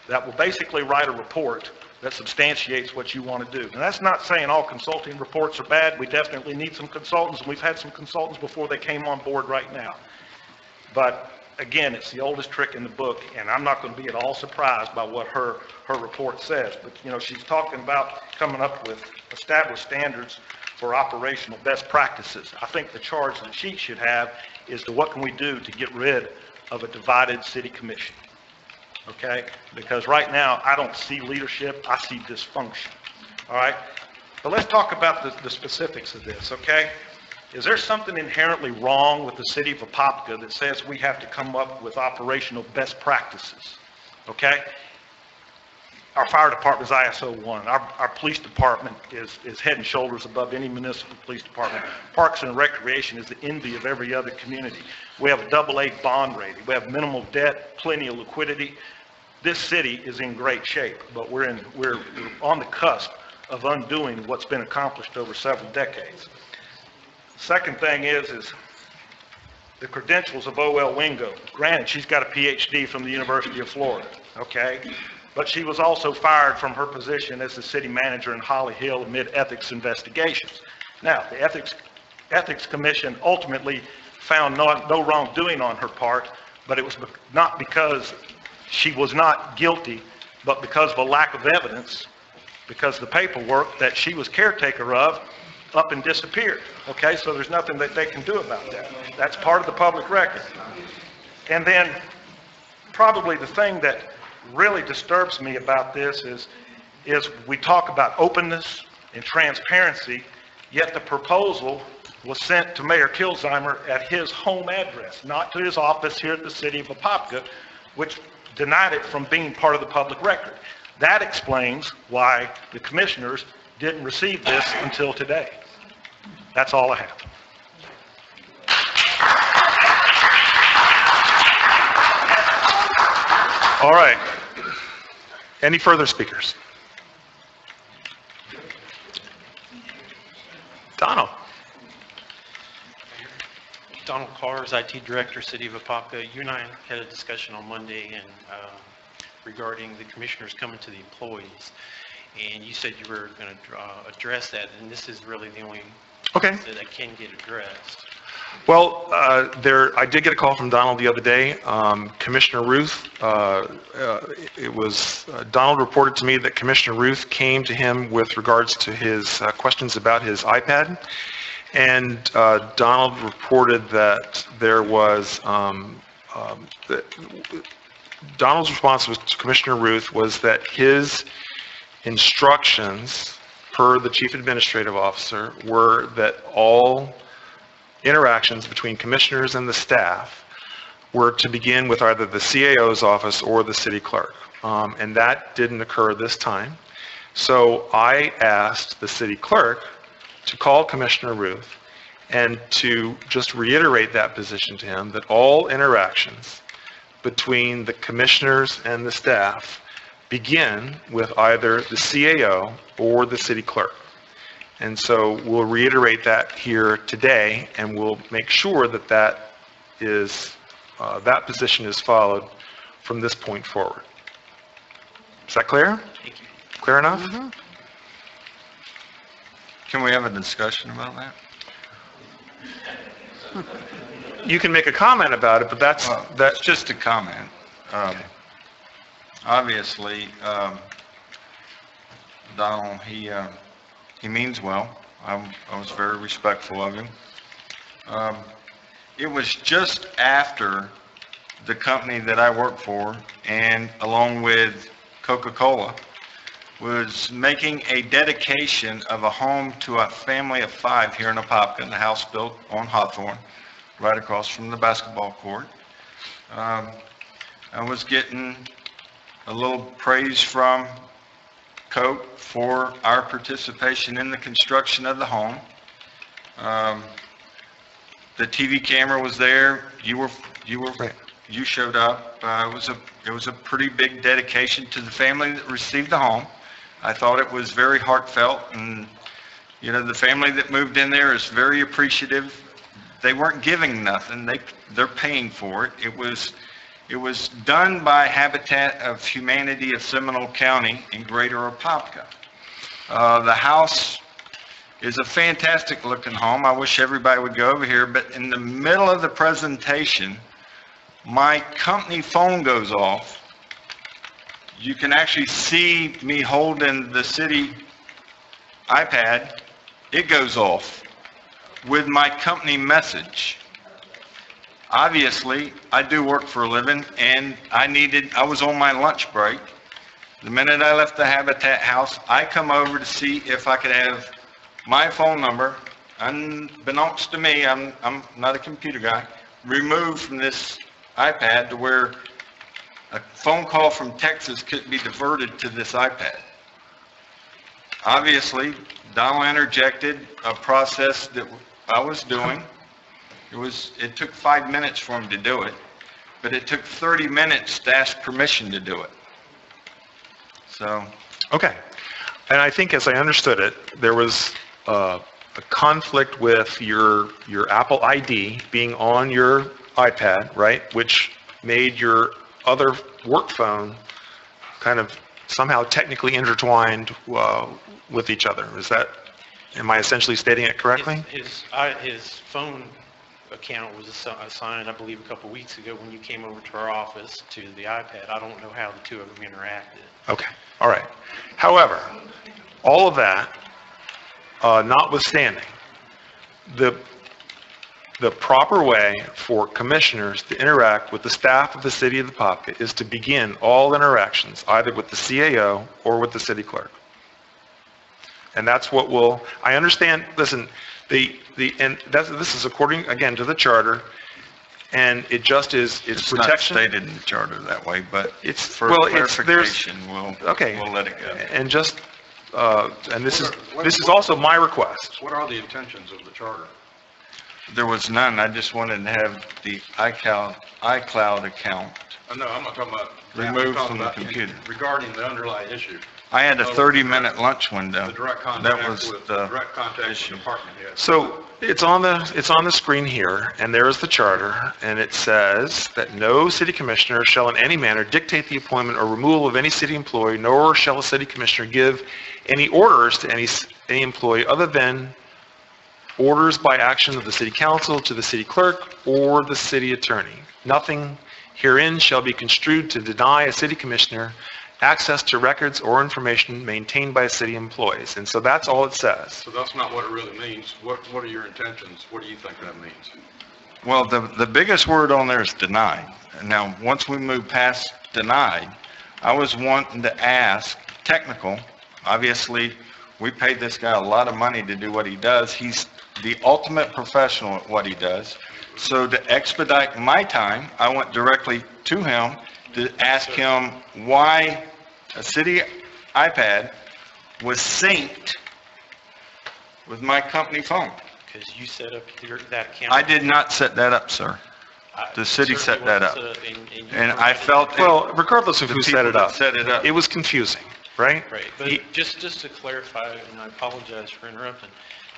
that will basically write a report that substantiates what you want to do. And that's not saying all consulting reports are bad. We definitely need some consultants, and we've had some consultants before they came on board right now. But again, it's the oldest trick in the book, and I'm not going to be at all surprised by what her report says. But, you know, she's talking about coming up with established standards for operational best practices. I think the charge that she should have is to what can we do to get rid of a divided city commission, okay? Because right now, I don't see leadership, I see dysfunction, all right? But let's talk about the specifics of this, okay? Is there something inherently wrong with the city of Apopka that says we have to come up with operational best practices? Okay? Our fire department is ISO 1. Our police department is head and shoulders above any municipal police department. Parks and Recreation is the envy of every other community. We have a AA bond rating. We have minimal debt, plenty of liquidity. This city is in great shape, but we're on the cusp of undoing what's been accomplished over several decades. Second thing is the credentials of OL Wingo. Granted, she's got a PhD from the University of Florida, okay? But she was also fired from her position as the city manager in Holly Hill amid ethics investigations. Now, the Ethics Commission ultimately found no wrongdoing on her part, but it was not because she was not guilty, but because of a lack of evidence, because the paperwork that she was caretaker of up and disappeared, okay? So there's nothing that they can do about that. That's part of the public record. And then probably the thing that really disturbs me about this is we talk about openness and transparency, yet the proposal was sent to Mayor Kilzheimer at his home address, not to his office here at the city of Apopka, which denied it from being part of the public record. That explains why the commissioners didn't receive this until today. That's all I have. All right. Any further speakers? Donald. Donald Cars, IT Director, City of Apopka. You and I had a discussion on Monday and regarding the commissioners coming to the employees. And you said you were going to address that, and this is really the only Okay. that can get addressed. Well, I did get a call from Donald the other day. Commissioner Ruth, Donald reported to me that Commissioner Ruth came to him with regards to his questions about his iPad. And Donald reported that there was Donald's response to Commissioner Ruth was that his instructions per the Chief Administrative Officer were that all interactions between commissioners and the staff were to begin with either the CAO's office or the city clerk. And that didn't occur this time. So I asked the city clerk to call Commissioner Ruth and to just reiterate that position to him, that all interactions between the commissioners and the staff begin with either the CAO or the city clerk. And so we'll reiterate that here today, and we'll make sure that that position is followed from this point forward. Is that clear? Clear enough? Can we have a discussion about that? You can make a comment about it, but that's just a comment. Obviously, Donald, he means well. I was very respectful of him. It was just after the company that I work for, and along with Coca-Cola, was making a dedication of a home to a family of 5 here in Apopka, in the house built on Hawthorne, right across from the basketball court. I was getting a little praise from Coke for our participation in the construction of the home. The TV camera was there. You showed up. It was a pretty big dedication to the family that received the home. I thought it was very heartfelt, and the family that moved in there is very appreciative. They weren't giving nothing. They're paying for it. It was done by Habitat of Humanity of Seminole County in Greater Apopka. The house is a fantastic looking home. I wish everybody would go over here, but in the middle of the presentation, my company phone goes off. You can actually see me holding the city iPad. It goes off with my company message. Obviously, I do work for a living, and I was on my lunch break. The minute I left the Habitat house, I come over to see if I could have my phone number, unbeknownst to me, I'm not a computer guy, removed from this iPad to where a phone call from Texas couldn't be diverted to this iPad. Obviously, Donald interjected a process that I was doing. It took 5 minutes for him to do it, but it took 30 minutes to ask permission to do it. So. Okay. And I think, as I understood it, there was a conflict with your Apple ID being on your iPad, right? Which made your other work phone kind of somehow technically intertwined with each other. Am I essentially stating it correctly? His phone account was assigned, I believe, a couple weeks ago when you came over to our office to the iPad. I don't know how the two of them interacted. Okay, all right. However, all of that notwithstanding, the proper way for commissioners to interact with the staff of the city of Apopka is to begin all interactions either with the CAO or with the city clerk. And that's what I understand, listen, this is according, again, to the charter, and it just is, it's protection. Not stated in the charter that way, but it's for clarification, we'll let it go. And just, and this is also my request. What are the intentions of the charter? There was none. I just wanted to have the iCloud account No, I'm not talking about. removed from the computer. Regarding the underlying issue. I had a 30-minute lunch window. The direct contact That was with the direct contact with the department head. So it's on the screen here, and there is the charter, and it says that no city commissioner shall in any manner dictate the appointment or removal of any city employee, nor shall a city commissioner give any orders to any employee other than orders by action of the city council to the city clerk or the city attorney. Nothing herein shall be construed to deny a city commissioner access to records or information maintained by city employees. And so that's all it says. So that's not what it really means. What are your intentions? What do you think that means? Well, the biggest word on there is denied. Now, once we move past denied, I was wanting to ask, technical, obviously, we paid this guy a lot of money to do what he does. He's the ultimate professional at what he does. So to expedite my time, I went directly to him to ask him why a city iPad was synced with my company phone. Because you set up that account. I did not set that up, sir. The city set that up. And I felt... Well, regardless of the who set people it that up, set it up. it was confusing, right? Right, but just to clarify, and I apologize for interrupting,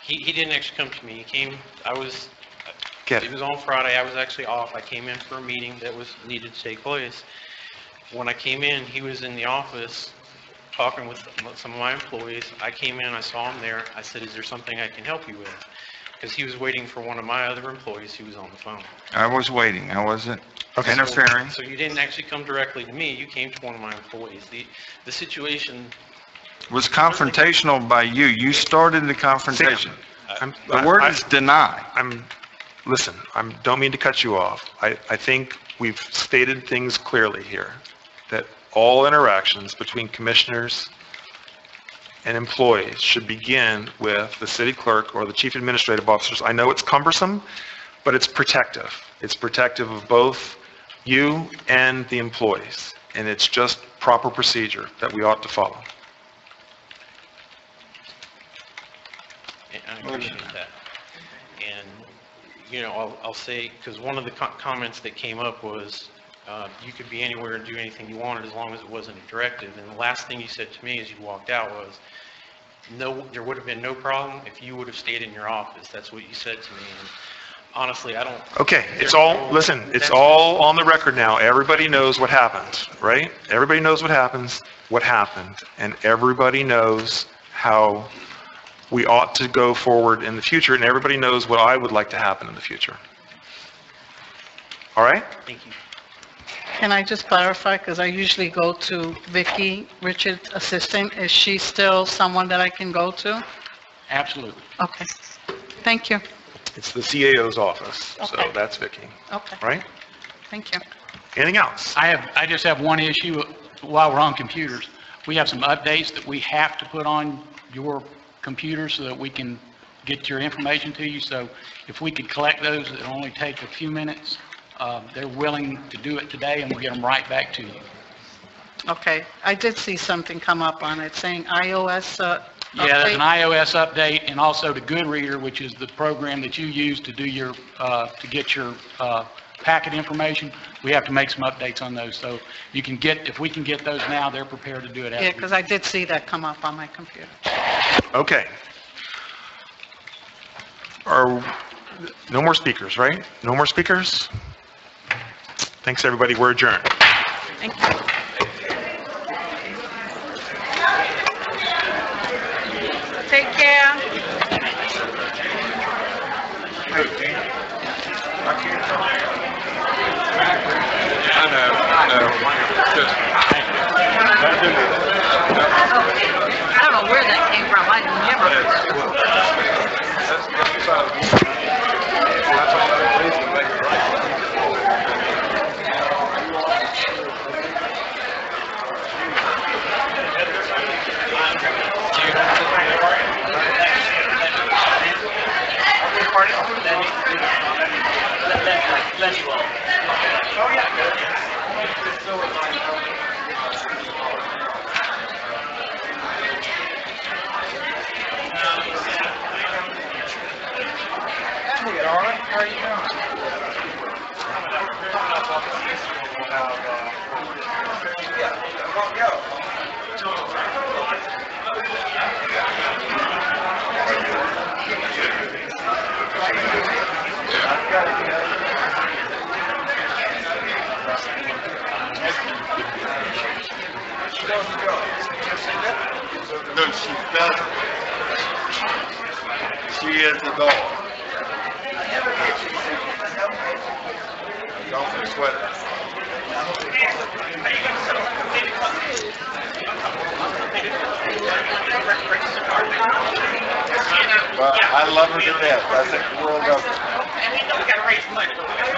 he didn't actually come to me. He came, it was on Friday, I was actually off. I came in for a meeting that was needed to take place. When I came in, he was in the office talking with some of my employees. I came in, I saw him there. I said, is there something I can help you with? Because he was waiting for one of my other employees who was on the phone. I was waiting. I wasn't interfering. So you didn't actually come directly to me. You came to one of my employees. The situation Was confrontational by you. You started the confrontation. The word is deny. Listen, I don't mean to cut you off. I think we've stated things clearly here, that all interactions between commissioners and employees should begin with the city clerk or the chief administrative officers. I know it's cumbersome, but it's protective. It's protective of both you and the employees, and it's just proper procedure that we ought to follow. I appreciate that. And, you know, I'll say, because one of the comments that came up was, you could be anywhere and do anything you wanted as long as it wasn't a directive. And the last thing you said to me as you walked out was, no, there would have been no problem if you would have stayed in your office. That's what you said to me. And honestly, I don't... Okay, it's all, listen, it's all on the record now. Everybody knows what happened, right? Everybody knows what happened, and everybody knows how we ought to go forward in the future, and everybody knows what I would like to happen in the future. All right? Thank you. Can I just clarify, because I usually go to Vicki, Richard's assistant. Is she still someone that I can go to? Absolutely. Okay. Thank you. It's the CAO's office, so Okay. that's Vicki, Okay. right? Thank you. Anything else? I just have one issue while we're on computers. We have some updates that we have to put on your computer so that we can get your information to you. So if we could collect those, it'll only take a few minutes. They're willing to do it today, and we'll get them right back to you. Okay. I did see something come up on it saying iOS Yeah, there's an update. iOS update, and also the GoodReader, which is the program that you use to do your, to get your packet information. We have to make some updates on those, so you can get, if we can get those now, they're prepared to do it. Yeah, because I did see that come up on my computer. Okay. No more speakers, right? No more speakers? Thanks, everybody. We're adjourned. Thank you. Take care. I don't know where that came from. I never heard Hey, Arlen, how are you doing? No, she doesn't. She is the dog. Don't sweat But I love her to death. I think the world of her. right.